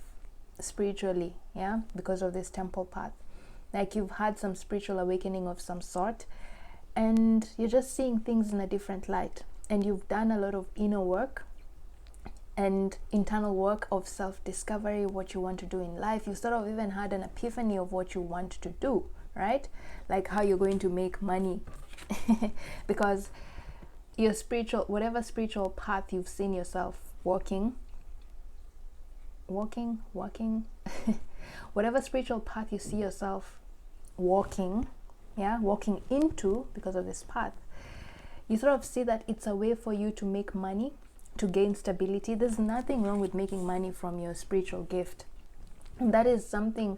A: spiritually, yeah, because of this temple path. Like, you've had some spiritual awakening of some sort, and you're just seeing things in a different light, and you've done a lot of inner work and internal work of self-discovery, what you want to do in life. You sort of even had an epiphany of what you want to do, right? Like how you're going to make money because your spiritual, whatever spiritual path you've seen yourself walking whatever spiritual path you see yourself walking into because of this path, you sort of see that it's a way for you to make money, to gain stability. There's nothing wrong with making money from your spiritual gift. And that is something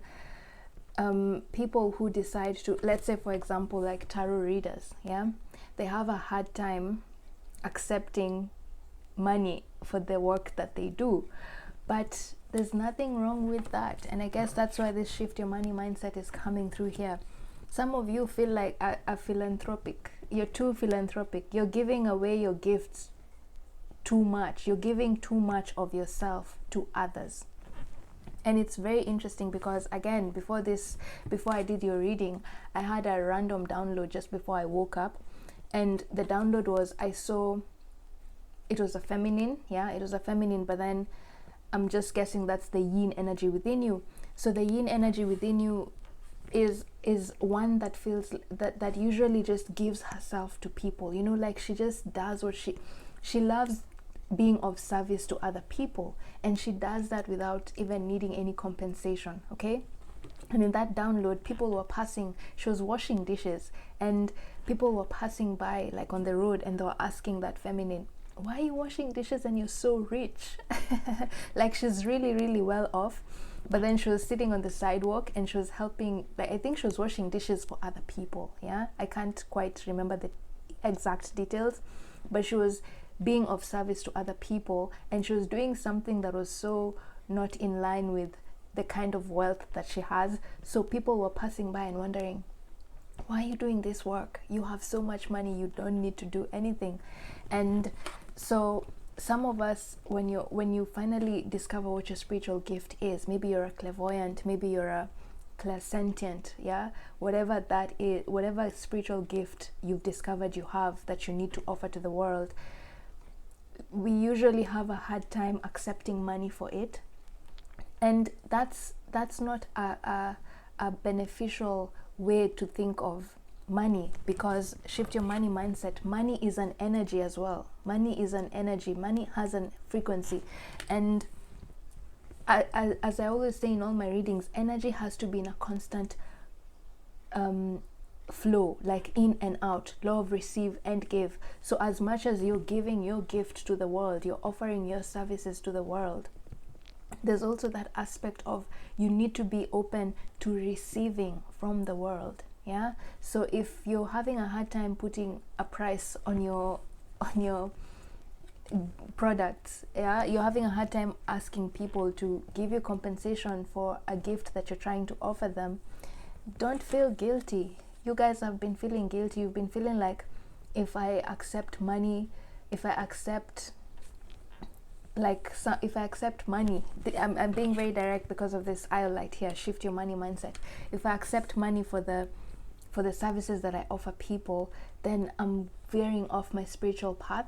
A: people who decide to, let's say for example, like tarot readers, yeah, they have a hard time accepting money for the work that they do. But there's nothing wrong with that, and I guess that's why this shift your money mindset is coming through here. Some of you feel like a philanthropic. You're too philanthropic. You're giving away your gifts too much. You're giving too much of yourself to others. And it's very interesting because, again, before I did your reading, I had a random download just before I woke up, and the download was, I saw it was a feminine, yeah, it was a feminine, but then I'm just guessing that's the yin energy within you. So the yin energy within you is one that feels that usually just gives herself to people, you know, like she just does what she loves, being of service to other people, and she does that without even needing any compensation. Okay. And in that download, people were passing, she was washing dishes, and people were passing by like on the road, and they were asking that feminine, why are you washing dishes and you're so rich? Like, she's really, really well off. But then she was sitting on the sidewalk and she was helping, like, I think she was washing dishes for other people. Yeah, I can't quite remember the exact details, but she was being of service to other people, and she was doing something that was so not in line with the kind of wealth that she has. So people were passing by and wondering, why are you doing this work? You have so much money, you don't need to do anything. And so some of us, when you finally discover what your spiritual gift is, maybe you're a clairvoyant, maybe you're a clairsentient, yeah, whatever that is, whatever spiritual gift you've discovered you have that you need to offer to the world, we usually have a hard time accepting money for it. And that's not a beneficial way to think of money, because shift your money mindset. Money is an energy as well. Money is an energy. Money has a frequency. And as I always say in all my readings, energy has to be in a constant flow, like in and out, law of receive and give. So as much as you're giving your gift to the world, you're offering your services to the world, there's also that aspect of you need to be open to receiving from the world. Yeah, so if you're having a hard time putting a price on your products, yeah, you're having a hard time asking people to give you compensation for a gift that you're trying to offer them, don't feel guilty. You guys have been feeling guilty. You've been feeling like, if I accept money, if I accept like, so if I accept money, I'm being very direct because of this Iolite here, shift your money mindset. If I accept money for the services that I offer people, then I'm veering off my spiritual path.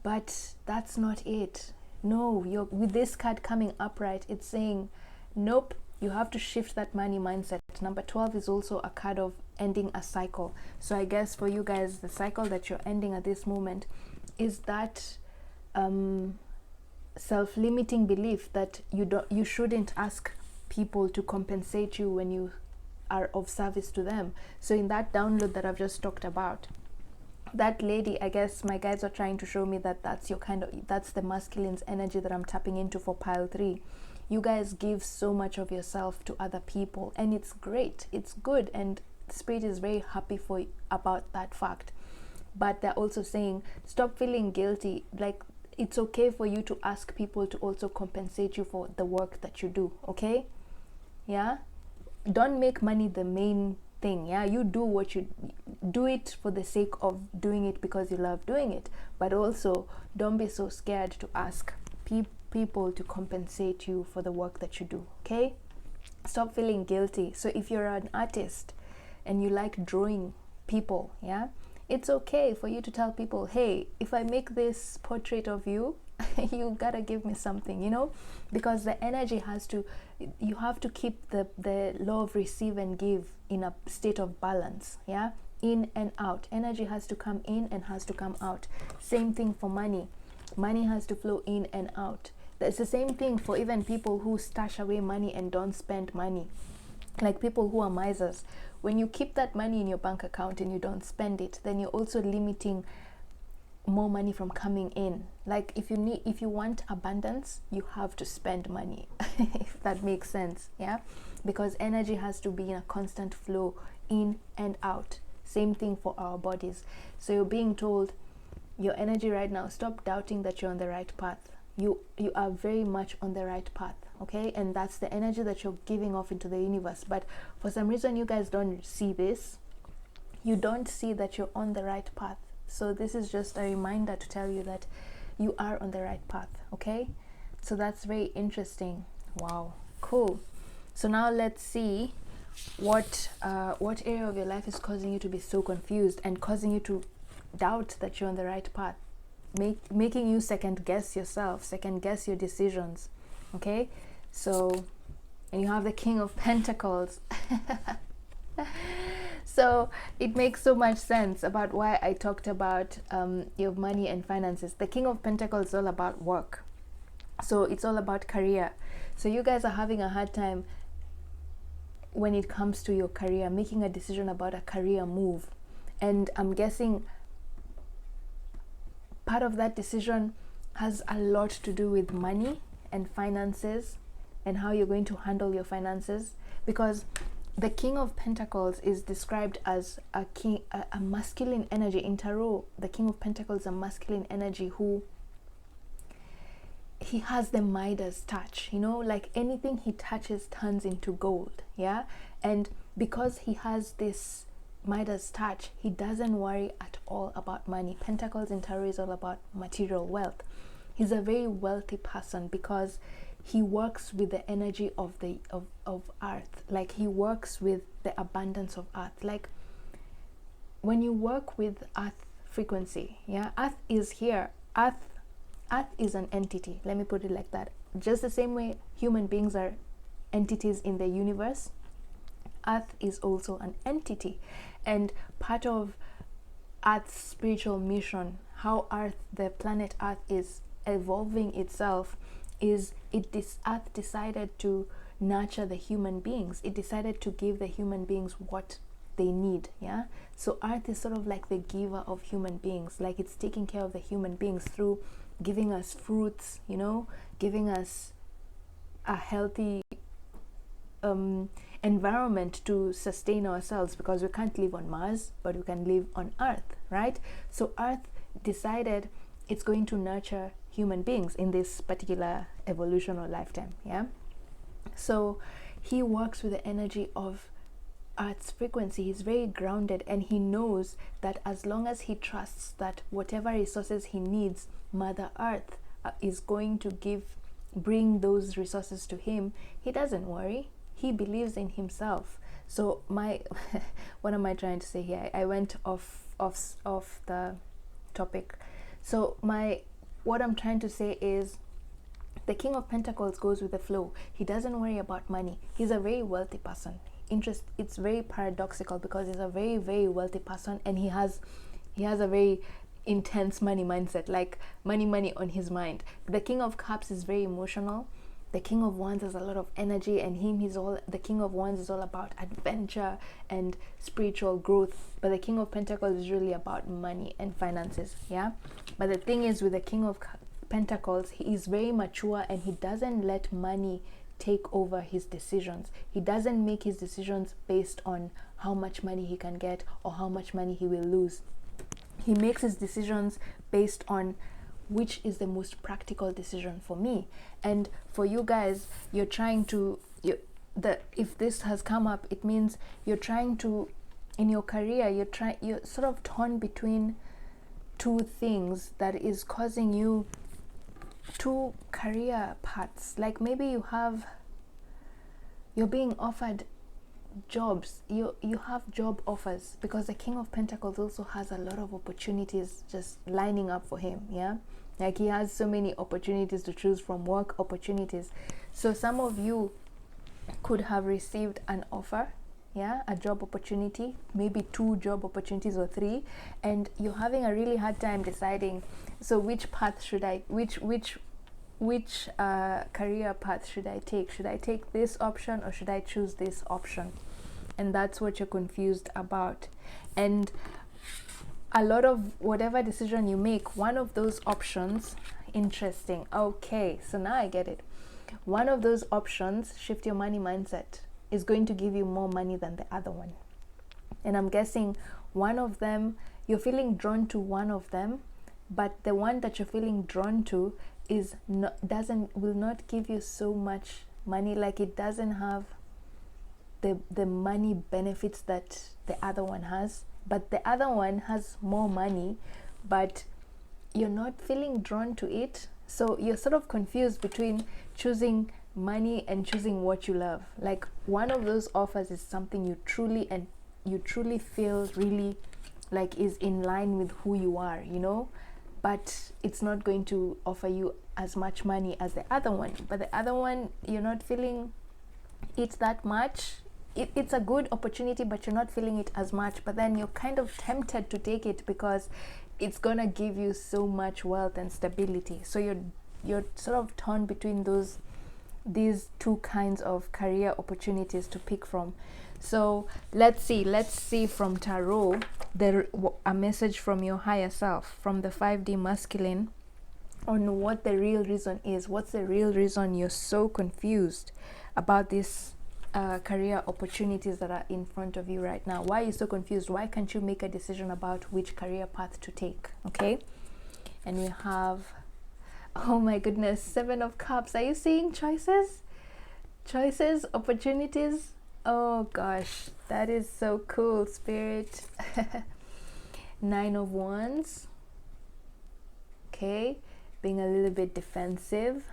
A: But that's not it. No, you're, with this card coming upright, it's saying, nope, you have to shift that money mindset. Number 12 is also a card of ending a cycle. So I guess for you guys, the cycle that you're ending at this moment is that self-limiting belief that you shouldn't ask people to compensate you when you are of service to them. So in that download that I've just talked about, that lady, I guess my guides are trying to show me that that's the masculine's energy that I'm tapping into for pile 3. You guys give so much of yourself to other people, and it's great, it's good, and spirit is very happy about that fact. But they're also saying, stop feeling guilty. Like, it's okay for you to ask people to also compensate you for the work that you do, okay? Yeah, don't make money the main thing. Yeah, you do what you do, it for the sake of doing it because you love doing it, but also don't be so scared to ask people to compensate you for the work that you do, okay? Stop feeling guilty. So if you're an artist and you like drawing people, yeah, it's okay for you to tell people, hey, if I make this portrait of you, you gotta give me something, you know, because the energy has to, you have to keep the law of receive and give in a state of balance. Yeah, in and out, energy has to come in and has to come out. Same thing for money. Money has to flow in and out. It's the same thing for even people who stash away money and don't spend money, like people who are misers. When you keep that money in your bank account and you don't spend it, then you're also limiting more money from coming in. Like, if you want abundance, you have to spend money if that makes sense. Yeah, because energy has to be in a constant flow in and out. Same thing for our bodies. So you're being told, your energy right now, stop doubting that you're on the right path. You are very much on the right path, okay? And that's the energy that you're giving off into the universe. But for some reason, you guys don't see this. You don't see that you're on the right path. So this is just a reminder to tell you that you are on the right path, okay? So that's very interesting. Wow, cool. So now let's see what area of your life is causing you to be so confused and causing you to doubt that you're on the right path, making you second guess yourself, second guess your decisions, okay? So, and you have the King of Pentacles. So it makes so much sense about why I talked about your money and finances. The King of Pentacles is all about work. So it's all about career. So you guys are having a hard time when it comes to your career, making a decision about a career move. And I'm guessing part of that decision has a lot to do with money and finances and how you're going to handle your finances, because the King of Pentacles is described as a masculine energy. In tarot, the King of Pentacles is a masculine energy who, he has the Midas touch, you know, like anything he touches turns into gold. Yeah, and because he has this Midas touch, he doesn't worry at all about money. Pentacles in tarot is all about material wealth. He's a very wealthy person because he works with the energy of earth. Like, he works with the abundance of earth. Like, when you work with earth frequency, yeah, earth is here. Earth is an entity. Let me put it like that. Just the same way human beings are entities in the universe, earth is also an entity. And part of earth's spiritual mission, how earth, the planet earth, is evolving itself, is earth decided to nurture the human beings. It decided to give the human beings what they need. Yeah, so earth is sort of like the giver of human beings. Like, it's taking care of the human beings through giving us fruits, you know, giving us a healthy environment to sustain ourselves, because we can't live on Mars, but we can live on Earth, right? So Earth decided it's going to nurture human beings in this particular evolution or lifetime. Yeah, so he works with the energy of Earth's frequency. He's very grounded, and he knows that as long as he trusts that whatever resources he needs, Mother Earth is going to bring those resources to him, he doesn't worry. He believes in himself. So what am I trying to say here? I went off the topic. So what I'm trying to say is, the King of Pentacles goes with the flow. He doesn't worry about money. He's a very wealthy person. It's very paradoxical, because he's a very, very wealthy person, and he has a very intense money mindset, like money on his mind. The King of Cups is very emotional. The King of Wands has a lot of energy, and the King of Wands is all about adventure and spiritual growth. But the King of Pentacles is really about money and finances, yeah? But the thing is, with the King of Pentacles, he is very mature, and he doesn't let money take over his decisions. He doesn't make his decisions based on how much money he can get or how much money he will lose. He makes his decisions based on which is the most practical decision for me. And for you guys, you're trying to, if this has come up, it means you're trying to, in your career, you're sort of torn between two things that is causing you two career paths. Like maybe you're being offered jobs, you have job offers, because the King of Pentacles also has a lot of opportunities just lining up for him, yeah? Like he has so many opportunities to choose from, work opportunities. So some of you could have received an offer, yeah, a job opportunity, maybe 2 job opportunities or 3, and you're having a really hard time deciding, so which path should I, which career path should I take? Should I take this option, or should I choose this option? And that's what you're confused about. And a lot of whatever decision you make, one of those options, interesting, okay, so now I get it. One of those options, shift your money mindset, is going to give you more money than the other one. And I'm guessing one of them, you're feeling drawn to one of them, but the one that you're feeling drawn to will not give you so much money. Like it doesn't have the money benefits that the other one has, but the other one has more money, but you're not feeling drawn to it. So you're sort of confused between choosing money and choosing what you love. Like one of those offers is something you truly feel really like is in line with who you are, you know, but it's not going to offer you as much money as the other one. But the other one, you're not feeling it that much. It's a good opportunity, but you're not feeling it as much. But then you're kind of tempted to take it because it's gonna give you so much wealth and stability. So you're sort of torn between these two kinds of career opportunities to pick from. So let's see from tarot a message from your higher self, from the 5D masculine, on what the real reason is. What's the real reason you're so confused about this career opportunities that are in front of you right now? Why are you so confused? Why can't you make a decision about which career path to take? Okay, and we have, oh my goodness, 7 of Cups. Are you seeing choices, opportunities? Oh gosh, that is so cool, Spirit. 9 of Wands. Okay, being a little bit defensive,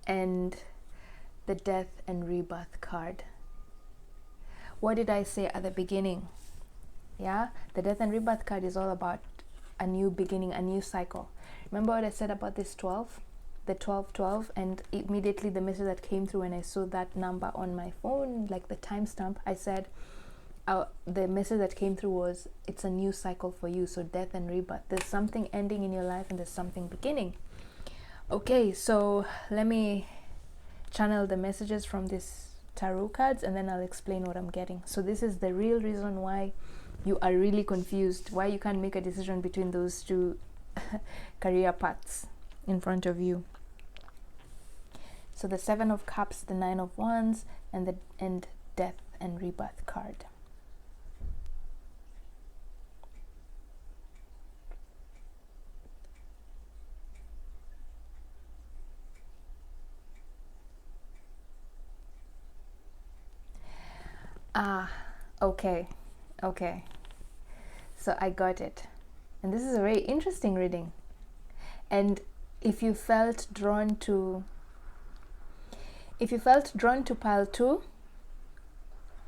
A: and the Death and Rebirth card. What did I say at the beginning? Yeah, the Death and Rebirth card is all about a new beginning, a new cycle. Remember what I said about this 12? The 12, and immediately the message that came through when I saw that number on my phone, like the timestamp, I said, the message that came through was, it's a new cycle for you. So death and rebirth. There's something ending in your life and there's something beginning. Okay, so let me channel the messages from this tarot cards, and then I'll explain what I'm getting. So this is the real reason why you are really confused, why you can't make a decision between those two career paths in front of you. So the 7 of Cups, the 9 of Wands, and Death and Rebirth card. Okay, so I got it, and this is a very interesting reading. And if you felt drawn to pile 2,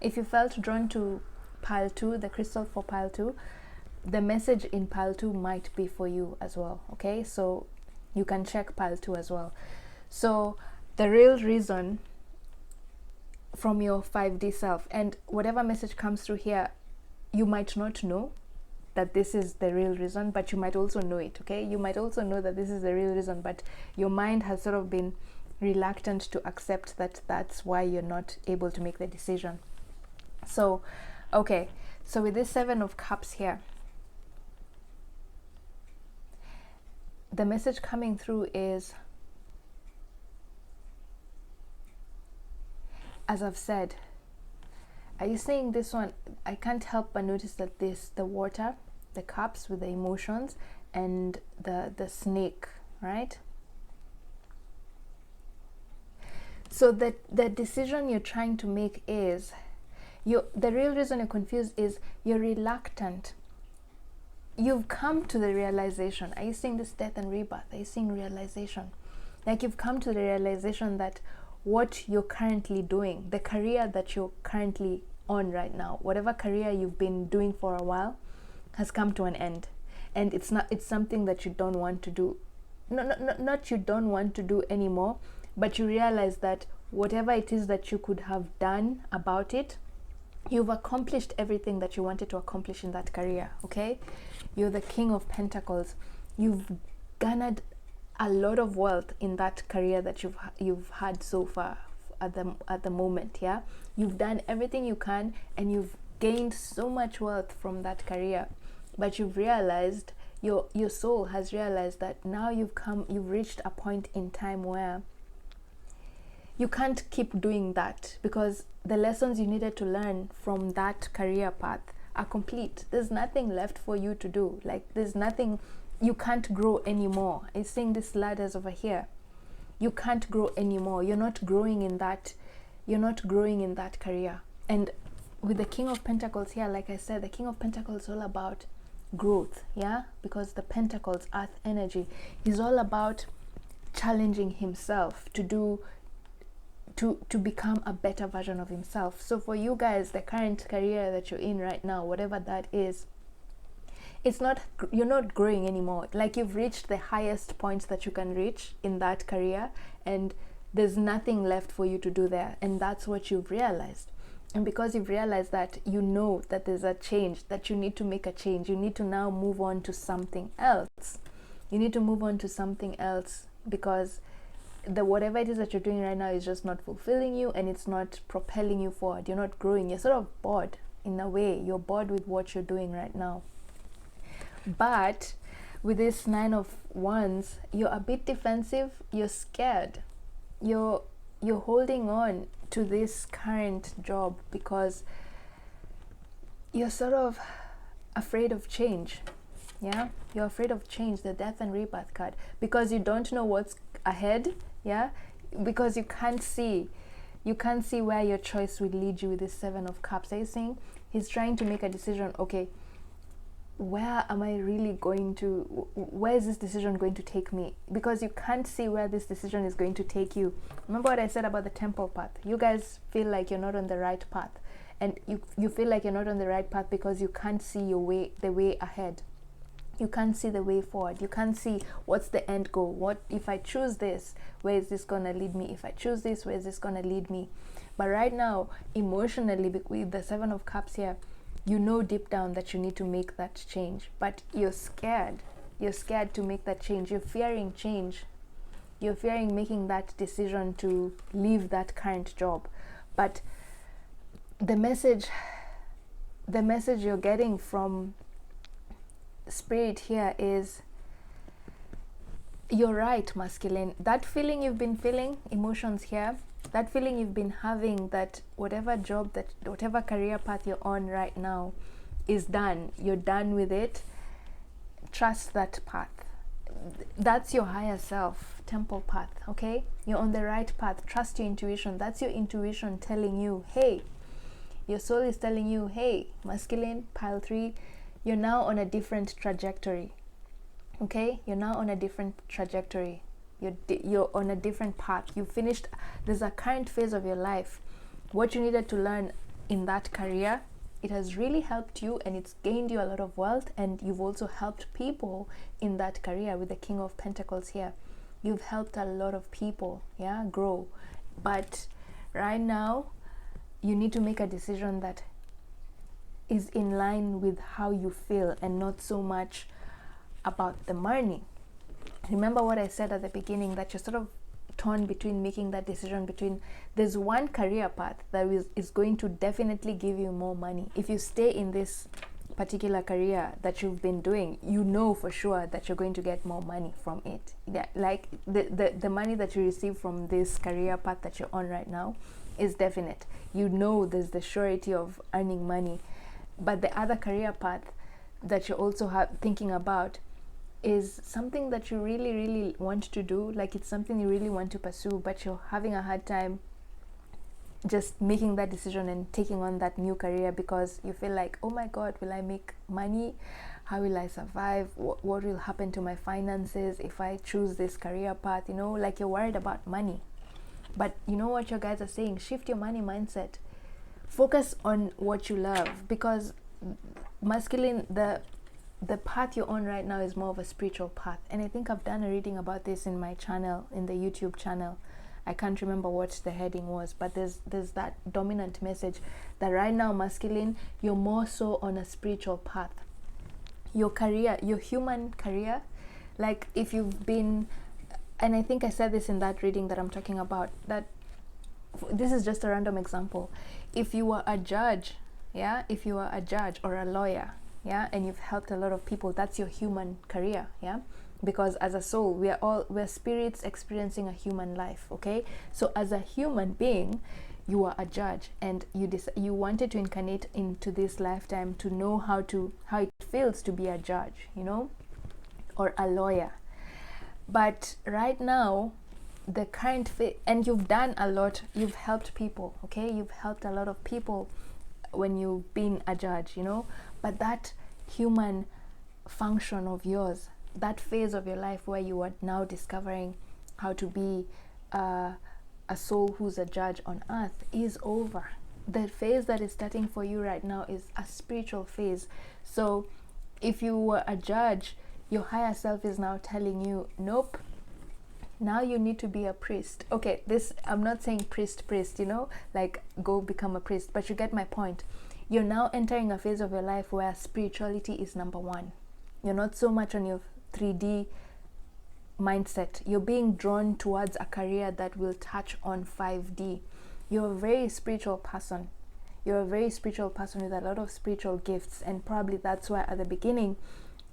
A: if you felt drawn to pile 2, the crystal for pile 2, the message in pile 2 might be for you as well. Okay, so you can check pile 2 as well. So the real reason from your 5D self, and whatever message comes through here, you might not know that this is the real reason, but you might also know it. Okay, you might also know that this is the real reason, but your mind has sort of been reluctant to accept that that's why you're not able to make the decision. So okay, so with this 7 of Cups here, the message coming through is, as I've said, are you saying this one? I can't help but notice that the water, the cups with the emotions, and the snake, right? So the decision you're trying to make is, the real reason you're confused is you're reluctant. You've come to the realization. Are you seeing this death and rebirth? Are you seeing realization? Like you've come to the realization that what you're currently doing, the career that you're currently on right now, whatever career you've been doing for a while, has come to an end. And it's something that you don't want to do. Not you don't want to do anymore, but you realize that whatever it is that you could have done about it, you've accomplished everything that you wanted to accomplish in that career. Okay, you're the King of Pentacles. You've garnered a lot of wealth in that career that you've had so far at the moment. Yeah, you've done everything you can, and you've gained so much wealth from that career, but you've realized, your soul has realized that now you've reached a point in time where you can't keep doing that, because the lessons you needed to learn from that career path are complete. There's nothing left for you to do. Like there's nothing, you can't grow anymore. I'm seeing these ladders over here. You can't grow anymore. You're not growing in that career. And with the King of Pentacles here, like I said, the King of Pentacles is all about growth, yeah, because the Pentacles, earth energy, is all about challenging himself to become a better version of himself. So for you guys, the current career that you're in right now, whatever that is, you're not growing anymore. Like you've reached the highest points that you can reach in that career, and there's nothing left for you to do there. And that's what you've realized. And because you've realized that, you know that there's a change, that you need to make a change. You need to now move on to something else. You need to move on to something else, because whatever it is that you're doing right now is just not fulfilling you, and it's not propelling you forward. You're not growing. You're sort of bored in a way. You're bored with what you're doing right now. But with this 9 of Wands, you're a bit defensive. You're scared. You're holding on to this current job because you're sort of afraid of change. Yeah, you're afraid of change, the death and rebirth card, because you don't know what's ahead. Yeah, because you can't see where your choice will lead you with this 7 of Cups. Are you seeing? He's trying to make a decision. Okay, where am I really going to, where is this decision going to take me? Because you can't see where this decision is going to take you. Remember what I said about the temple path? You guys feel like you're not on the right path, and you feel like you're not on the right path because you can't see the way ahead. You can't see the way forward. You can't see what's the end goal. What if I choose this? Where is this gonna lead me? If I choose this, where is this gonna lead me? But right now, emotionally, with the 7 of Cups here, you know deep down that you need to make that change, but you're scared. You're scared to make that change. You're fearing change. You're fearing making that decision to leave that current job. But the message you're getting from Spirit here is, you're right, masculine. That feeling you've been feeling, emotions here, that feeling you've been having, that whatever career path you're on right now is done. You're done with it. Trust that path. That's your higher self, temple path. Okay, you're on the right path. Trust your intuition. That's your intuition telling you, hey, your soul is telling you, hey, masculine, pile 3, you're now on a different trajectory. Okay, you're now on a different trajectory. You're on a different path. You finished, there's a current phase of your life. What you needed to learn in that career, it has really helped you, and it's gained you a lot of wealth, and you've also helped people in that career with the King of Pentacles here. You've helped a lot of people, yeah, grow. But right now, you need to make a decision that is in line with how you feel and not so much about the money. Remember what I said at the beginning, that you're sort of torn between making that decision between, there's one career path that is going to definitely give you more money. If you stay in this particular career that you've been doing, you know for sure that you're going to get more money from it. Yeah, like the money that you receive from this career path that you're on right now is definite. You know there's the surety of earning money. But the other career path that you're also thinking about is something that you really, really want to do. Like, it's something you really want to pursue, but you're having a hard time just making that decision and taking on that new career, because you feel like, oh my God, will I make money? How will I survive? What will happen to my finances if I choose this career path? You know, like, you're worried about money. But you know what your guides are saying? Shift your money mindset. Focus on what you love, because masculine, the path you're on right now is more of a spiritual path. And I think I've done a reading about this in my channel, in the YouTube channel. I can't remember what the heading was, but there's that dominant message that right now, masculine, you're more so on a spiritual path. Your career, your human career, like, if you've been, and I think I said this in that reading that I'm talking about, that this is just a random example. If you were a judge, yeah, if you are a judge or a lawyer, yeah, and you've helped a lot of people, that's your human career, yeah, because as a soul, we're spirits experiencing a human life. Okay, so as a human being, you are a judge, and you wanted to incarnate into this lifetime to know how it feels to be a judge, you know, or a lawyer. But right now, the current and you've done a lot, you've helped people, okay, you've helped a lot of people when you've been a judge, you know. But that human function of yours, that phase of your life where you are now discovering how to be a soul who's a judge on earth, is over. The phase that is starting for you right now is a spiritual phase. So if you were a judge, your higher self is now telling you, nope, now you need to be a priest. Okay, this, I'm not saying priest, you know, like go become a priest, but you get my point. You're now entering a phase of your life where spirituality is number one. You're not so much on your 3D mindset. You're being drawn towards a career that will touch on 5D. You're a very spiritual person. You're a very spiritual person with a lot of spiritual gifts, and probably that's why at the beginning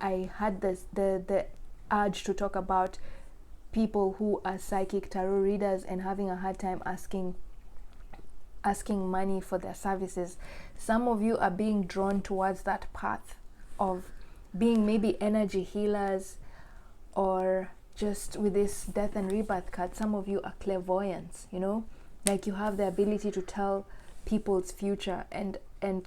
A: I had the urge to talk about people who are psychic tarot readers and having a hard time asking money for their services. Some of you are being drawn towards that path of being maybe energy healers, or just with this death and rebirth card, some of you are clairvoyants, you know, like you have the ability to tell people's future and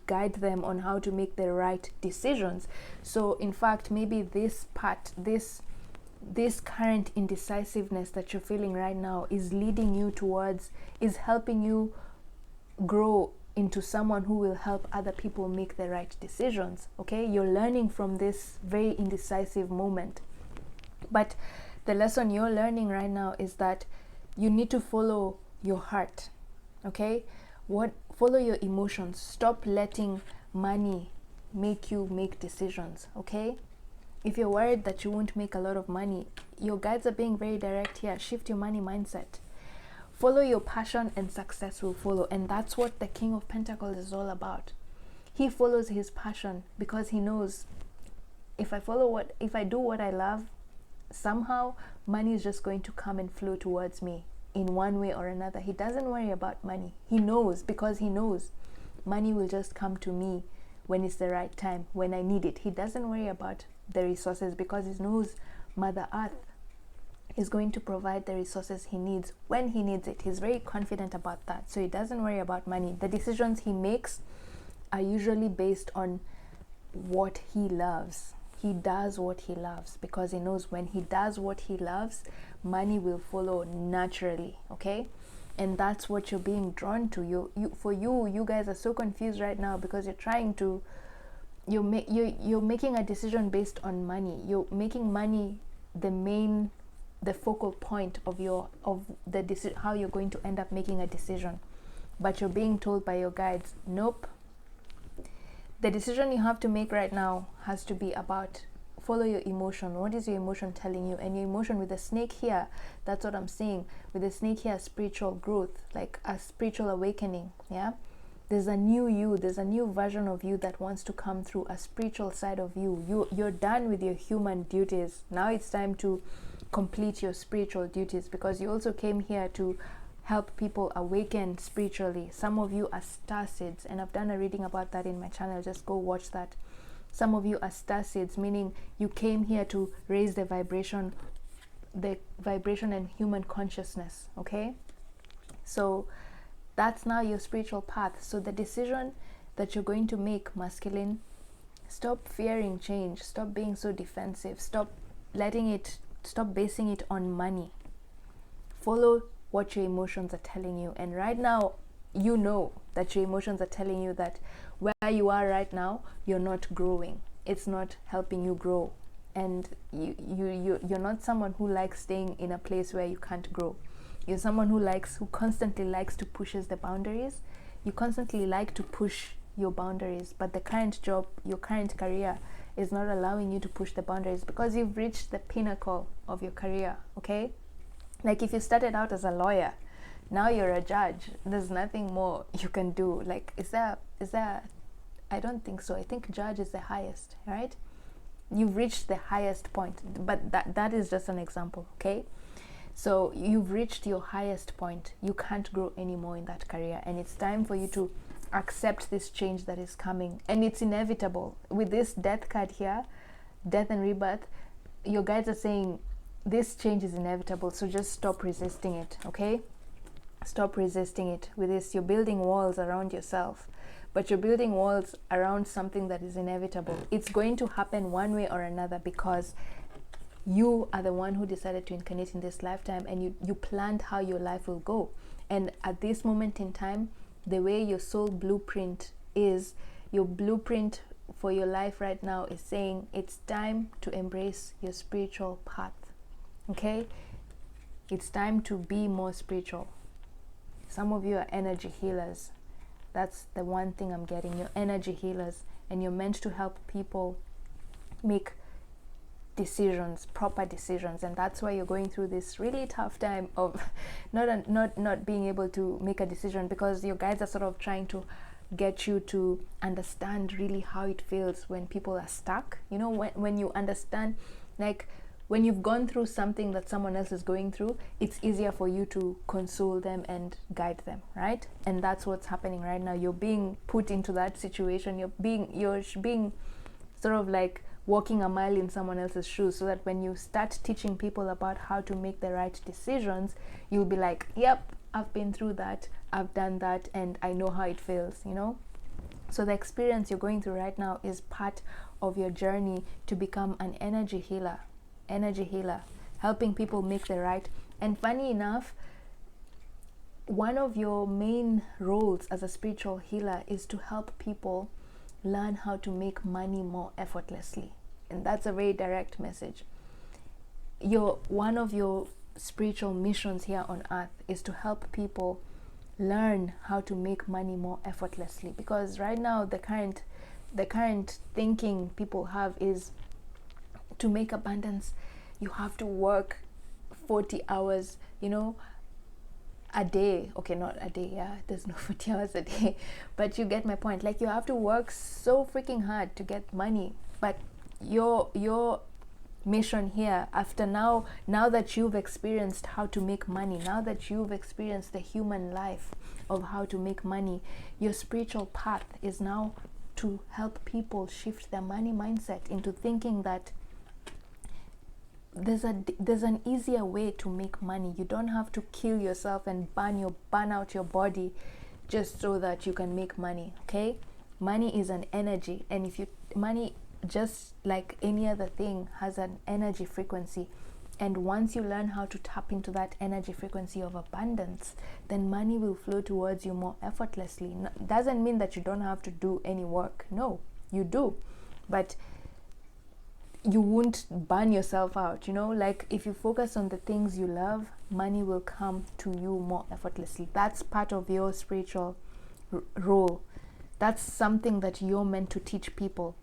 A: guide them on how to make the right decisions. So in fact, maybe this part, this current indecisiveness that you're feeling right now is leading you towards, is helping you grow into someone who will help other people make the right decisions. Okay, you're learning from this very indecisive moment, but the lesson you're learning right now is that you need to follow your heart. Okay, follow your emotions. Stop letting money make you make decisions. Okay, if you're worried that you won't make a lot of money, your guides are being very direct here. Shift your money mindset. Follow your passion and success will follow. And that's what the King of Pentacles is all about. He follows his passion because he knows, if I do what I love, somehow money is just going to come and flow towards me in one way or another. He doesn't worry about money. He knows, because he knows money will just come to me when it's the right time, when I need it. He doesn't worry about the resources, because he knows Mother Earth is going to provide the resources he needs when he needs it. He's very confident about that, so he doesn't worry about money. The decisions he makes are usually based on what he loves. he does what he loves, because he knows when he does what he loves, money will follow naturally. Okay, and that's what you're being drawn to. You guys are so confused right now, because you're trying to, you're making a decision based on money. You're making money the focal point of the decision, how you're going to end up making a decision. But you're being told by your guides, nope, the decision you have to make right now has to be about, follow your emotion. What is your emotion telling you? And your emotion with the snake here, that's what I'm saying. With the snake here, spiritual growth, like a spiritual awakening. Yeah, there's a new you, there's a new version of you that wants to come through, a spiritual side of you're done with your human duties. Now it's time to complete your spiritual duties, because you also came here to help people awaken spiritually. Some of you are star seeds, and I've done a reading about that in my channel. Just go watch that. Some of you are star seeds, meaning you came here to raise the vibration and human consciousness. Okay, so that's now your spiritual path. So the decision that you're going to make, masculine, stop fearing change, stop being so defensive, stop basing it on money. Follow what your emotions are telling you. And right now, you know that your emotions are telling you that where you are right now, you're not growing. It's not helping you grow. And you're not someone who likes staying in a place where you can't grow. You're someone who constantly likes to pushes the boundaries. You constantly like to push your boundaries, but the current job, your current career is not allowing you to push the boundaries, because you've reached the pinnacle of your career. Okay, like if you started out as a lawyer, now you're a judge. There's nothing more you can do. Like, is there I don't think so. I think judge is the highest, right? You've reached the highest point, but that is just an example. Okay, so you've reached your highest point. You can't grow anymore in that career, and it's time for you to accept this change that is coming, and it's inevitable. With this death card here, death and rebirth, your guides are saying this change is inevitable, so just stop resisting it. Okay, stop resisting it. With this, you're building walls around yourself, but you're building walls around something that is inevitable. It's going to happen one way or another, because you are the one who decided to incarnate in this lifetime, and you planned how your life will go. And at this moment in time, the way your soul blueprint is, your blueprint for your life right now is saying it's time to embrace your spiritual path. Okay, it's time to be more spiritual. Some of you are energy healers. That's the one thing I'm getting. You're energy healers, and you're meant to help people make decisions, proper decisions. And that's why you're going through this really tough time of not being able to make a decision, because your guides are sort of trying to get you to understand really how it feels when people are stuck. You know, when you understand, like when you've gone through something that someone else is going through, it's easier for you to console them and guide them, right? And that's what's happening right now. You're being put into that situation. You're being sort of like walking a mile in someone else's shoes, so that when you start teaching people about how to make the right decisions, you'll be like, yep, I've been through that, I've done that, and I know how it feels, you know? So the experience you're going through right now is part of your journey to become an energy healer, helping people make the right. And funny enough, one of your main roles as a spiritual healer is to help people learn how to make money more effortlessly. And that's a very direct message. One of your spiritual missions here on earth is to help people learn how to make money more effortlessly, because right now the current thinking people have is, to make abundance you have to work 40 hours, you know, a day. Okay, not a day, yeah, there's no 40 hours a day, but you get my point. Like, you have to work so freaking hard to get money. But your mission here, after now that you've experienced how to make money, now that you've experienced the human life of how to make money, your spiritual path is now to help people shift their money mindset into thinking that there's an easier way to make money. You don't have to kill yourself and burn out your body just so that you can make money. Okay, money is an energy, and just like any other thing, has an energy frequency. And once you learn how to tap into that energy frequency of abundance, then money will flow towards you more effortlessly. Doesn't mean that you don't have to do any work. No, you do. But you won't burn yourself out, you know. Like if you focus on the things you love, money will come to you more effortlessly. That's part of your spiritual role. That's something that you're meant to teach people.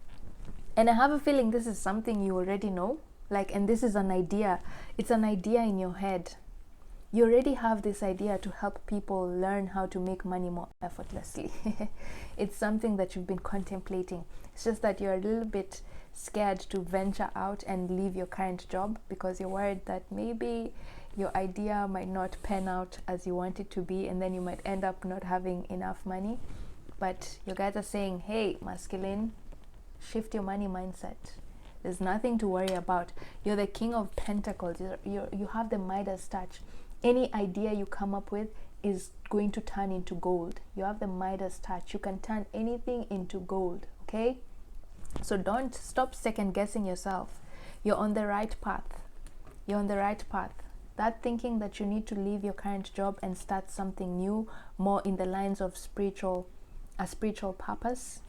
A: And I have a feeling this is something you already know. Like, and this is an idea. It's an idea in your head. You already have this idea to help people learn how to make money more effortlessly. It's something that you've been contemplating. It's just that you're a little bit scared to venture out and leave your current job because you're worried that maybe your idea might not pan out as you want it to be, and then you might end up not having enough money. But you guys are saying, hey, masculine, shift your money mindset. There's nothing to worry about. You're the King of Pentacles. You have the Midas touch. Any idea you come up with is going to turn into gold. You have the Midas touch. You can turn anything into gold, okay? So don't stop second guessing yourself. You're on the right path. You're on the right path. That thinking that you need to leave your current job and start something new, more in the lines of a spiritual purpose,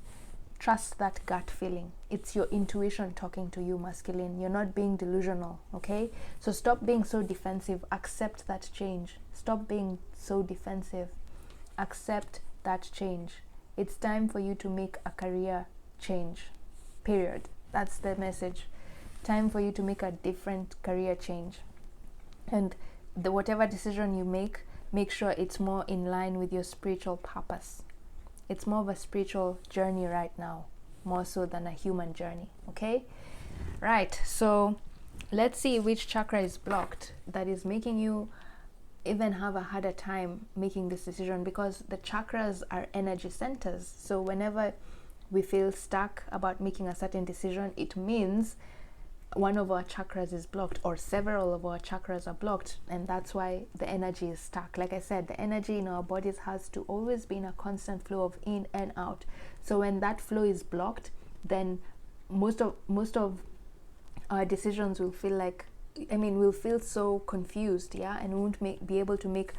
A: trust that gut feeling. It's your intuition talking to you, masculine. You're not being delusional, okay? So stop being so defensive. Accept that change. Stop being so defensive. Accept that change. It's time for you to make a career change, period. That's the message. Time for you to make a different career change. And whatever decision you make sure it's more in line with your spiritual purpose. It's more of a spiritual journey right now, more so than a human journey, okay? Right, so let's see which chakra is blocked that is making you even have a harder time making this decision, because the chakras are energy centers. So whenever we feel stuck about making a certain decision, it means one of our chakras is blocked, or several of our chakras are blocked, and that's why the energy is stuck. Like I said, the energy in our bodies has to always be in a constant flow of in and out. So when that flow is blocked, then most of our decisions will feel like, we'll feel so confused, yeah, and won't be able to make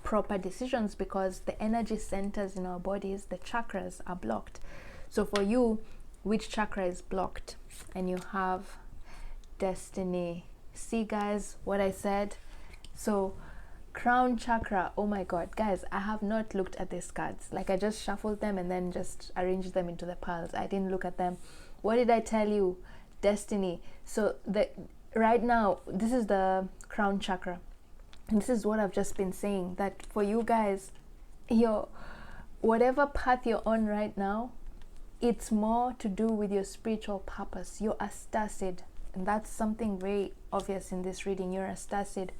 A: proper decisions because the energy centers in our bodies, the chakras, are blocked. So for you, which chakra is blocked? And you have destiny. See, guys, what I said? So crown chakra, oh my god, guys, I have not looked at these cards. Like, I just shuffled them and then just arranged them into the piles. I didn't look at them. What did I tell you? Destiny. So right now, this is the crown chakra, and this is what I've just been saying, that for you guys, whatever path you're on right now, it's more to do with your spiritual purpose. You're a starseed. And that's something very obvious in this reading. You're a starseed.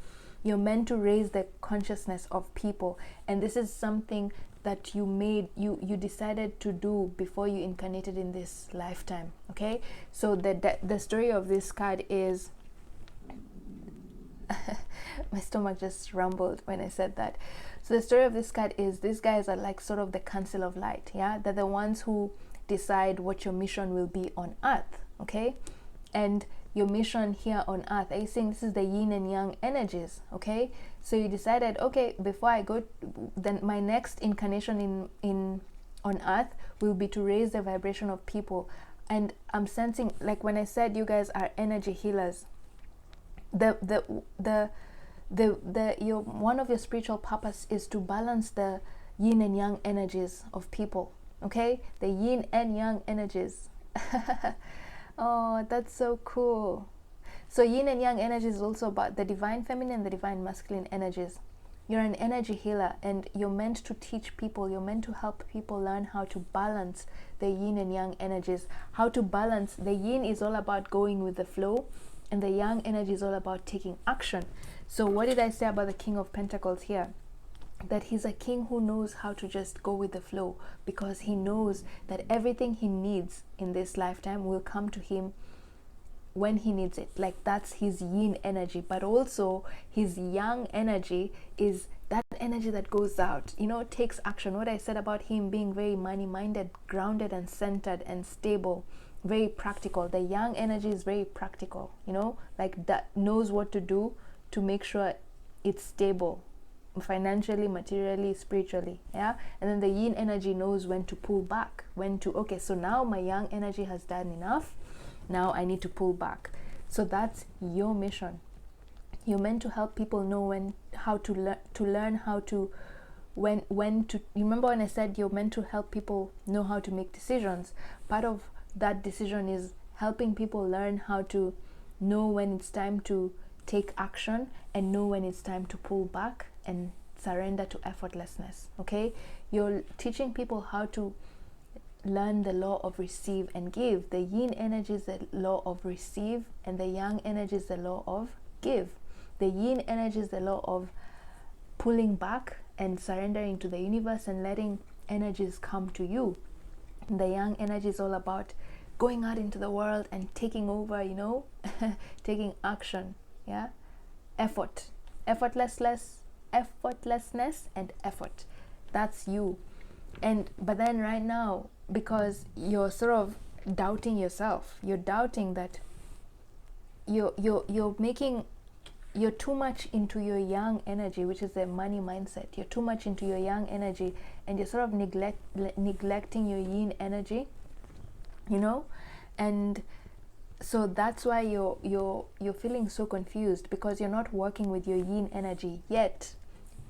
A: You're meant to raise the consciousness of people. And this is something that you decided to do before you incarnated in this lifetime. Okay? So the story of this card is my stomach just rumbled when I said that. So the story of this card is, these guys are like sort of the council of light. Yeah? They're the ones who decide what your mission will be on earth. Okay? And your mission here on earth, are you saying this is the yin and yang energies? Okay, so you decided, okay, before I go, then my next incarnation on earth will be to raise the vibration of people. And I'm sensing, like when I said you guys are energy healers, your one of your spiritual purpose is to balance the yin and yang energies of people. Okay, the yin and yang energies. Oh, that's so cool. So yin and yang energy is also about the divine feminine and the divine masculine energies. You're an energy healer, and you're meant to teach people, you're meant to help people learn how to balance the yin and yang energies. How to balance. The yin is all about going with the flow, and the yang energy is all about taking action. So what did I say about the King of Pentacles here? That he's a king who knows how to just go with the flow, because he knows that everything he needs in this lifetime will come to him when he needs it. Like, that's his yin energy. But also his yang energy is that energy that goes out, takes action. What I said about him being very money minded, grounded and centered and stable very practical. The yang energy is very practical, you know, like that knows what to do to make sure it's stable financially, materially, spiritually. Yeah. And then the yin energy knows when to pull back, when to, okay, so now my yang energy has done enough, now I need to pull back. So that's your mission. You're meant to help people know when, how to learn how to, when to, remember when I said you're meant to help people know how to make decisions? Part of that decision is helping people learn how to know when it's time to take action and know when it's time to pull back and surrender to effortlessness. Okay, you're teaching people how to learn the law of receive and give. The yin energy is the law of receive and the yang energy is the law of give. The yin energy is the law of pulling back and surrendering to the universe and letting energies come to you. And the yang energy is all about going out into the world and taking over, you know, taking action. Yeah, effortlessness and effort. That's you. And but then right now, because you're sort of doubting yourself, you're doubting that you're too much into your yang energy, which is the money mindset. You're too much into your yang energy and you're sort of neglecting your yin energy, you know. And so that's why you're feeling so confused, because you're not working with your yin energy yet.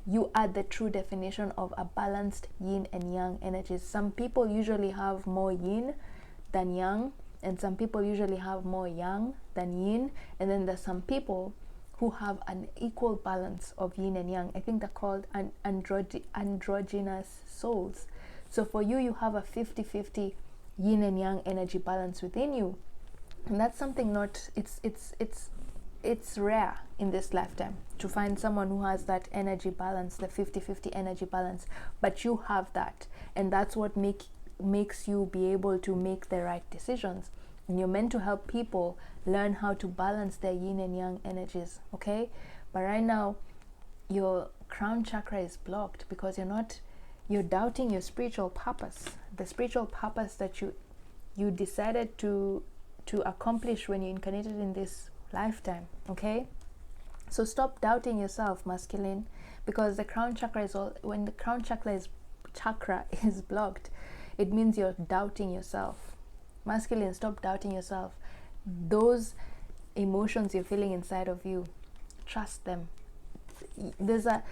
A: You are the true definition of a balanced yin and yang energies. Some people usually have more yin than yang, and some people usually have more yang than yin, and then there's some people who have an equal balance of yin and yang. I think they're called androgynous souls. So for you, you have a 50-50 yin and yang energy balance within you, and that's something not, it's rare in this lifetime to find someone who has that energy balance, the 50-50 energy balance. But you have that, and that's what makes you be able to make the right decisions. And you're meant to help people learn how to balance their yin and yang energies. Okay, but right now your crown chakra is blocked because you're doubting your spiritual purpose, the spiritual purpose that you decided to accomplish when you incarnated in this lifetime. Okay, so stop doubting yourself, masculine, because the crown chakra is all, when the crown chakra is blocked, it means you're doubting yourself. Masculine, stop doubting yourself. Those emotions you're feeling inside of you, trust them. There's a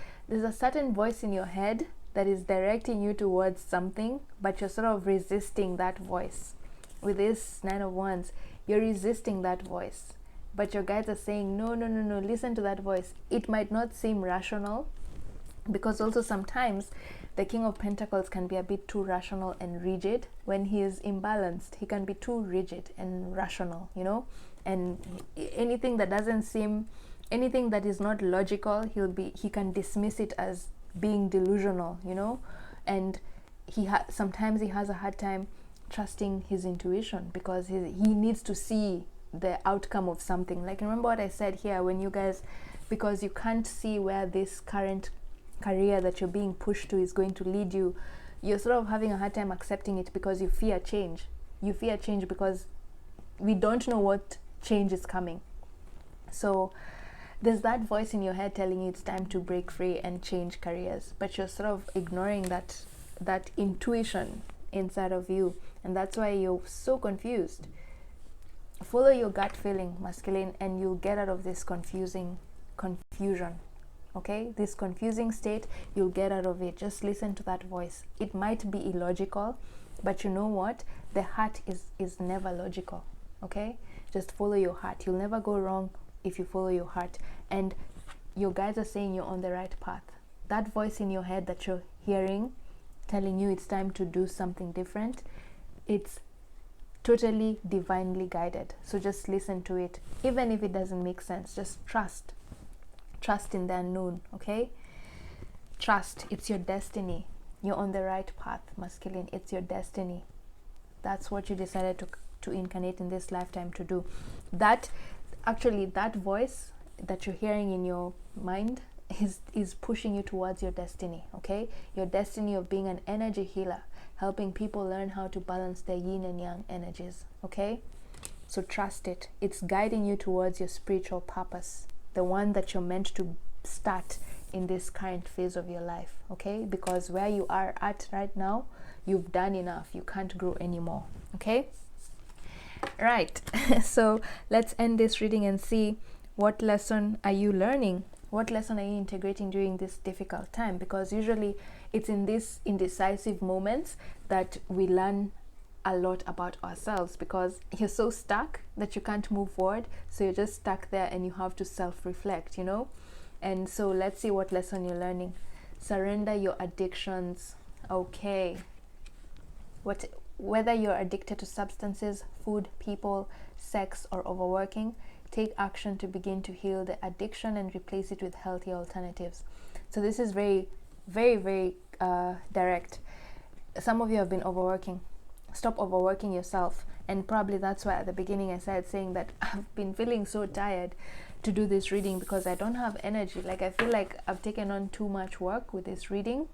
A: certain voice in your head that is directing you towards something, but you're sort of resisting that voice. With this 9 of Wands, you're resisting that voice, but your guides are saying no, listen to that voice. It might not seem rational, because also sometimes the King of Pentacles can be a bit too rational and rigid. When he is imbalanced, he can be too rigid and rational, you know, and anything that doesn't seem, anything that is not logical, he can dismiss it as being delusional, you know. And sometimes he has a hard time trusting his intuition, because he needs to see the outcome of something. Like, remember what I said here, when you guys, because you can't see where this current career that you're being pushed to is going to lead you, you're sort of having a hard time accepting it because you fear change. You fear change because we don't know what change is coming. So there's that voice in your head telling you it's time to break free and change careers, but you're sort of ignoring that intuition inside of you, and that's why you're so confused. Follow your gut feeling, masculine, and you'll get out of this confusion. Okay, this confusing state, you'll get out of it. Just listen to that voice. It might be illogical, but you know what, the heart is never logical. Okay, just follow your heart. You'll never go wrong if you follow your heart, and your guides are saying you're on the right path. That voice in your head that you're hearing telling you it's time to do something different, it's totally divinely guided. So just listen to it, even if it doesn't make sense. Just trust in the unknown. Okay, trust. It's your destiny. You're on the right path, masculine. It's your destiny. That's what you decided to incarnate in this lifetime to do. That voice that you're hearing in your mind is pushing you towards your destiny. Okay, your destiny of being an energy healer, helping people learn how to balance their yin and yang energies, okay? So trust it. It's guiding you towards your spiritual purpose, the one that you're meant to start in this current phase of your life, okay? Because where you are at right now, you've done enough. You can't grow anymore, okay? Right. So let's end this reading and see what lesson are you learning? What lesson are you integrating during this difficult time? Because usually it's in these indecisive moments that we learn a lot about ourselves, because you're so stuck that you can't move forward. So you're just stuck there and you have to self-reflect, you know? And so let's see what lesson you're learning. Surrender your addictions. Okay. Whether you're addicted to substances, food, people, sex, or overworking, take action to begin to heal the addiction and replace it with healthy alternatives. So this is very, very, very direct. Some of you have been overworking. Stop overworking yourself. And probably that's why at the beginning I started saying that I've been feeling so tired to do this reading, because I don't have energy. Like, I feel like I've taken on too much work with this reading,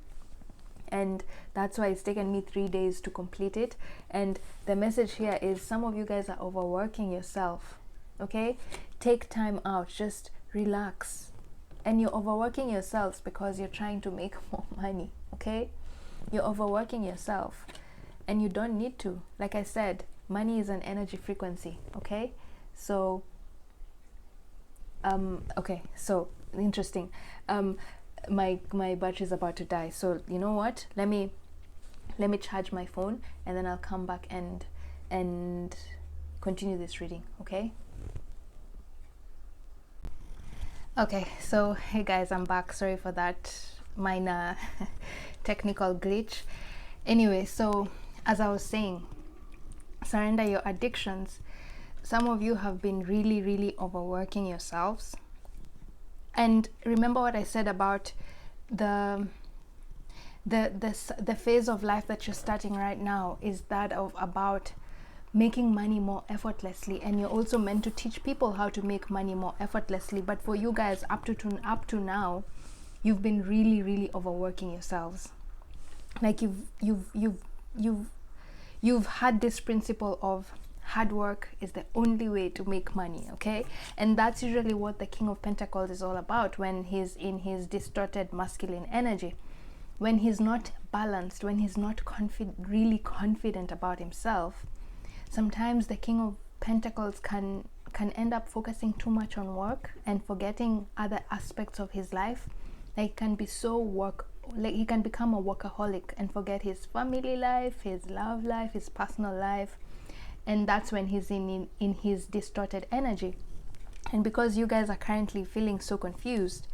A: and that's why it's taken me 3 days to complete it. And the message here is, some of you guys are overworking yourself, okay? Take time out, just relax. And you're overworking yourselves because you're trying to make more money, okay? You're overworking yourself and you don't need to. Like I said, money is an energy frequency, okay? So okay, so interesting. My battery is about to die, so you know what, let me charge my phone and then I'll come back and continue this reading, okay? Okay, so hey guys, I'm back. Sorry for that minor technical glitch. Anyway, so as I was saying, surrender your addictions. Some of you have been really, really overworking yourselves. And remember what I said about the phase of life that you're starting right now is that of about making money more effortlessly, and you're also meant to teach people how to make money more effortlessly. But for you guys, up to now, you've been really, really overworking yourselves. Like you've had this principle of hard work is the only way to make money, okay? And that's usually what the King of Pentacles is all about when he's in his distorted masculine energy. When he's not balanced, when he's not really confident about himself, sometimes the King of Pentacles can end up focusing too much on work and forgetting other aspects of his life. Like, can be so he can become a workaholic and forget his family life, his love life, his personal life. And that's when he's in his distorted energy. And because you guys are currently feeling so confused,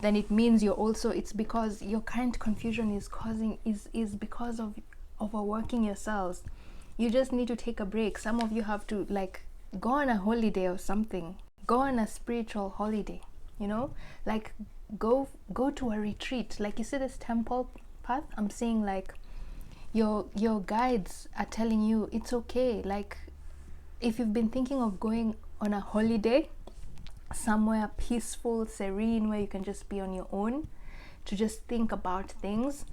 A: then it means it's because your current confusion is because of overworking yourselves. You just need to take a break. Some of you have to, like, go on a holiday or something. Go on a spiritual holiday, you know? Like, go to a retreat. Like, you see this temple path? I'm saying, like, your guides are telling you it's okay. Like, if you've been thinking of going on a holiday somewhere peaceful, serene, where you can just be on your own to just think about things,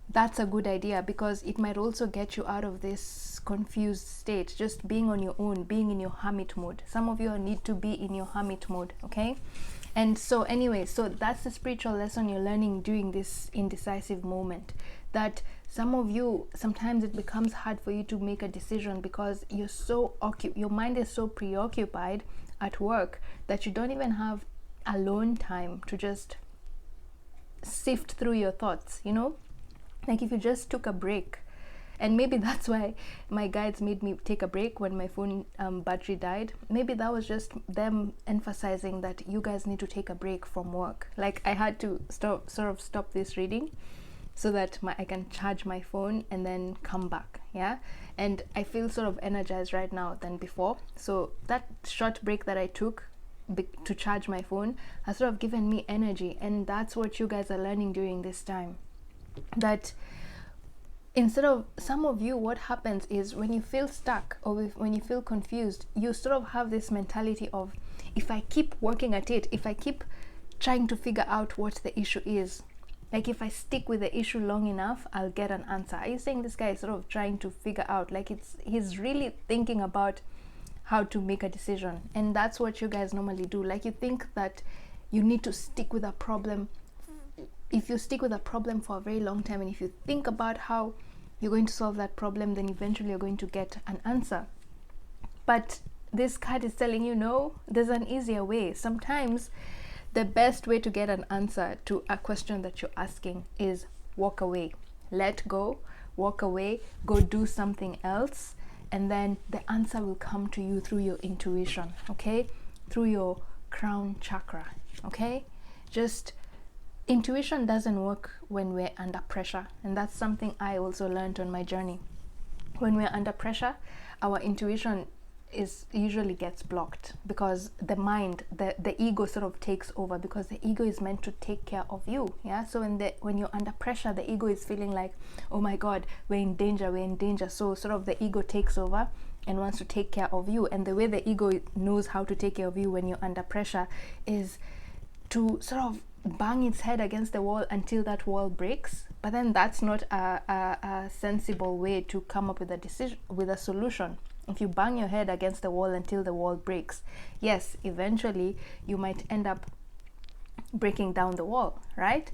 A: that's a good idea, because it might also get you out of this confused state, just being on your own, being in your hermit mode. Some of you need to be in your hermit mode, okay? And so anyway, so that's the spiritual lesson you're learning during this indecisive moment, that some of you, sometimes it becomes hard for you to make a decision because you're so your mind is so preoccupied at work that you don't even have alone time to just sift through your thoughts, you know? Like, if you just took a break, and maybe that's why my guides made me take a break when my phone battery died. Maybe that was just them emphasizing that you guys need to take a break from work. Like, I had to stop this reading so that I can charge my phone and then come back, yeah? And I feel sort of energized right now than before. So that short break that I took to charge my phone has sort of given me energy, and that's what you guys are learning during this time. That instead of, some of you, what happens is when you feel stuck or when you feel confused, you sort of have this mentality of, if I keep working at it, if I keep trying to figure out what the issue is, Like if I stick with the issue long enough, I'll get an answer. Are you saying this guy is sort of trying to figure out, like he's really thinking about how to make a decision? And that's what you guys normally do. Like you think that you need to stick with a problem. If you stick with a problem for a very long time, and if you think about how you're going to solve that problem, then eventually you're going to get an answer. But this card is telling you, no, there's an easier way. Sometimes the best way to get an answer to a question that you're asking is walk away. Let go, walk away, go do something else, and then the answer will come to you through your intuition, okay? Through your crown chakra, okay? Just intuition doesn't work when we're under pressure, and that's something I also learned on my journey. When we're under pressure, our intuition usually gets blocked because the mind, the ego sort of takes over, because the ego is meant to take care of you. Yeah, so when you're under pressure, the ego is feeling like, oh my god, we're in danger. So sort of the ego takes over and wants to take care of you. And the way the ego knows how to take care of you when you're under pressure is to sort of bang its head against the wall until that wall breaks. But then that's not a sensible way to come up with a solution. If you bang your head against the wall until the wall breaks, yes, eventually you might end up breaking down the wall, right?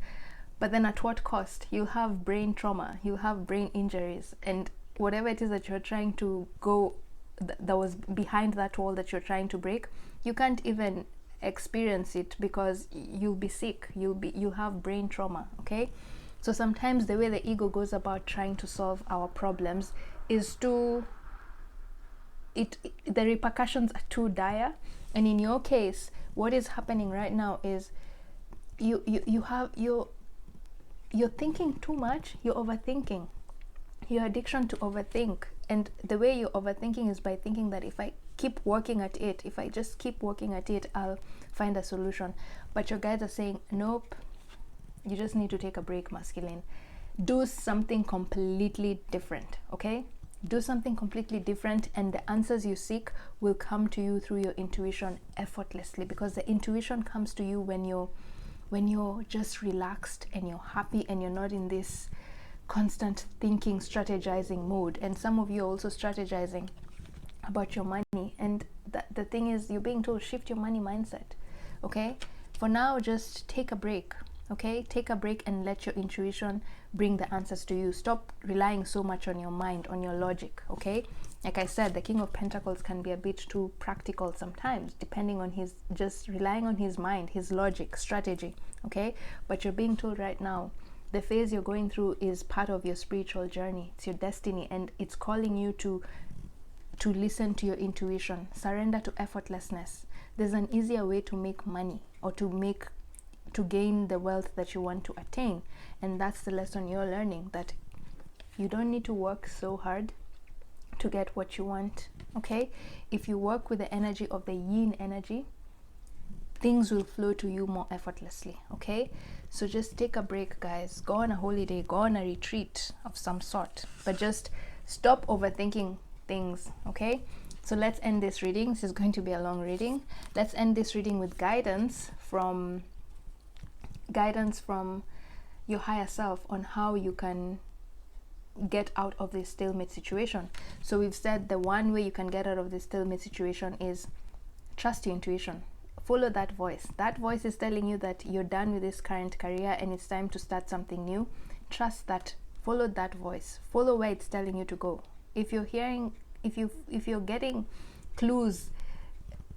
A: But then at what cost? You'll have brain trauma, you'll have brain injuries, and whatever it is that you're trying to go, that was behind that wall that you're trying to break, you can't even experience it because you'll be sick, you'll have brain trauma, okay? So sometimes the way the ego goes about trying to solve our problems is the repercussions are too dire. And in your case, what is happening right now is you're thinking too much, you're overthinking, your addiction to overthink. And the way you're overthinking is by thinking that if I keep working at it, if I just keep working at it, I'll find a solution. But your guides are saying, nope, you just need to take a break, masculine. Do something completely different, okay? Do something completely different, and the answers you seek will come to you through your intuition effortlessly, because the intuition comes to you when you're just relaxed and you're happy and you're not in this constant thinking, strategizing mode. And some of you are also strategizing about your money, and the thing is, you're being told, shift your money mindset, okay? For now, just take a break, okay? Take a break and let your intuition bring the answers to you. Stop relying so much on your mind, on your logic, okay? Like I said, the King of Pentacles can be a bit too practical sometimes, depending on just relying on his mind, his logic, strategy, okay? But you're being told right now, the phase you're going through is part of your spiritual journey. It's your destiny, and it's calling you to listen to your intuition. Surrender to effortlessness. There's an easier way to make money, or to gain the wealth that you want to attain. And that's the lesson you're learning, that you don't need to work so hard to get what you want, okay? If you work with the energy of the yin energy, things will flow to you more effortlessly, okay? So just take a break, guys. Go on a holiday, go on a retreat of some sort, but just stop overthinking things, okay? So let's end this reading. This is going to be a long reading. Let's end this reading with guidance from your higher self on how you can get out of this stalemate situation. So we've said the one way you can get out of this stalemate situation is trust your intuition. Follow that voice. That voice is telling you that you're done with this current career and it's time to start something new. Trust that. Follow that voice. Follow where it's telling you to go. If you're getting clues,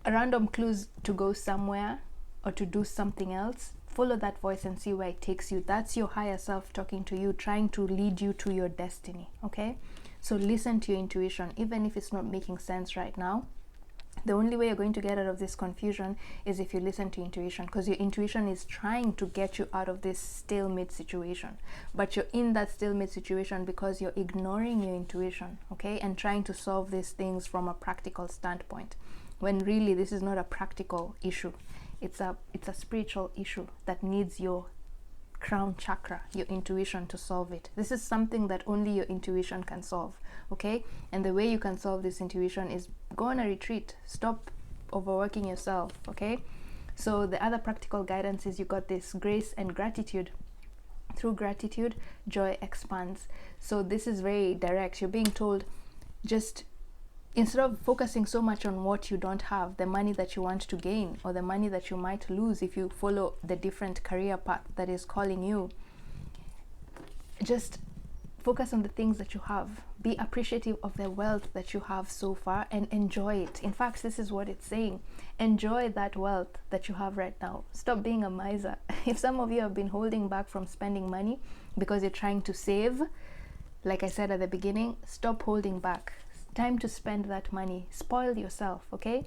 A: random clues to go somewhere or to do something else, follow that voice and see where it takes you. That's your higher self talking to you, trying to lead you to your destiny, okay? So listen to your intuition, even if it's not making sense right now. The only way you're going to get out of this confusion is if you listen to intuition, because your intuition is trying to get you out of this stalemate situation. But you're in that stalemate situation because you're ignoring your intuition, okay? And trying to solve these things from a practical standpoint, when really this is not a practical issue. It's a spiritual issue that needs your crown chakra, your intuition, to solve it. This is something that only your intuition can solve, okay? And the way you can solve this intuition is go on a retreat. Stop overworking yourself, okay? So the other practical guidance is you got this grace and gratitude. Through gratitude, joy expands. So this is very direct. You're being told, just instead of focusing so much on what you don't have, the money that you want to gain, or the money that you might lose if you follow the different career path that is calling you, just focus on the things that you have. Be appreciative of the wealth that you have so far and enjoy it. In fact, this is what it's saying. Enjoy that wealth that you have right now. Stop being a miser. If some of you have been holding back from spending money because you're trying to save, like I said at the beginning, stop holding back. It's time to spend that money. Spoil yourself, okay?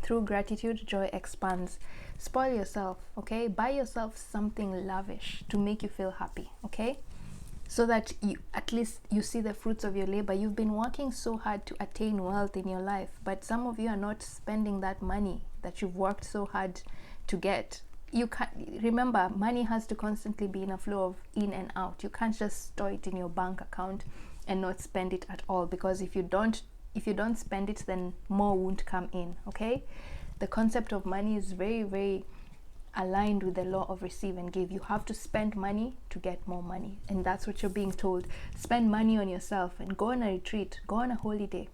A: Through gratitude, joy expands. Spoil yourself, okay? Buy yourself something lavish to make you feel happy, okay? So that you at least you see the fruits of your labor. You've been working so hard to attain wealth in your life, but some of you are not spending that money that you've worked so hard to get. You can't remember, money has to constantly be in a flow of in and out. You can't just store it in your bank account and not spend it at all, because if you don't spend it, then more won't come in, okay? The concept of money is very, very aligned with the law of receive and give. You have to spend money to get more money, and that's what you're being told. Spend money on yourself and go on a retreat, go on a holiday,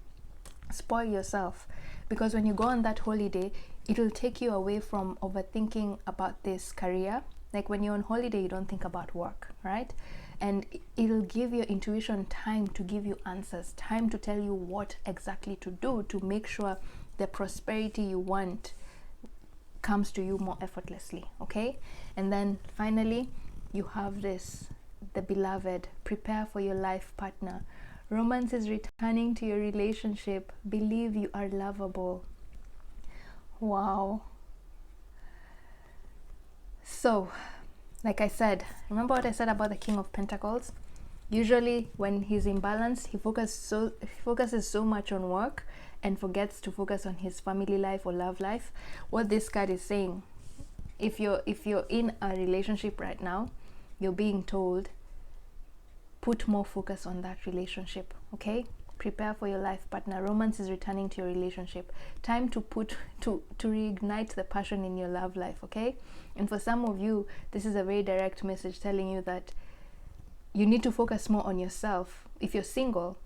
A: spoil yourself, because when you go on that holiday, it'll take you away from overthinking about this career. Like when you're on holiday, you don't think about work, right? And it'll give your intuition time to give you answers, time to tell you what exactly to do to make sure the prosperity you want comes to you more effortlessly, okay? And then finally, you have this, the beloved. Prepare for your life partner. Romance is returning to your relationship. Believe you are lovable. Wow. So, like I said, remember what I said about the King of Pentacles? Usually when he's imbalanced, he focuses so much on work and forgets to focus on his family life or love life. What this card is saying, if you're in a relationship right now, you're being told, put more focus on that relationship, okay? Prepare for your life partner. Romance is returning to your relationship. Time to reignite the passion in your love life, okay? And for some of you, this is a very direct message telling you that you need to focus more on yourself if you're single,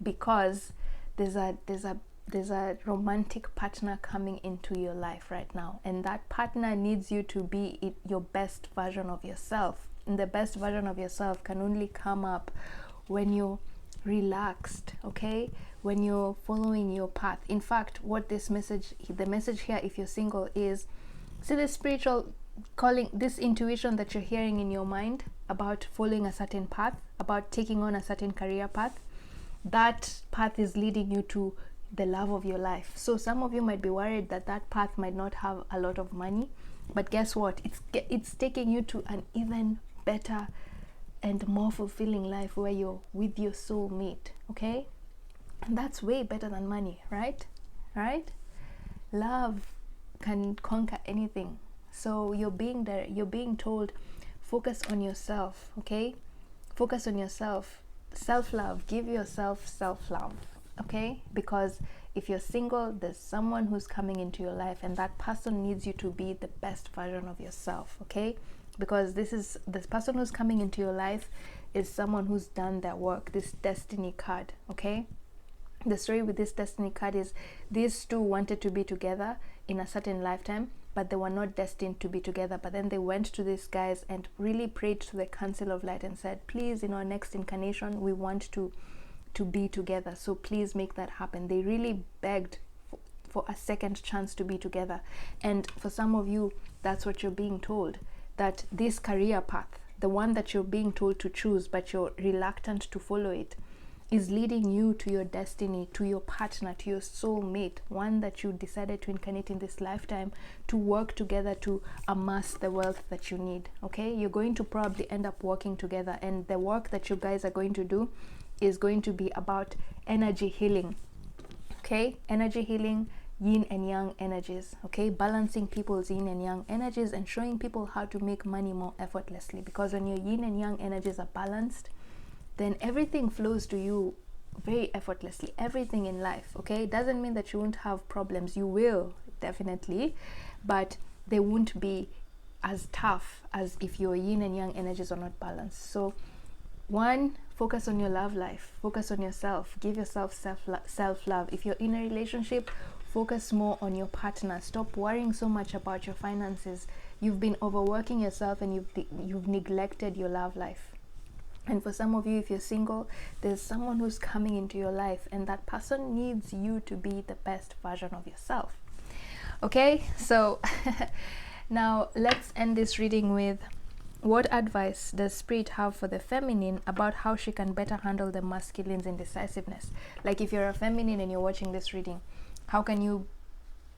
A: because there's a romantic partner coming into your life right now, and that partner needs you to be your best version of yourself. And the best version of yourself can only come up when you're relaxed, okay? When you're following your path. In fact, what the message here, if you're single, is, see the spiritual calling, this intuition that you're hearing in your mind about following a certain path, about taking on a certain career path. That path is leading you to the love of your life. So some of you might be worried that that path might not have a lot of money, but guess what? It's taking you to an even better and more fulfilling life where you're with your soulmate, okay? And that's way better than money, right? Right? Love can conquer anything. So you're being told, focus on yourself, okay? Focus on yourself. Self-love. Give yourself self-love, okay? Because if you're single, there's someone who's coming into your life, and that person needs you to be the best version of yourself, okay? Because this person who's coming into your life is someone who's done their work. This destiny card, okay? The story with this destiny card is these two wanted to be together in a certain lifetime, but they were not destined to be together. But then they went to these guys and really prayed to the Council of Light and said, please, in our next incarnation, we want to be together. So please make that happen. They really begged for a second chance to be together. And for some of you, that's what you're being told, that this career path, the one that you're being told to choose, but you're reluctant to follow it, is leading you to your destiny, to your partner, to your soulmate, one that you decided to incarnate in this lifetime to work together to amass the wealth that you need, okay? You're going to probably end up working together, and the work that you guys are going to do is going to be about energy healing, okay? Energy healing, yin and yang energies, okay? Balancing people's yin and yang energies and showing people how to make money more effortlessly, because when your yin and yang energies are balanced, then everything flows to you very effortlessly. Everything in life, okay? It doesn't mean that you won't have problems. You will, definitely, but they won't be as tough as if your yin and yang energies are not balanced. So one, focus on your love life, focus on yourself, give yourself self-love. If you're in a relationship, focus more on your partner. Stop worrying so much about your finances. You've been overworking yourself and you've neglected your love life. And for some of you, if you're single, there's someone who's coming into your life, and that person needs you to be the best version of yourself. Okay, so now let's end this reading with, what advice does Spirit have for the feminine about how she can better handle the masculine's indecisiveness? Like, if you're a feminine and you're watching this reading, how can you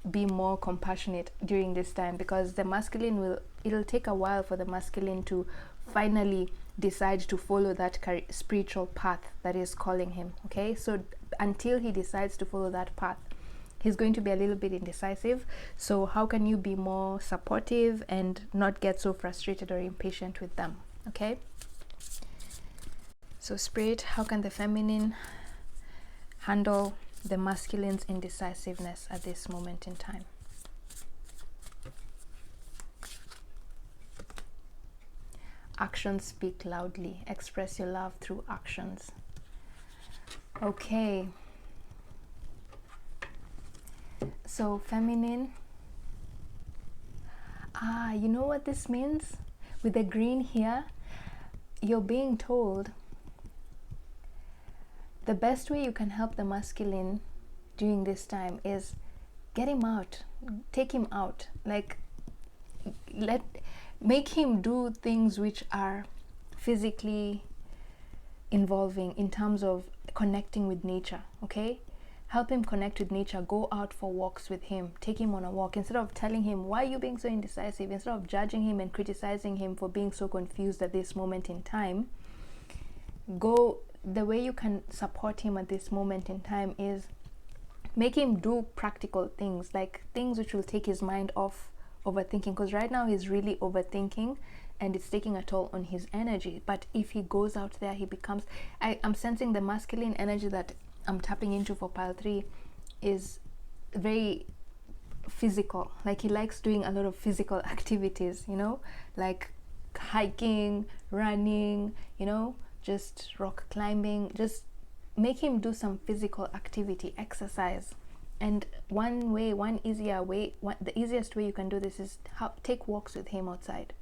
A: be more compassionate during this time? Because the masculine it'll take a while for the masculine to finally decide to follow that spiritual path that is calling him. Okay, so until he decides to follow that path, he's going to be a little bit indecisive. So how can you be more supportive and not get so frustrated or impatient with them? Okay, so Spirit, how can the feminine handle the masculine's indecisiveness at this moment in time? Actions speak loudly. Express your love through actions. Okay. So feminine. You know what this means? With the green here, you're being told the best way you can help the masculine during this time is get him out. Take him out. Like, make him do things which are physically involving in terms of connecting with nature. Okay, help him connect with nature. Go out for walks with him. Take him on a walk. Instead of telling him, why are you being so indecisive, instead of judging him and criticizing him for being so confused at this moment in time, the way you can support him at this moment in time is make him do practical things, like things which will take his mind off overthinking, because right now he's really overthinking and it's taking a toll on his energy. But if he goes out there, he becomes, I'm sensing the masculine energy that I'm tapping into for pile 3 is very physical. Like, he likes doing a lot of physical activities, you know, like hiking, running, you know, just rock climbing. Just make him do some physical activity, exercise. And the easiest way you can do this is take walks with him outside.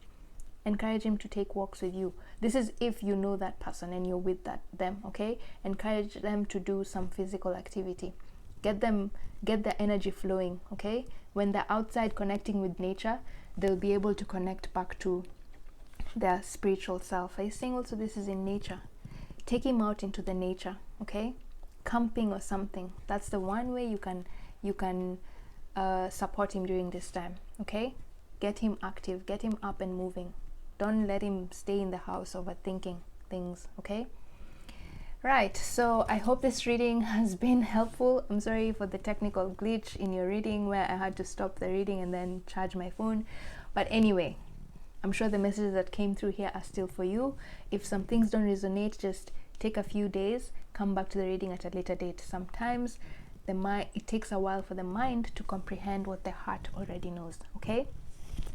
A: Encourage him to take walks with you. This is if you know that person and you're with them. Okay, encourage them to do some physical activity. Get the energy flowing. Okay, when they're outside connecting with nature, they'll be able to connect back to their spiritual self. Are you saying also this is in nature? Take him out into the nature. Okay, camping or something. That's the one way you can support him during this time. Okay, get him active, get him up and moving. Don't let him stay in the house overthinking things. Okay, right, so I hope this reading has been helpful. I'm sorry for the technical glitch in your reading where I had to stop the reading and then charge my phone, but anyway, I'm sure the messages that came through here are still for you. If some things don't resonate, just take a few days, come back to the reading at a later date. Sometimes it takes a while for the mind to comprehend what the heart already knows. Okay,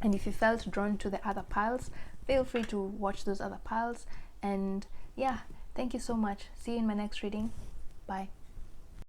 A: and if you felt drawn to the other piles, feel free to watch those other piles. And yeah, thank you so much. See you in my next reading. Bye.